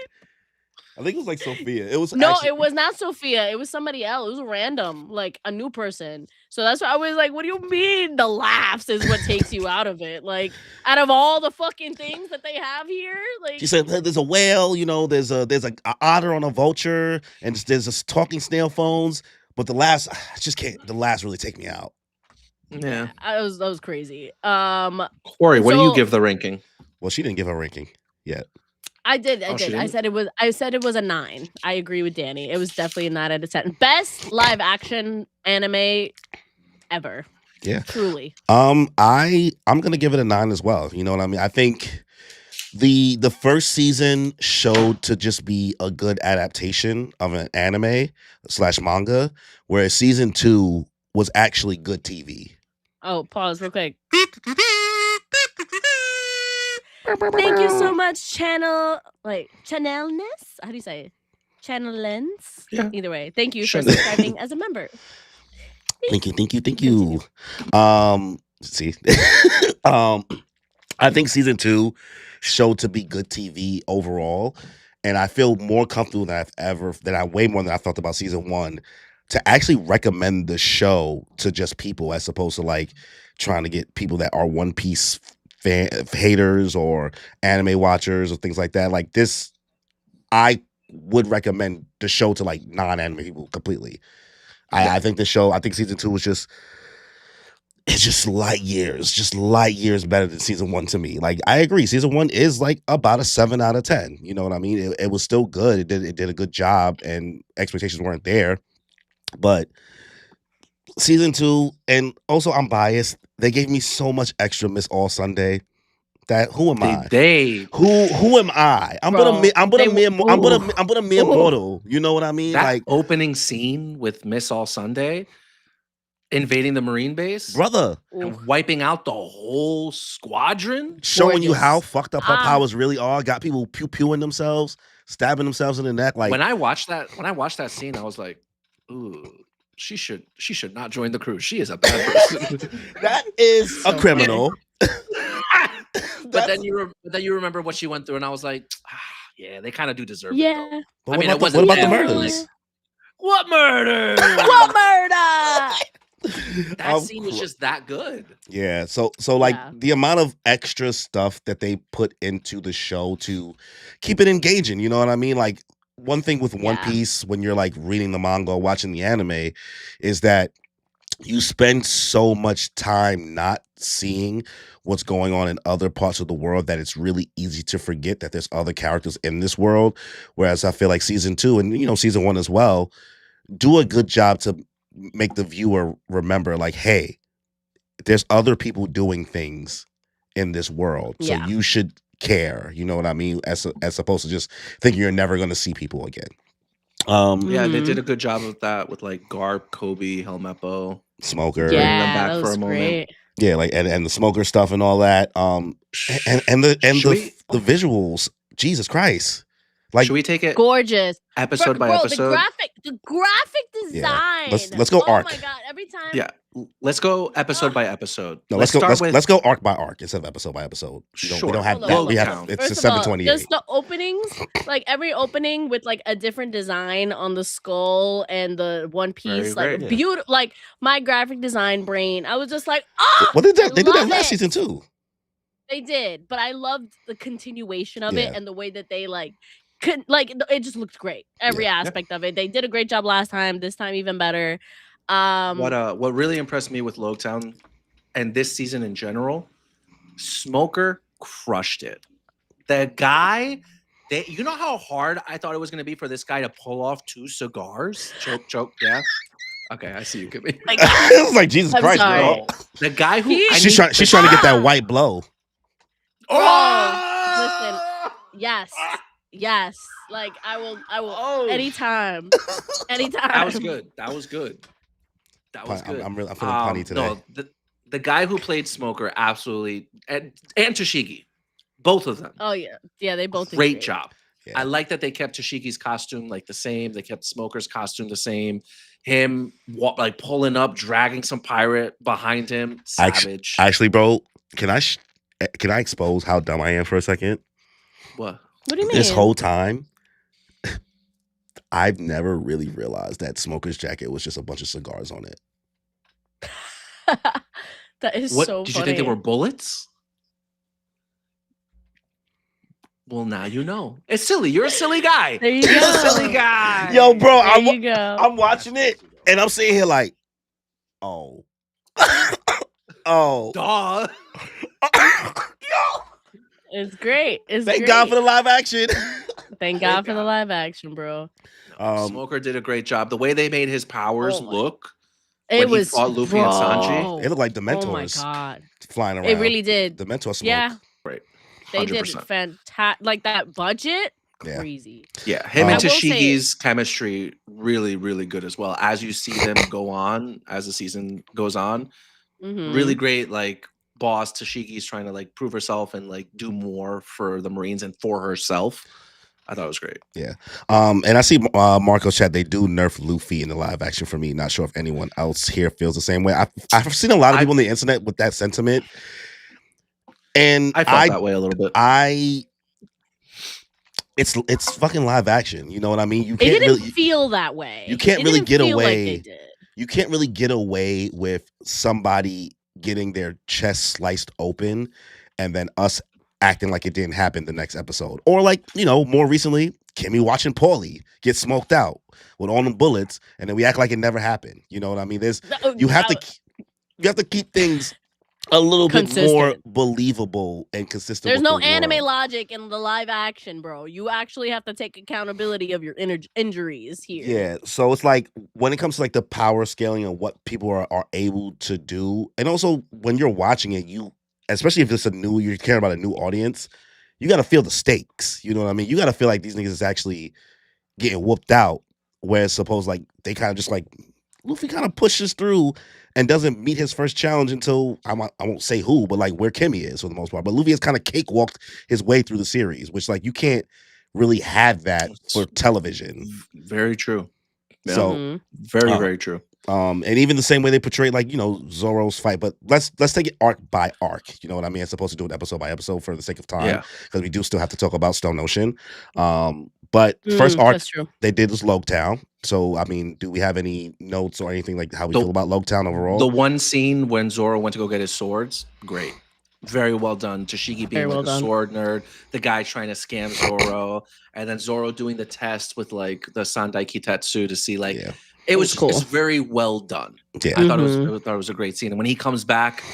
I think it was like Sophia. It was No, it was not Sophia. It was somebody else. It was random, like a new person. So that's why I was like, what do you mean the laughs is what takes you out of it? Like, out of all the fucking things that they have here? Like, She said there's a whale, you know, there's a otter on a vulture, and there's a talking snail phones, but the laughs, I just can't, the laughs really take me out. Yeah. that was crazy. Cory, what do you give the ranking? Well, she didn't give a ranking yet. I did. Oh, she I didn't? said it was a 9. I agree with Danny. It was definitely a 9 out of 10. Best live action anime ever. Yeah. Truly. I'm gonna give it a 9 as well. You know what I mean? I think the first season showed to just be a good adaptation of an anime / manga, whereas season 2 was actually good TV. Oh, pause real quick. Thank you so much, Channelness. How do you say it? Channel Lens. Yeah. Either way, thank you for Channel- subscribing as a member. Thank you. See, I think season 2 showed to be good TV overall, and I feel more comfortable than way more than I felt about season 1 to actually recommend the show to just people as opposed to like trying to get people that are One Piece haters or anime watchers or things like that. Like this, I would recommend the show to like non-anime people completely. I think the show, I think season 2 was just light years better than season 1 to me. Like I agree, season 1 is like about a 7 out of 10. You know what I mean? It was still good. It did a good job, and expectations weren't there. But season 2, and also I'm biased, they gave me so much extra Miss All Sunday that who am I? Who am I? I'm but a mere mortal. You know what I mean? That like opening scene with Miss All Sunday invading the Marine base, brother, and wiping out the whole squadron, showing you how fucked up her powers really are. Got people pew-pewing themselves, stabbing themselves in the neck. Like when I watched that scene, I was like, ooh, she should not join the crew. She is a bad person. That is a criminal. But then you remember what she went through, and I was like, yeah, they kind of do deserve it. Yeah. Though. But what about the murders? Like, what murder? What murder? That scene was just that good. Yeah. So like the amount of extra stuff that they put into the show to keep it engaging, you know what I mean? Like one thing with One Piece when you're like reading the manga or watching the anime is that you spend so much time not seeing what's going on in other parts of the world that it's really easy to forget that there's other characters in this world. Whereas I feel like season 2 and season 1 as well do a good job to make the viewer remember, like, hey, there's other people doing things in this world, so Yeah. you should care. You know what I mean? As opposed to just thinking you're never going to see people again. Yeah, they Mhm. did a good job of that with like Garp, Kobe, Helmeppo. Smoker, Bring them Yeah, back that for was a moment. great. yeah, like and the Smoker stuff and all that. And Should we the visuals, Jesus Christ, like should we take it Gorgeous. episode by Bro, episode? the graphic yeah, design. let's go Oh arc. my god, every time. Yeah, let's go episode Ugh. by episode. No, let's start with let's go arc by arc instead of episode by episode. We Sure. don't have Hold on, that. hold We on. have it's First a of all, 728. just the openings, like every opening with like a different design on the skull and the one piece, Very like great. beautiful. Like my graphic design brain, I was just like, oh, Well, they did that love last it. season too. They did, but I loved the continuation of Yeah. it and the way that they it just looked great. Every aspect of it. They did a great job last time. This time even better. What really impressed me with Logtown and this season in general, Smoker crushed it. The guy, you know how hard I thought it was going to be for this guy to pull off 2 cigars? Choke, yeah. Okay, I see you, Kimmy. It was like Jesus I'm Christ, sorry. bro. The guy who She's trying to get that white blow. Listen, yes. Like I will Oh. anytime. That was good. That was good. I'm feeling punny today. No, the guy who played Smoker absolutely and Toshiki, both of them. Oh yeah, they both did Great job. Yeah. I like that they kept Toshiki's costume like the same. They kept Smoker's costume the same. Him like pulling up, dragging some pirate behind him. Savage. Actually, bro, can I expose how dumb I am for a second? What? What do you mean? This whole time, I've never really realized that Smoker's jacket was just a bunch of cigars on it. That is What so did funny. you think they were bullets? Well, now you know. It's silly. You're a silly guy. There you You're a go. silly guy. Yo, bro, There you go. I'm watching it and I'm sitting here like, oh, oh, Duh. yo. It's great. It's Thank great. God for the live action. Thank God for the live action, bro. Smoker did a great job. The way they made his powers Oh my- look. It When he was fought Luffy and Sanji, bro. It looked like the Oh my Mentors god. flying around. It really did. The Mentor smoke. Yeah. Right. They did 100%. fantastic. Like that budget, Yeah. crazy. Yeah, him I and will say- Toshiki's chemistry really, really good as well. As you see them go on, as the season goes on, Mhm. really great. Like boss Toshiki's trying to like prove herself and like do more for the Marines and for herself. I thought it was great. And I see Marco's chat. They do nerf Luffy in the live action for me. Not sure if anyone else here feels the same way. I've seen a lot of people on the internet with that sentiment, and I felt that way a little bit. It's fucking live action. You know what I mean? You It can't didn't really feel that way. you can't It really didn't get feel like away- they did. you can't really get away with somebody getting their chest sliced open and then us acting like it didn't happen the next episode. Or like, more recently, Kimmy watching Paulie get smoked out with all them bullets and then we act like it never happened. You know what I mean? You have to keep things a little bit more Consistent. believable and consistent. There's with no the anime world. logic in the live action, bro. You actually have to take accountability of your injuries here. Yeah, so it's like when it comes to like the power scaling and what people are able to do, and also when you're watching it, especially if it's you're caring about a new audience, you got to feel the stakes. You know what I mean? You got to feel like these niggas is actually getting whooped out. Whereas suppose like they kind of just like Luffy kind of pushes through and doesn't meet his first challenge until I won't say who, but like where Kimmy is for the most part. But Luffy has kind of cakewalked his way through the series, which like you can't really have that for television. Very true. Yeah. So Mhm. Very, very true. and even the same way they portray like Zoro's fight, but let's take it arc by arc. You know what I mean? As opposed to do it episode by episode for the sake of time, Yeah. because we do still have to talk about Stone Ocean. But first arc That's true. they did was Logtown. So I mean, do we have any notes or anything like how we The- feel about Logtown overall? The one scene when Zoro went to go get his swords, great. Very well done. Toshiki being Very well like a done. sword nerd, the guy trying to scam Zoro, and then Zoro doing the test with like the Sandai Kitetsu to see like Yeah. it was Cool. it's very well done. Yeah. I thought it was a great scene. And when he comes back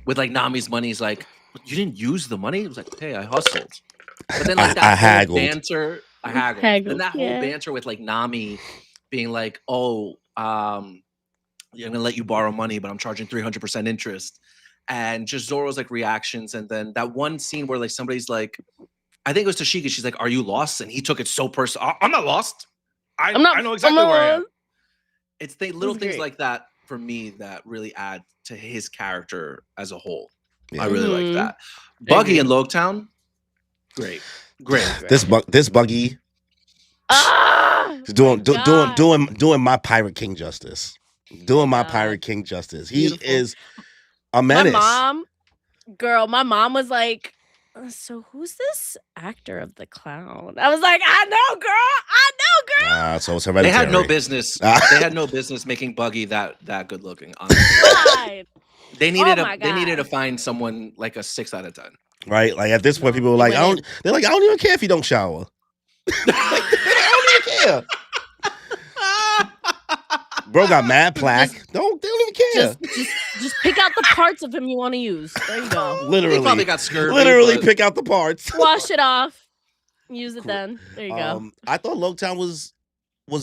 with like Nami's money, he's like, "You didn't use the money?" He was like, "Hey, I hustled." But then like I that whole haggled. banter, I haggled. Haggled, And that whole yeah. banter with like Nami being like, "Oh, I'm gonna let you borrow money, but I'm charging 300% interest. And just Zoro's like reactions, and then that one scene where like somebody's like, I think it was Tashiki. She's like, "Are you lost?" And he took it so personal. I'm not lost. I I'm not. I know exactly where I I'm am. It's the little was things great. like that for me that really add to his character as a whole. Yeah. I really like Mhm. that. I Buggy agree. in Logtown, great. This Buggy Ah, is my God. doing my Pirate King justice. Doing my God. Pirate King justice. Beautiful. He is a My menace. mom was like, so who's this actor of the clown? I was like, I know, girl. So it's They Hereditary. had no business. They had no business making Buggy that good looking. Honestly, Fine. they needed my they needed to God. find someone like a 6 out of 10. Right? Like at this point, No, people were they like, went in. they're like, I don't even care if you don't shower. Like, I don't even care. Bro got mad plaque. They don't even care. Just pick out the parts of him you want to use. There you go. Literally, He probably got scurvy. literally but pick out the parts. Wash it off. Use it Cool. then. There you go. I thought Logtown was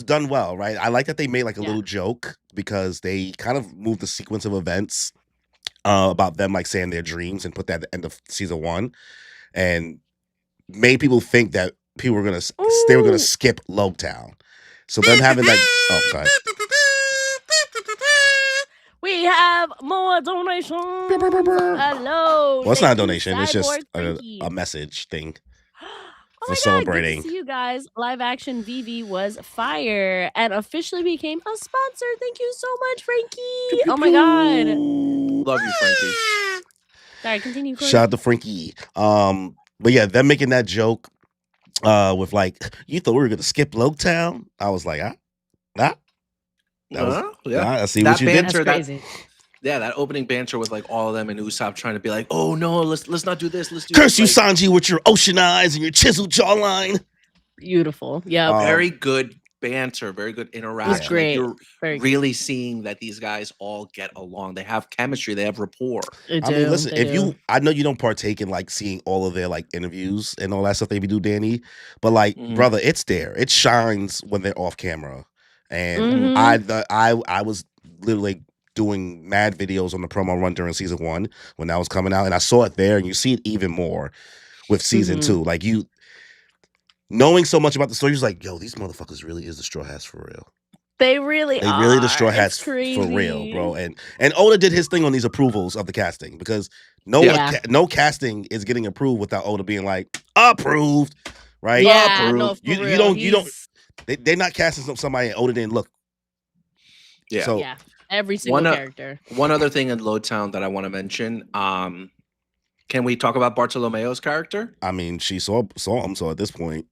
done well, right? I like that they made like a Yeah. little joke because they kind of moved the sequence of events about them like saying their dreams and put that at the end of season 1 and made people think that people were they were gonna Ooh. skip Logtown. So them having that God. We have more donations. Hello. Well, it's not a Thank you, donation. It's just Cyborg Frankie. a message thing. Oh for my God, celebrating. good to see you guys. Live action VV was fire and officially became a sponsor. Thank you so much, Frankie. Oh my God. love you, Frankie. Sorry, continue, Cory. Shout out to Frankie. But yeah, them making that joke with like, you thought we were gonna skip Logtown? I was like, That was Yeah. I see That what you did. That's crazy. That opening banter with like all of them and Usopp trying to be like, oh no, let's not do this. Let's do Curse you, this. Like, Sanji, with your ocean eyes and your chiseled jawline. Beautiful. Yeah. very good banter, very good interaction. Like, great. you're Very really seeing that these guys all get along. They have chemistry. They have rapport. They I mean, listen, do. I know you don't partake in like seeing all of their like interviews and all that stuff they do, Danny, but like, brother, it's there. It shines when they're off camera. And I was literally doing mad videos on the promo run during season 1 when that was coming out, and I saw it there, and you see it even more with season 2. Like, you knowing so much about the story, you're like, yo, these motherfuckers really is the Straw Hats for real. They really the Straw Hats for real, bro. And Oda did his thing on these approvals of the casting because no casting is getting approved without Oda being like, approved, right? Yeah, approved. no, for you real. don't they're not casting somebody and Oda didn't look. Yeah. So every single character. One other thing in Lowtown that I want to mention. Can we talk about Bartolomeo's character? I mean, she saw him, so at this point.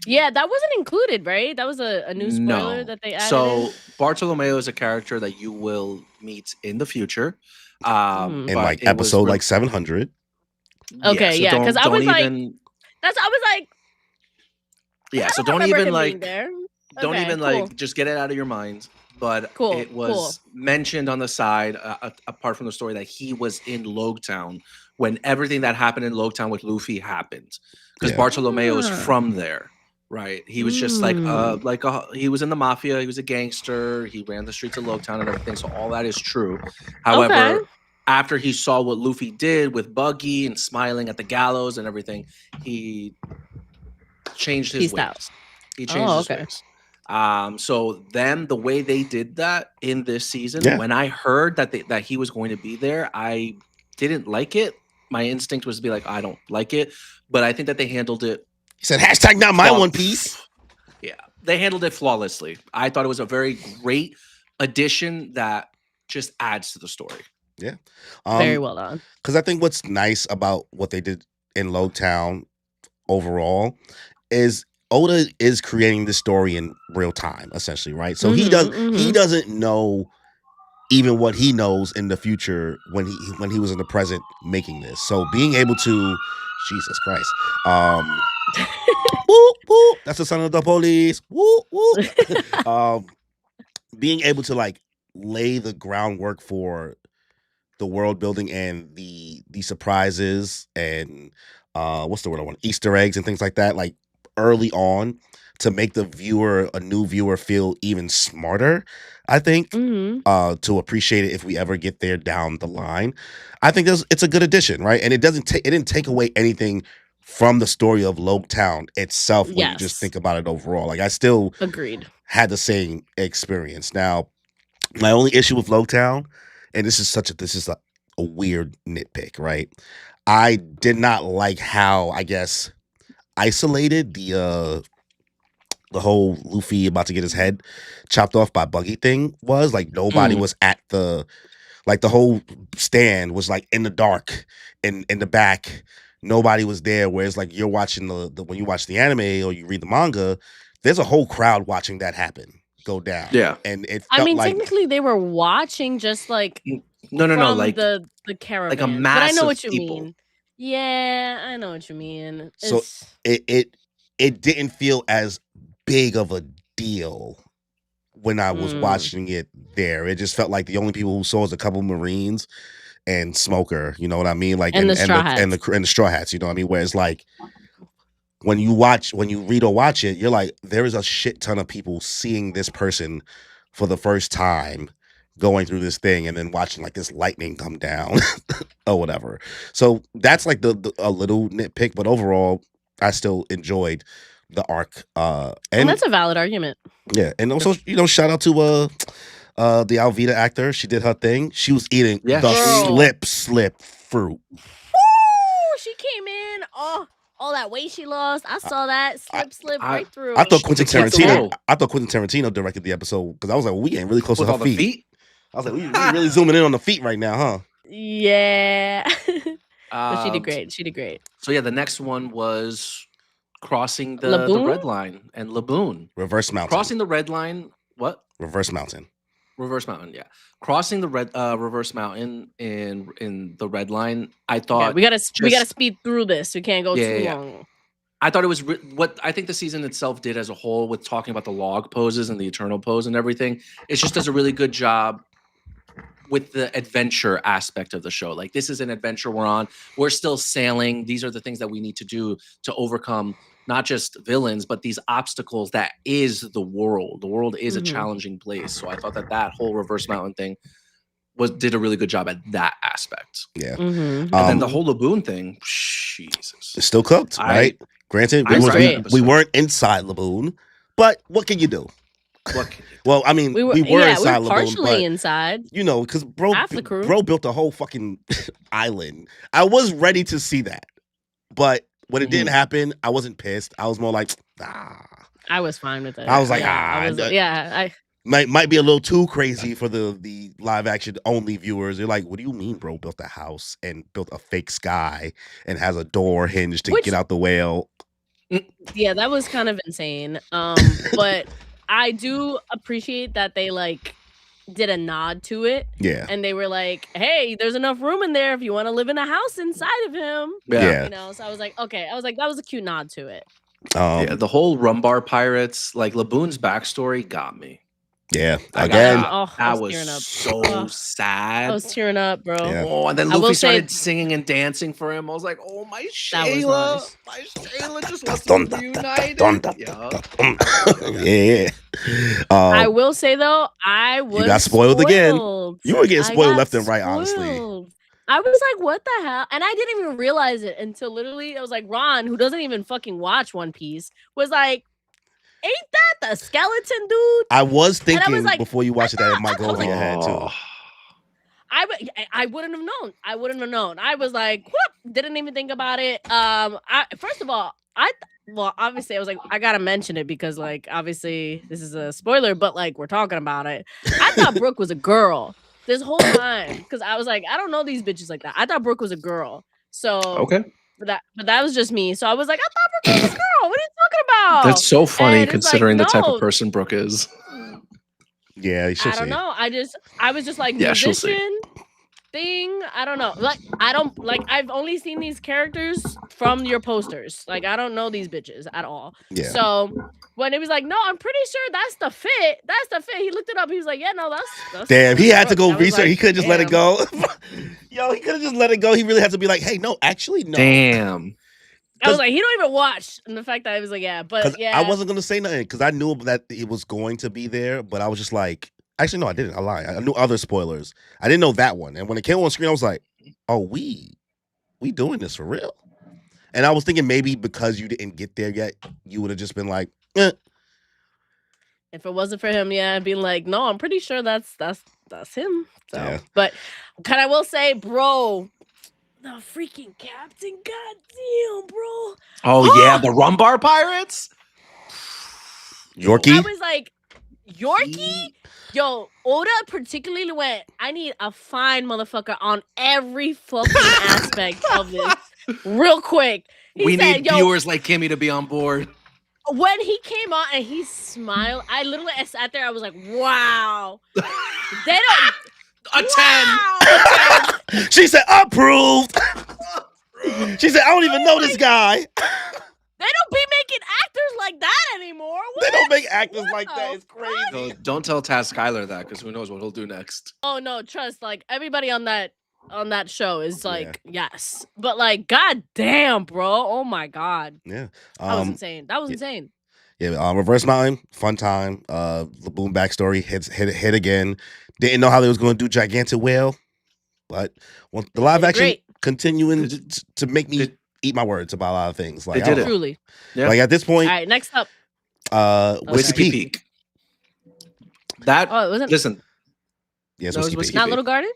Yeah, that wasn't included, right? That was a new spoiler that they added. So Bartolomeo is a character that you will meet in the future. In like episode like 700. Okay, yeah, because I was like, yeah, so don't even like just get it out of your mind. But it was mentioned on the side, apart from the story, that he was in Logtown when everything that happened in Logtown with Luffy happened. Because Bartolomeo is from there, right? He was just he was in the mafia. He was a gangster. He ran the streets of Logtown and everything. So all that is true. However, after he saw what Luffy did with Buggy and smiling at the gallows and everything, he changed his ways. He changed his ways. So then the way they did that in this season, when I heard that he was going to be there, I didn't like it. My instinct was to be like, I don't like it, but I think that they handled it. He said, hashtag not my One Piece. Yeah, they handled it flawlessly. I thought it was a very great addition that just adds to the story. Yeah. Very well done. Because I think what's nice about what they did in Logtown overall is Oda is creating the story in real time, essentially, right? So he doesn't know even what he knows in the future when he was in the present making this. So being able to, Jesus Christ, whoop, whoop, that's the son of the police. Whoop, whoop. Being able to like lay the groundwork for the world building and the surprises and what's the word I want? Easter eggs and things like that, like early on, to make the a new viewer feel even smarter, I think, to appreciate it if we ever get there down the line. I think it's a good addition, right? And it didn't take away anything from the story of Loketown itself when you just think about it overall. Like, I still had the same experience. Now, my only issue with Loketown, and this is a weird nitpick, right? I did not like how, I guess, isolated the whole Luffy about to get his head chopped off by Buggy thing was. Like, nobody was at the whole stand was like in the dark in the back. Nobody was there. Whereas like you're watching the when you watch the anime or you read the manga, there's a whole crowd watching that happen go down. Yeah. And it felt technically they were watching just like no, like the caravan. like a massive but I know what you people. mean. Yeah, I know what you mean. So it didn't feel as big of a deal when I was watching it there. It just felt like the only people who saw was a couple Marines and Smoker, you know what I mean? Like and the straw hats, you know what I mean? Whereas like when you read or watch it, you're like, there is a shit ton of people seeing this person for the first time going through this thing and then watching like this lightning come down or whatever. So that's like a little nitpick, but overall I still enjoyed the arc. And that's a valid argument. Yeah. And also, shout out to the Alvida actor. She did her thing. She was eating the slip fruit. Ooh, she came in. Oh, all that weight she lost. I saw that slip right through. I thought Quentin Tarantino directed the episode because I was like, we getting really close to her feet. I was like, we really zooming in on the feet right now, huh? Yeah. But she did great. She did great. So yeah, the next one was crossing the red line and Laboon. Reverse mountain. Crossing the red line. What? Reverse mountain. Reverse mountain. Yeah. Crossing the reverse mountain in the red line. I thought we gotta speed through this. We can't go too long. I thought it was what I think the season itself did as a whole with talking about the log poses and the eternal pose and everything. It just does a really good job with the adventure aspect of the show. Like, this is an adventure we're on. We're still sailing. These are the things that we need to do to overcome not just villains, but these obstacles that is the world. The world is a challenging place. So I thought that whole reverse mountain thing did a really good job at that aspect. Yeah. And then the whole Laboon thing, Jesus. It's still cooked, right? Granted, we weren't inside Laboon, but what can you do? Well, I mean, we were inside Laboon, partially inside. You know, because bro built a whole fucking island. I was ready to see that, but when it didn't happen, I wasn't pissed. I was more like, I was fine with it. I was like, might be a little too crazy for the live action only viewers. They're like, what do you mean, bro? Built a house and built a fake sky and has a door hinge to get out the whale. Yeah, that was kind of insane. But I do appreciate that they like did a nod to it. Yeah. And they were like, hey, there's enough room in there if you want to live in a house inside of him. Yeah. You know, so I was like, okay. I was like, that was a cute nod to it. Yeah, the whole Rumbar Pirates, like Laboon's backstory got me. Yeah, again, that was so sad. I was tearing up, bro. Yeah. Oh, and then Luffy started singing and dancing for him. I was like, oh, my Shayla. Nice. My Shayla just wants to be reunited. Yeah. I will say, though, I was You got spoiled again. You were getting spoiled left and right, honestly. I was like, what the hell? And I didn't even realize it until literally, it was like Ron, who doesn't even fucking watch One Piece, was like, ain't that the skeleton dude? I was thinking before you watched it that it might go over your head too. I wouldn't have known. I wouldn't have known. I was like, whoop, didn't even think about it. First of all, obviously I was like, I gotta mention it because like obviously this is a spoiler, but like we're talking about it. I thought Brooke was a girl this whole time because I was like, I don't know these bitches like that. I thought Brooke was a girl. So okay. But that was just me. So I was like, I thought Brooke was a girl. What are you talking about? That's so funny considering the type of person Brooke is. Yeah, I don't know. I was just like musician thing. I don't know. Like I've only seen these characters from your posters. Like I don't know these bitches at all. Yeah. So when it was like, no, I'm pretty sure that's the fit. That's the fit. He looked it up. He was like, yeah, no, that's damn. He had to go research. Like, he could just let it go. Yo, he could have just let it go. He really had to be like, hey, no, actually, no. Damn. I was like, he don't even watch. And the fact that I was like, yeah, but yeah. I wasn't gonna say nothing because I knew that it was going to be there, but I was just like, actually, no, I didn't. I lied. I knew other spoilers. I didn't know that one. And when it came on screen, I was like, oh, we doing this for real? And I was thinking maybe because you didn't get there yet, you would have just been like, eh. If it wasn't for him, yeah, I'd be like, no, I'm pretty sure that's him. So, Yeah. but I will say, bro, the freaking captain, goddamn, bro. Oh yeah, the Rumbar Pirates. Yorkie? I was like, Yorkie? Yo, Oda particularly went, I need a fine motherfucker on every fucking aspect of this. Real quick. We need viewers like Kimmy to be on board. When he came on and he smiled, I literally sat there. I was like, wow. They don't. A 10. Wow. 10. She said, approved. She said, I don't even know this guy. They don't be making actors like that anymore. What? They don't make actors like that. It's crazy. No, don't tell Taz Skylar that because who knows what he'll do next. Oh no, trust. Like everybody on that show is like, yes, but like, god damn, bro. Oh my god. Yeah. That was insane. That was insane. Yeah, Reverse Mountain, fun time. Laboon Backstory hit again. Didn't know how they was going to do Gigantic Whale, but the live action continuing to make me eat my words about a lot of things. Like they did it truly. Yeah. Like at this point. All right, next up. Whiskey Peak. That wasn't. Listen. Yes, no, Whiskey Peak. Not Little Garden.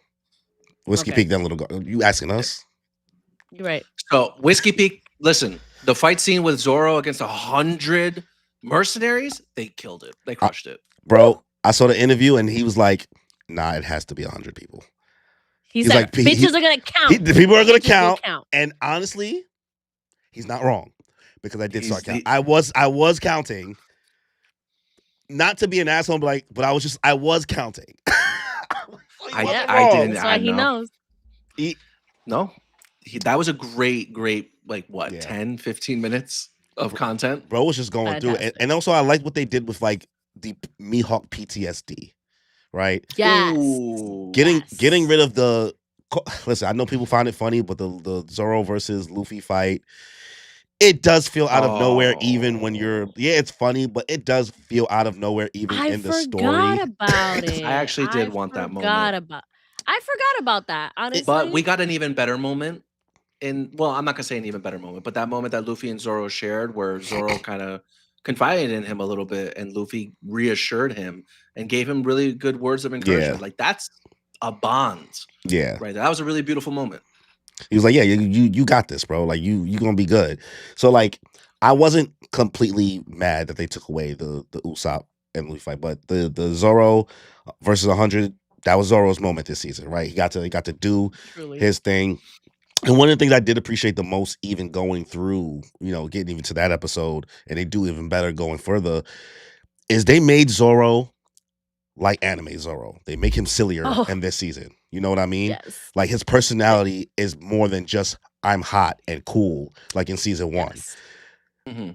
Whiskey Peak, then Little Garden. You asking us? You're right. So Whiskey Peak. Listen, the fight scene with Zoro against 100 mercenaries, they killed it. They crushed it. Bro, I saw the interview and he was like, nah, it has to be 100 people. He's like, bitches are going to count. The people are going to count. And honestly, he's not wrong because I did start counting. I was counting. Not to be an asshole, but I was counting. I didn't. That's why he knows. That was a great, like what, 10, 15 minutes of content. Bro was just going through it. And also I like what they did with like the Mihawk PTSD, right? Yes. Getting rid of the listen, I know people find it funny, but the Zoro versus Luffy fight, it does feel out of nowhere even when you're it's funny, but it does feel out of nowhere even in the story. I forgot about it. I actually did want that moment. I forgot about that, honestly. But we got an even better moment. I'm not gonna say an even better moment, but that moment that Luffy and Zoro shared where Zoro kind of confided in him a little bit and Luffy reassured him and gave him really good words of encouragement. Like that's a bond. Yeah. Right. That was a really beautiful moment. He was like, yeah, you got this, bro. Like you gonna be good. So like I wasn't completely mad that they took away the Usopp and Luffy fight, but the Zoro versus 100, that was Zoro's moment this season, right? He got to do his thing. And one of the things I did appreciate the most, even going through, getting even to that episode, and they do even better going further, is they made Zoro like anime Zoro. They make him sillier in this season. You know what I mean? Yes. Like his personality is more than just I'm hot and cool, like in season 1. Yes. Mm-hmm.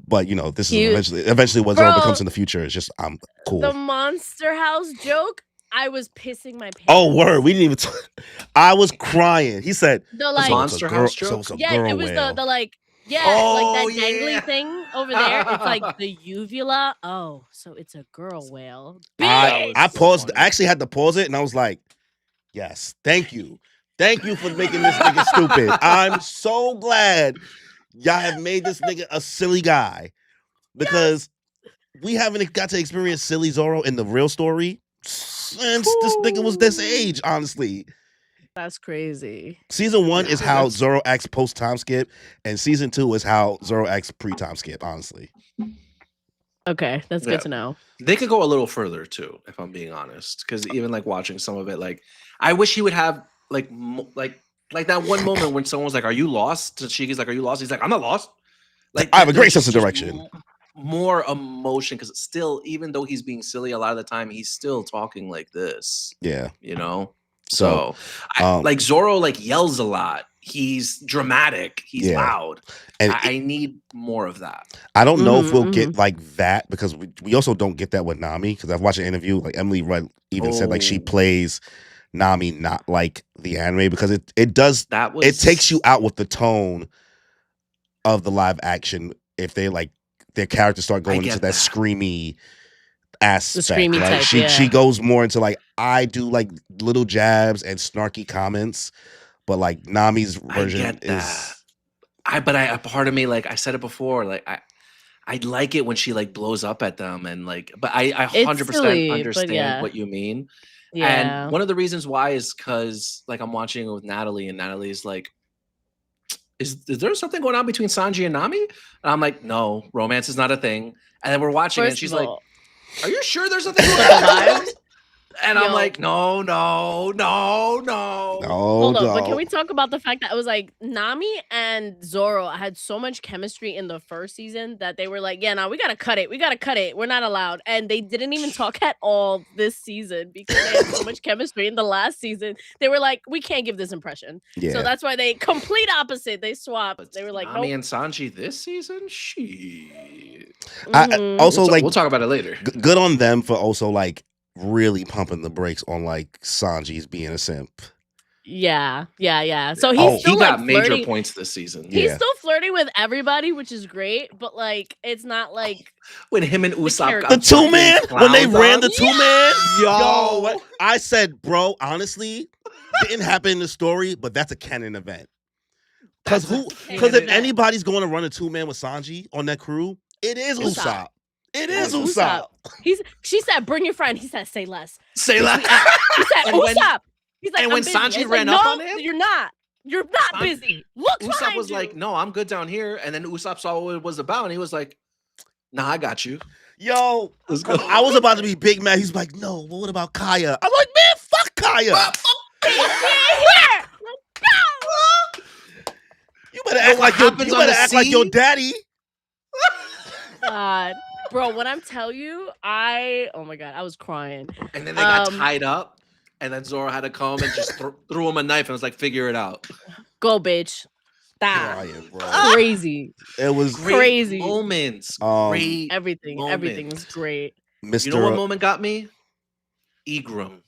But this is eventually what Zoro becomes in the future. Is just I'm cool. The Monster House joke. I was pissing my pants. Oh, word. We didn't even I was crying. He said, the like Monster House joke? It was the like, like that dangly thing over there. It's like the uvula. Oh, so it's a girl whale. I paused. I actually had to pause it and I was like, yes, thank you. Thank you for making this nigga stupid. I'm so glad y'all have made this nigga a silly guy because we haven't got to experience silly Zoro in the real story since this nigga was this age, honestly. That's crazy. Season 1 is how Zoro acts post time skip, and season 2 is how Zoro acts pre time skip, honestly. Okay, that's good to know. They could go a little further too, if I'm being honest. Because even like watching some of it, like I wish he would have like that one moment when someone was like, "Are you lost?" Tashiki's like, "Are you lost?" He's like, "I'm not lost." Like I have a great sense of direction. More emotion because still, even though he's being silly a lot of the time, he's still talking like this. Yeah, So, like Zoro, like yells a lot. He's dramatic. He's loud. And I need more of that. I don't know if we'll get like that because we also don't get that with Nami because I've watched an interview. Like Emily Rudd even said, like she plays Nami not like the anime because it does. It takes you out with the tone of the live action if they like their characters start going get into that that. screamy aspect. screamy Like type, she yeah. goes more into like I do like little jabs and snarky comments, but like Nami's version I get that. is But part of me, like I said it before, like I like it when she like blows up at them and like, but I It's 100% silly, but understand yeah. what you mean. Yeah. And one of the reasons why is because like I'm watching it with Natalie, and Natalie's like, is there something going on between Sanji and Nami? And I'm like, no, romance is not a thing. And then we're watching it, and First she's of like, all, are you sure there's nothing going but the on? vibes. And I'm Yo. like, no. Hold up, but can we talk about the fact that it was like Nami and Zoro had so much chemistry in the first season that they were like, yeah, no, we gotta cut it. We're not allowed. And they didn't even talk at all this season because they had so much chemistry in the last season. They were like, we can't give this impression. Yeah. So that's why they complete opposite. They swapped. They were like, Nami nope. and Sanji this season? Shit. Mhm. Also, we'll like we'll talk about it later. good on them for also like really pumping the brakes on like Sanji's being a simp. Yeah. So he's still he got like major flirting. points this season. He's Yeah. still flirting with everybody, which is great, but like it's not like When him and Usopp got The two man fucking when they clowns ran on. the 2 man. Yo. What? I said, bro, honestly, didn't happen in the story, but that's a canon event. Because if anybody's going to run a 2 man with Sanji on that crew, it is Usopp. It is Usopp. She said, bring your friend. He said, say less. Say less. He said, And when- Usopp. He's like, and I'm when busy. Sanji It's ran like, up no, on him? you're not. You're not busy. Look Usopp behind was you. like, no, I'm good down here. And then Usopp saw what it was about, and he was like, nah, I got you. Yo, Let's go. I was about to be big mad. He's like, no, but what about Kaya? I'm like, man, fuck Kaya. You better act like your daddy. God. Bro, when I'm telling you, oh my God, I was crying. And then they got tied up, and then Zoro had to come and just threw him a knife and was like, figure it out. Go, bitch. Stop. Crying, bro. Crazy. It was Crazy. Moments. Great Everything was great. Mr. You know what moment got me? Egram.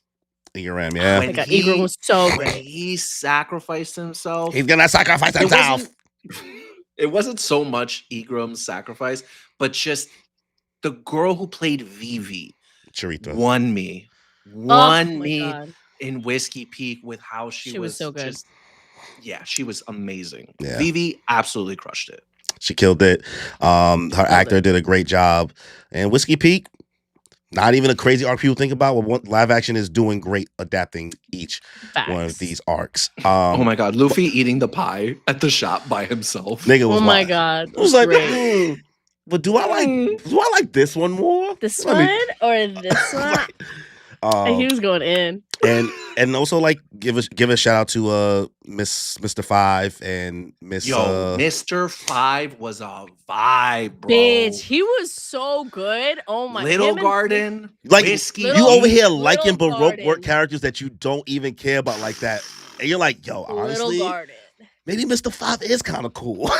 Egram, yeah. Egram was so when great. he sacrificed himself. He's gonna sacrifice himself. It wasn't so much Egram's sacrifice, but just the girl who played Vivi Chirita won me. God. In Whiskey Peak with how she was so good. She was amazing. Yeah. Vivi absolutely crushed it. She killed it. Her actor did a great job. And Whiskey Peak, not even a crazy arc people think about. What live action is doing great adapting each one of these arcs. Oh my God, Luffy eating the pie at the shop by himself. Nigga was my God. I was like, but do I like this one more? This one or this one? He was going in. And also like give a shout out to Mr. Five and Miss Mr. Five was a vibe, bro. Bitch, he was so good. Oh my Little Garden, like Whiskey. You over here liking Baroque Garden. work characters that you don't even care about like that. And you're like, yo, honestly, maybe Mr. Five is kind of cool.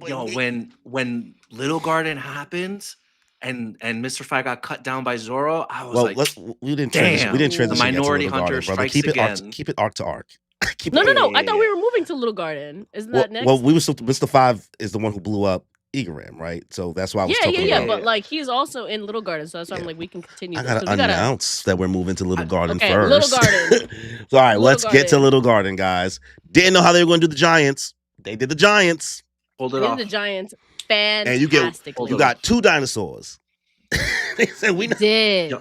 Yo, when Little Garden happened and Mr. Five got cut down by Zoro, I was like, we didn't transition. We didn't transition. The Minority Hunter brother. strikes Keep again. Keep it arc to arc. No. I thought we were moving to Little Garden. Isn't that next? Well, we were still. Mr. Five is the one who blew up Igaram, right? So that's why I was talking about. But like he's also in Little Garden, so that's why I'm like we can continue. I gotta announce that we're moving to Little Garden first. Little Garden. So, all right, let's get to Little Garden, guys. Didn't know how they were going to do the Giants. They did the Giants. Pulled it off. The Giants. Fantastic. And you got 2 dinosaurs. They said we did.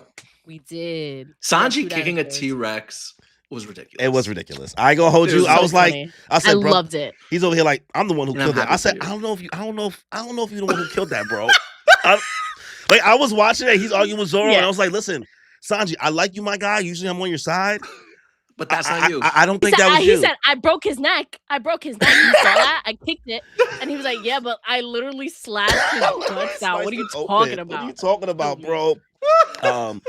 Sanji kicking a T-Rex was ridiculous. It was ridiculous. I ain't gonna hold you. I was like, I said, bro, loved it. He's over here like, I'm the one who killed that. I said, I don't know if you're the one who killed that, bro. I was watching it. He's arguing with Zoro, and I was like, listen, Sanji, I like you, my guy. Usually I'm on your side. But that's not you. I don't think that was you. He said, I broke his neck. You saw that? I kicked it. And he was like, yeah, but I literally slashed his guts out. What are you talking about? What are you talking about, bro?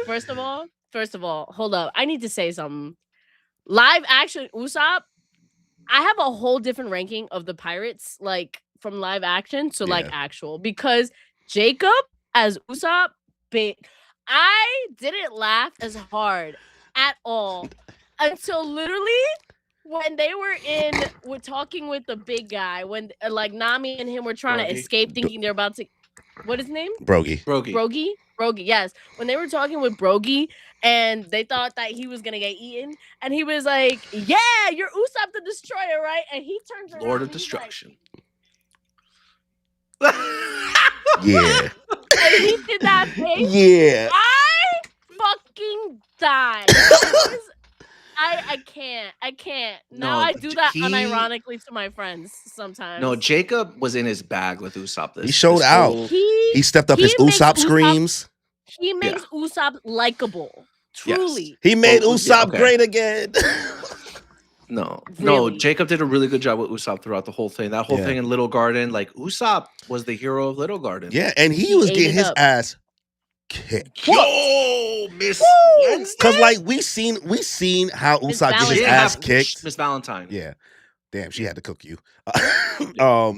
First of all, hold up. I need to say something. Live action Usopp, I have a whole different ranking of the pirates, like from live action to like actual. Because Jacob as Usopp, I didn't laugh as hard at all. Until literally when they were talking with the big guy, when like Nami and him were trying to Brogy. escape, thinking they're about to. What is his name? Brogy. Brogy. Brogy, yes. When they were talking with Brogy and they thought that he was gonna get eaten, and he was like, "Yeah, you're Usopp the Destroyer, right?" And he turns around, Lord of and he's Destruction. Yeah. and he did that face. Yeah. I fucking died. That was- I can't. Now No, I do that he- unironically to my friends sometimes. No, Jacob was in his bag with Usopp. He showed out. whole- He stepped up his makes Usopp screams. He makes Usopp likable. Truly. He made Oh, yeah, Usopp okay. great again. No, Really? Jacob did a really good job with Usopp throughout the whole thing. That whole Yeah. thing in Little Garden, like Usopp was the hero of Little Garden. Yeah, and he He was ate getting it his up. ass kicked. Yo, Miss Wednesday. Cause like we seen how Miss Usopp get She his didn't ass have- kicked. Miss Valentine. Yeah. Damn, she had to cook you.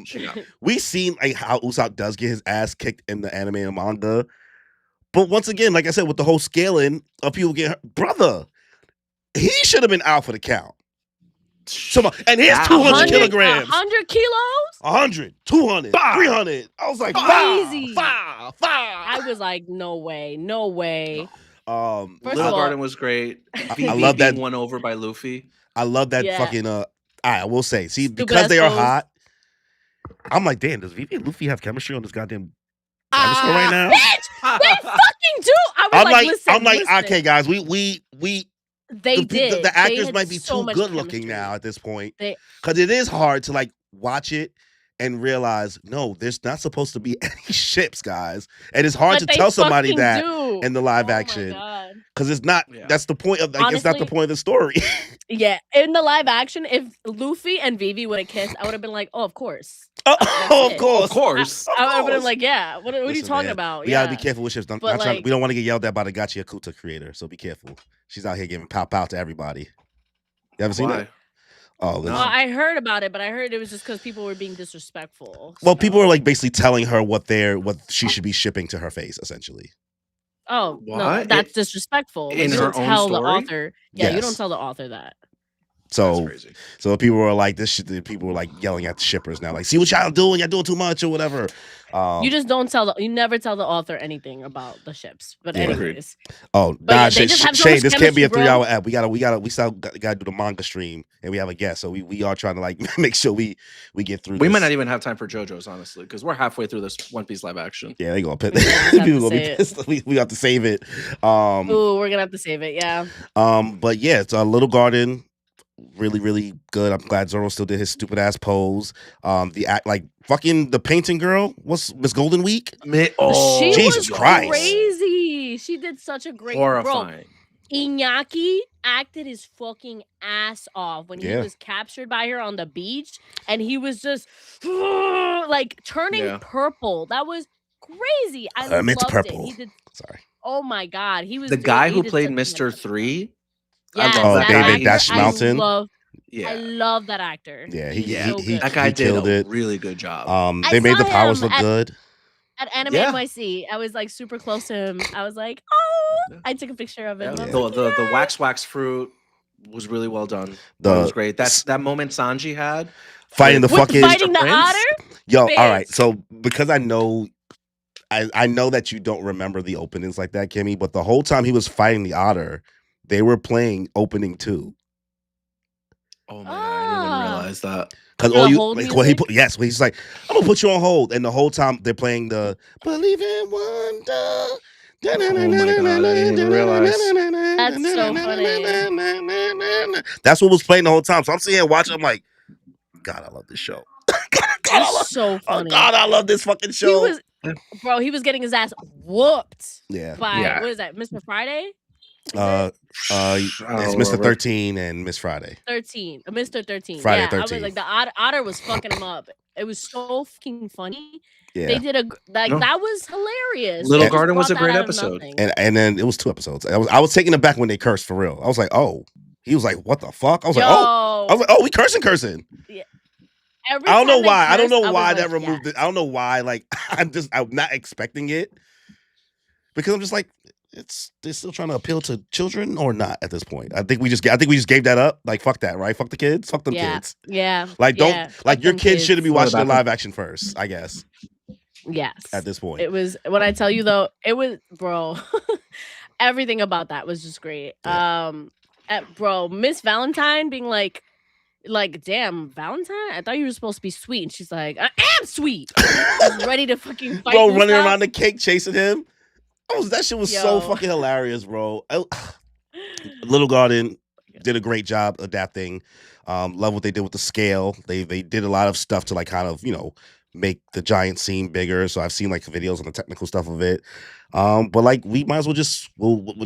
She got- We seen like how Usopp does get his ass kicked in the anime and manga. But once again, like I said, with the whole scaling of people getting hurt, brother, he should have been out for the count. And here's That 200 whole- kilograms. 100 kilos? 100, 200, Bah! 300. I was like, Crazy. Five. I was like, no way. First Little of all- Garden was great. I love that. Being won over by Luffy. I love that Yeah. fucking I will say, see, Stupid because they are ass pose. hot, I'm like, damn, does Vivi and Luffy have chemistry on this goddamn dinosaur right now? Bitch, they fucking do. I was I'm like, listen, listen. okay, guys, we They the, did. the They actors had might be so too much good looking chemistry. now at this point, They- because it is hard to like watch it and realize, no, there's not supposed to be any ships, guys, and it's hard But to they tell somebody fucking that do. in the live Oh my action, God. because it's not. Yeah. That's the point of. Like, it's not the Honestly- point of the story. Yeah, in the live action, if Luffy and Vivi would have kissed, I would have been like, oh, of course. Oh, it. of course, Of course. I would have been course. like, yeah. What are you Listen, talking man, about? We Yeah. gotta be careful with ships. But, We don't want to get yelled at by the Gachi Akuta creator, so be careful. She's out here giving pow pow to everybody. You haven't seen Why? it? Oh, listen. Well, I heard about it, but I heard it was just because people were being disrespectful. Well, people so- are like basically telling her what she should be shipping to her face, essentially. Oh, no, What? that's disrespectful. In you her don't own tell the story? author. Yeah, you Yes. don't tell the author that. That's So, crazy. so people were like, this shit. People were like yelling at the shippers now, like, see what y'all doing? Y'all doing too much or whatever. You just don't you never tell the author anything about the ships. But Yeah. anyways, Oh, But nah, yeah, they just have so Shay, much this can't be a chemistry, 3-hour app. We still gotta do the manga stream, and we have a guest, so we are trying to like make sure we get through. We this. might not even have time for JoJo's, honestly, because we're halfway through this One Piece live action. Yeah, they gonna pit. We have to People gonna be say it. pissed. We have to save it. ooh, we're gonna have to save it. Yeah. But yeah, it's a Little Garden. Really, really good. I'm glad Zoro still did his stupid ass pose. The act like fucking the painting girl. What's Miss Golden Week? She Jesus was Christ. crazy. She did such a great Horrifying. Bro, Iñaki acted his fucking ass off when he Yeah. was captured by her on the beach, and he was just like turning Yeah. purple. That was crazy. I Hermit loved purple. it. He did. Sorry. Oh my god, he was The doing- guy he who did played such a Mr. good job. 3. Yes, I love that David actor, Dash Mountain. I Yeah. love that actor. Yeah, He's he so good. That guy he did killed a it. really good job. I They made the saw powers him look at- good. At Anime Yeah. NYC, I was like super close to him. I was like, oh, Yeah. I took a picture of him. Yeah. I was The, like, the "Yeah." wax fruit was really well done. The- That was great. That moment Sanji had Fighting the with fucking fighting the Prince? otter. yo. All right, bitch. so because I know that you don't remember the openings like that, Kimmy, but the whole time he was fighting the otter, they were playing opening 2. Oh my god, I didn't even realize that. Because For all the you hold like, when he music? put yes, when he's like, I'm gonna put you on hold, and the whole time they're playing the Believe in Wonder. Oh my God, I didn't even realize. That's so funny. That's what was playing the whole time. So I'm sitting here watching. I'm like, God, I love this show. God, I That's love, so oh funny. God, I love this fucking He show. was, bro. He was getting his ass whooped Yeah. by Yeah. what is that, Mr. Friday? Is Uh, it? it's Mr. 13 and Miss Friday. 13, Mr. 13. Friday yeah, I was 13th. like the otter was fucking him up. It was so fucking funny. Yeah. They did No. that was hilarious. Little They just Garden was brought a great that out of episode. nothing. and then it was 2 episodes. I was taken aback when they cursed for real. I was like, oh. He was like, what the fuck? I was like, oh. I was like, oh, we cursing. Every I don't know time they why. I don't cursed, know was why like, that removed yes. it. I don't know why. Like, I'm not expecting it because I'm just like, they're still trying to appeal to children or not at this point. I think we just gave that up. Like fuck that, right? Fuck the kids. Fuck them kids. Yeah. Like don't like fuck your them kids shouldn't be Throw it watching the back on- live action first. I guess Yes. at this point. It was when I tell you though, it was bro. Everything about that was just great. Bro, Miss Valentine being like, damn, Valentine? I thought you were supposed to be sweet. And she's like, I am sweet. Just ready to fucking fight. Bro, running Usopp. around the cake chasing him. That shit was so Yo. fucking hilarious, bro. Little Garden did a great job adapting. Love what they did with the scale. They did a lot of stuff to like kind of, make the giant seem bigger. So I've seen like videos on the technical stuff of it. But like we might as well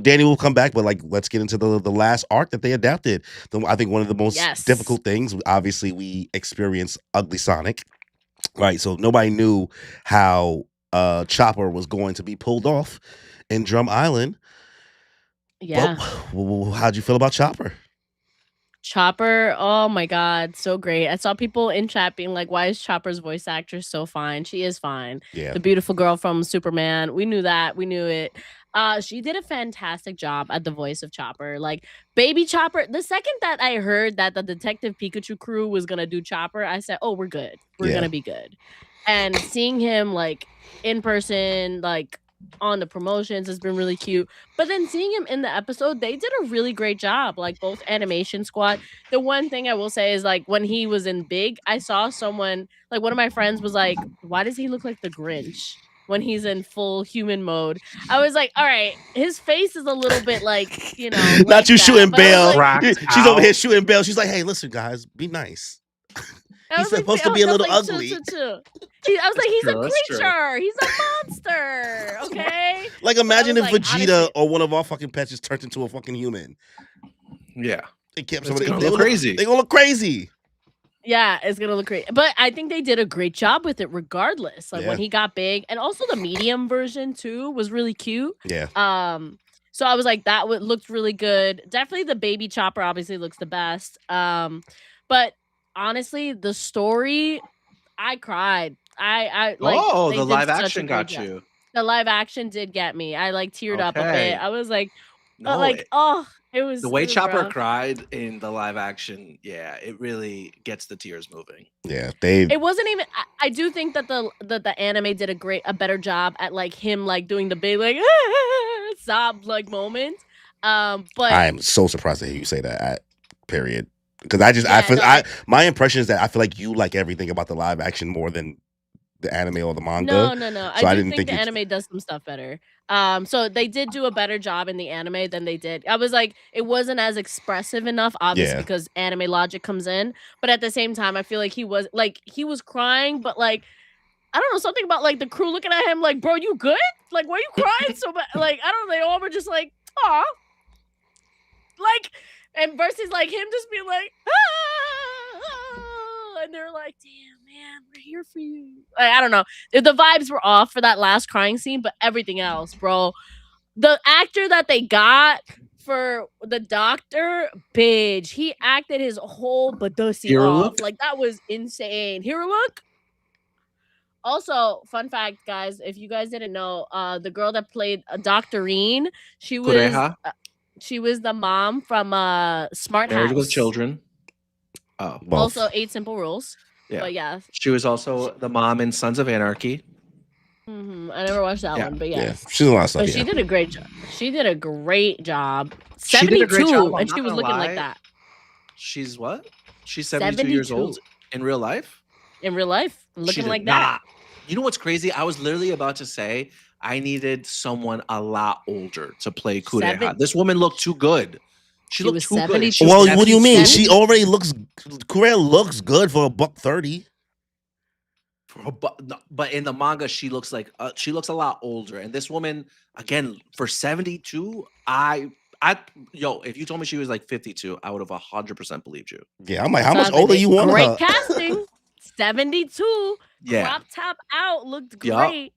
Danny will come back, but like let's get into the last arc that they adapted. I think one of the most difficult things, obviously, we experienced Ugly Sonic. Right. So nobody knew how Chopper was going to be pulled off in Drum Island. Yeah. Well, how'd you feel about Chopper? Chopper, oh my god, so great. I saw people in chat being like, why is Chopper's voice actress so fine? She is fine. Yeah. The beautiful girl from Superman. We knew that. We knew it. She did a fantastic job at the voice of Chopper. Like Baby Chopper, the second that I heard that the Detective Pikachu crew was gonna do Chopper, I said, oh, we're good. We're gonna be good. And seeing him like in person, like on the promotions has been really cute. But then seeing him in the episode, they did a really great job. Like both animation squad. The one thing I will say is like when he was in Big, I saw someone, like one of my friends was like, why does he look like the Grinch when he's in full human mode? I was like, all right, his face is a little bit like, Not like you that. shooting But I was bail. like- She's over here shooting bail. She's like, hey, listen, guys, be nice. I He's was supposed to be a I was little like, ugly. chill. I was like, he's true, a that's true. creature. He's a monster. Okay. Like imagine if was like, Vegeta honestly- or one of our fucking pets just turned into a fucking human. Yeah. They kept It's somebody. gonna They look gonna crazy. They gonna look crazy. Yeah, it's gonna look great. But I think they did a great job with it regardless. Like Yeah. when he got big, and also the medium version too was really cute. Yeah. So I was like, that looked really good. Definitely the Baby Chopper obviously looks the best. But honestly, the story, I cried. I like. Oh, they the did live such a action great got job. you. The live action did get me. I like teared up a Okay. bit. I was like, No, it was the way it was Chopper rough. cried in the live action, yeah, it really gets the tears moving. Yeah. They. It wasn't even. I do think that the anime did a better job at like him like doing the big like sob like moment. But I am so surprised to hear you say that. Period. Because I just, Yeah, my impression is that I feel like you like everything about the live action more than the anime or the manga. no. So I I do didn't think think the you- anime does some stuff better. So they did do a better job in the anime than they did. I was like, it wasn't as expressive enough, obviously, Yeah. because anime logic comes in. But at the same time, I feel like he was crying, but like, I don't know, something about like the crew looking at him like, bro, you good? Like, why are you crying so bad? Like, I don't know, they all were just like, aw. Like, and versus like him just being like, and they're like, damn, man, we're here for you. Like, I don't know. The vibes were off for that last crying scene, but everything else, bro. The actor that they got for the doctor, bitch, he acted his whole badussy Hero off. look? Like, that was insane. Hero look? Also, fun fact, guys, if you guys didn't know, the girl that played Doctorine, she was Kureha, she was the mom from Smart Married House. with Children. Oh, Well, Also, 8 Simple Rules. yeah. But yeah, She was also the mom in Sons of Anarchy. I never watched that Yeah, one, but yeah. yes. She's a lot of stuff. But Yeah. she did a great job. She did a great job. She 72, did a great job, I'm and not she was gonna looking like lie. that She's what? She's 72 years 72. old in real life? in real life, She looking did like that. not. You know what's crazy? I was literally about to say I needed someone a lot older to play Kureha. Seven- This woman looked too good. She She looked was too good. 72. She was Well, what do you mean? 72. She already looks. Korea looks good for $130. But in the manga, she looks like she looks a lot older. And this woman, again, for 72, if you told me she was like 52, I would have 100% believed you. Yeah, I'm like, how So I much was like, older you want Great her? casting. 72. Yeah, Crop top out looked Yup. great.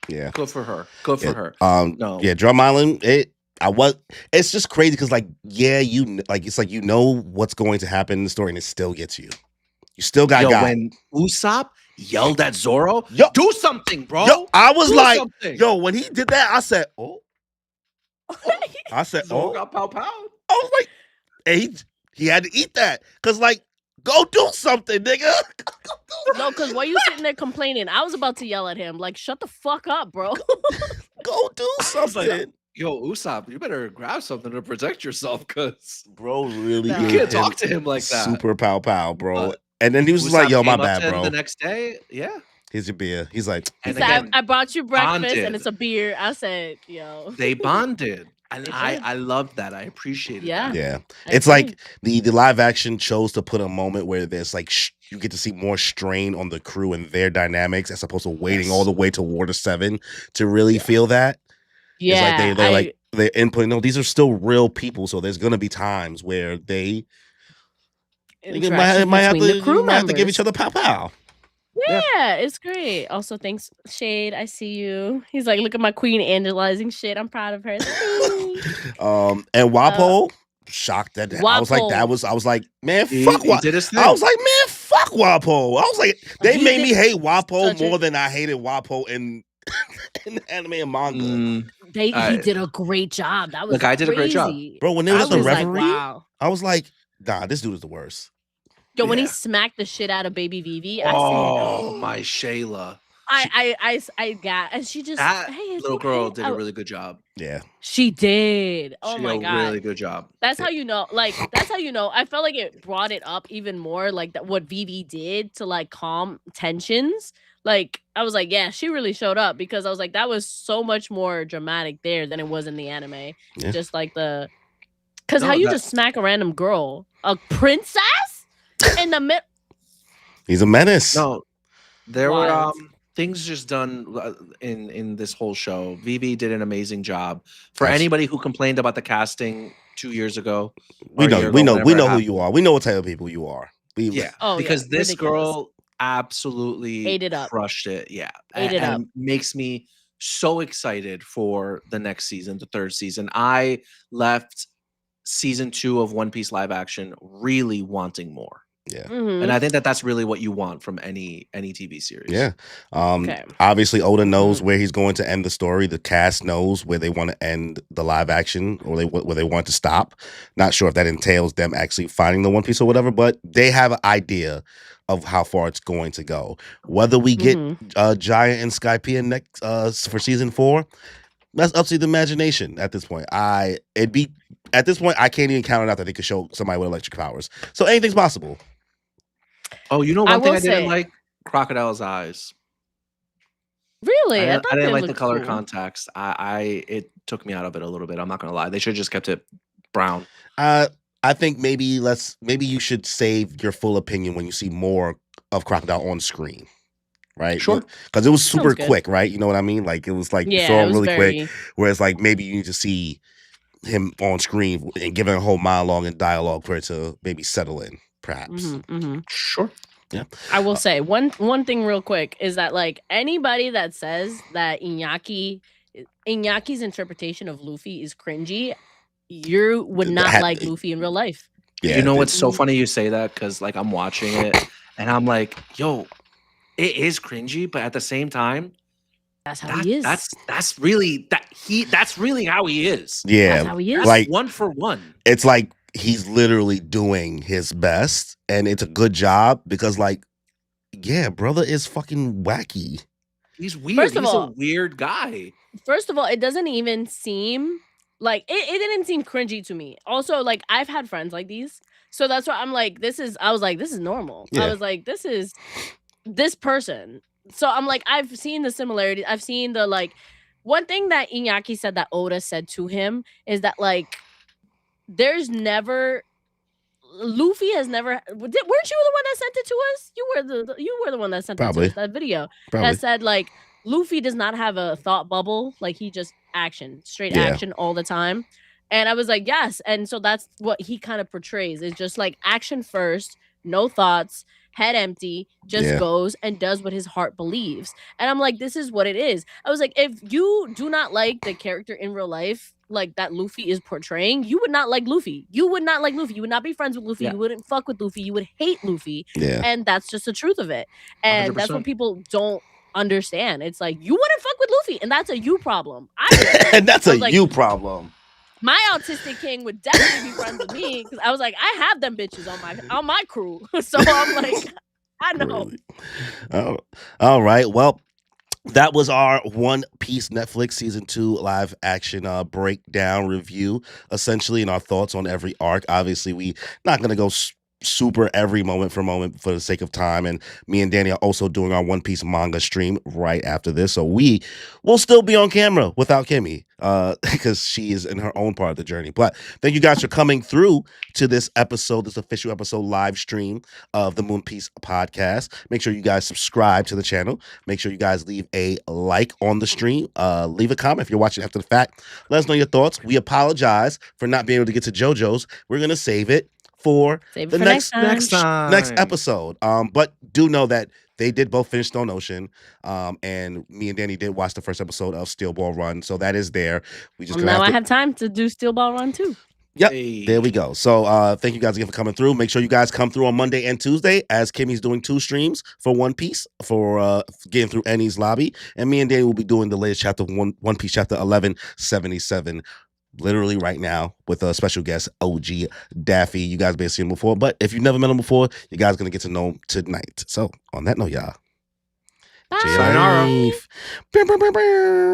Yeah. good for her. Good for Yeah. her. No. Yeah, Drum Island. It's just crazy because like, yeah, it's like you know what's going to happen in the story, and it still gets you. You still got When Usopp yelled at Zoro, Yo. do something, bro. Yo, I was Do like, something. yo, when he did that, I said, oh, I said, Zoro oh. got pow pow. I was like, hey, he had to eat that. Because, like, go do something, nigga. No, because why you sitting there complaining? I was about to yell at him, like, shut the fuck up, bro. Go do I was like, something. yo, Usopp, you better grab something to protect yourself, because Bro really Nah. you gave can't him talk to him like that. super pow pow, bro. But And then he was just Usopp like, yo, my came up bad, to him bro. the next day, yeah. Here's your beer. He's like, He And said, again, I brought you breakfast bonded. and it's a beer. I said, yo. They bonded, and They did. I loved that. I appreciated Yeah. that. yeah. I It's agree. like the live action chose to put a moment where there's like you get to see more strain on the crew and their dynamics as opposed to waiting all the way to Water 7 to really feel that. Yeah. It's like they're like they're inputting. No, these are still real people, so there's gonna be times where they interaction might have between the crew to give each members. other pow pow. Yeah, it's great. Also, thanks, Shade. I see you. He's like, look at my queen analyzing shit. I'm proud of her. And Wapo, shocked that I was like, Wapo. I was like, man, He fuck Wapo. did his thing. I was like, man, fuck Wapo. I was like, they He made me did hate Wapo such a- more than I hated Wapo in the anime and manga. He did a great job. That was the guy did a great job. crazy. Bro, when there was I a was referee, like, wow. I was like, nah, this dude is the worst. Yo, when he Yeah. smacked the shit out of Baby Vivi, I Oh said, my Shayla. I got, and she just, That hey, it's little girl okay. did a really good job. Yeah. She did. Oh She my did a god. really good job. That's how you know, like, that's how you know. I felt like it brought it up even more, like that what Vivi did to like calm tensions. Like, I was like, yeah, she really showed up, because I was like, that was so much more dramatic there than it was in the anime. Yeah. Just like because No, how you that- just smack a random girl, a princess in the middle. He's a menace. No, there Wild. were things just done in this whole show. Vivi did an amazing job. For Yes. anybody who complained about the casting 2 years ago, We or a know, year we ago, know, whenever we it know who happened. you are. We know what type of people you are. Yeah, Oh, because yeah, this ridiculous. girl absolutely Ate it up. crushed it. Yeah, Ate it up. and makes me so excited for the next season, the third season. I left season 2 of One Piece live action really wanting more. Yeah. Mhm. And I think that that's really what you want from any TV series. Yeah. Okay. Obviously, Oda knows where he's going to end the story. The cast knows where they want to end the live action, or where they want to stop. Not sure if that entails them actually finding the One Piece or whatever, but they have an idea of how far it's going to go. Whether we get Giant and Skypiea next for season 4, that's up to the imagination at this point. At this point, I can't even count it out that they could show somebody with electric powers. So anything's possible. Oh, you know I one thing will I didn't say- like? Crocodile's eyes. Really? I thought didn't they like the looked color cool. context. It took me out of it a little bit. I'm not gonna lie. They should have just kept it brown. I think maybe you should save your full opinion when you see more of Crocodile on screen. Right? Sure. Because it was super Sounds good. quick, right? You know what I mean? Like it was like you Yeah, saw it him was really very. quick. Whereas like maybe you need to see him on screen and giving a whole monologue and dialogue for it to maybe settle in, perhaps. Sure. Yeah. I will say one thing real quick is that like anybody that says that Inyaki's interpretation of Luffy is cringy, you would not like Luffy in real life. Yeah. You know what's so funny you say that? Because like I'm watching it and I'm like, yo, it is cringy, but at the same time, That's how he is. that's really how he is. Yeah. That's how he is. That's Like- 1 for 1. It's like he's literally doing his best and it's a good job because like, yeah, brother is fucking wacky. He's weird. First of He's all- a weird guy. First of all, it doesn't even seem like it didn't seem cringy to me. Also, like I've had friends like these. So that's why I'm like, I was like, this is normal. Yeah. I was like, this is this person. So I'm like, I've seen the similarities. I've seen the like one thing that Iñaki said that Oda said to him is that like Luffy has never weren't you the one that sent it to us? You were the one that sent it to Probably. us, that video Probably. that said like Luffy does not have a thought bubble, like he just straight Yeah. action all the time. And I was like, yes. And so that's what he kind of portrays, is just like action first, no thoughts, head empty, just Yeah. goes and does what his heart believes. And I'm like, this is what it is. I was like, if you do not like the character in real life, like that Luffy is portraying, you would not like Luffy. You would not like Luffy. You would not be friends with Luffy. Yeah. You wouldn't fuck with Luffy. You would hate Luffy. Yeah. And that's just the truth of it. And that's what 100%. people don't understand. It's like, you wouldn't fuck with Luffy, and that's a you problem. I And that's I a was like- you problem. My autistic king would definitely be friends with me because I was like, I have them bitches on my crew. So I'm like, I know. Really? Oh, all right. Well, that was our One Piece Netflix season 2 live action breakdown review, essentially, and our thoughts on every arc. Obviously, we not gonna go super every moment for the sake of time, and me and Danny are also doing our One Piece manga stream right after this, so we will still be on camera without Kimmy because she is in her own part of the journey. But thank you guys for coming through to this episode, this official episode live stream of the One Piece podcast. Make sure you guys subscribe to the channel. Make sure you guys leave a like on the stream. Leave a comment if you're watching after the fact. Let us know your thoughts. We apologize for not being able to get to JoJo's. We're gonna save it for the next episode. But do know that they did both finish Stone Ocean. And me and Danny did watch the first episode of Steel Ball Run, so that is there. We just I have time to do Steel Ball Run too. Yep, there we go. So thank you guys again for coming through. Make sure you guys come through on Monday and Tuesday as Kimmy's doing 2 streams for One Piece for getting through Enies Lobby, and me and Danny will be doing the latest chapter of One Piece chapter 1177. Literally right now with a special guest, OG Daffy. You guys may have seen him before, but if you've never met him before, you guys are going to get to know him tonight. So on that note, y'all. Bye. Sayonara.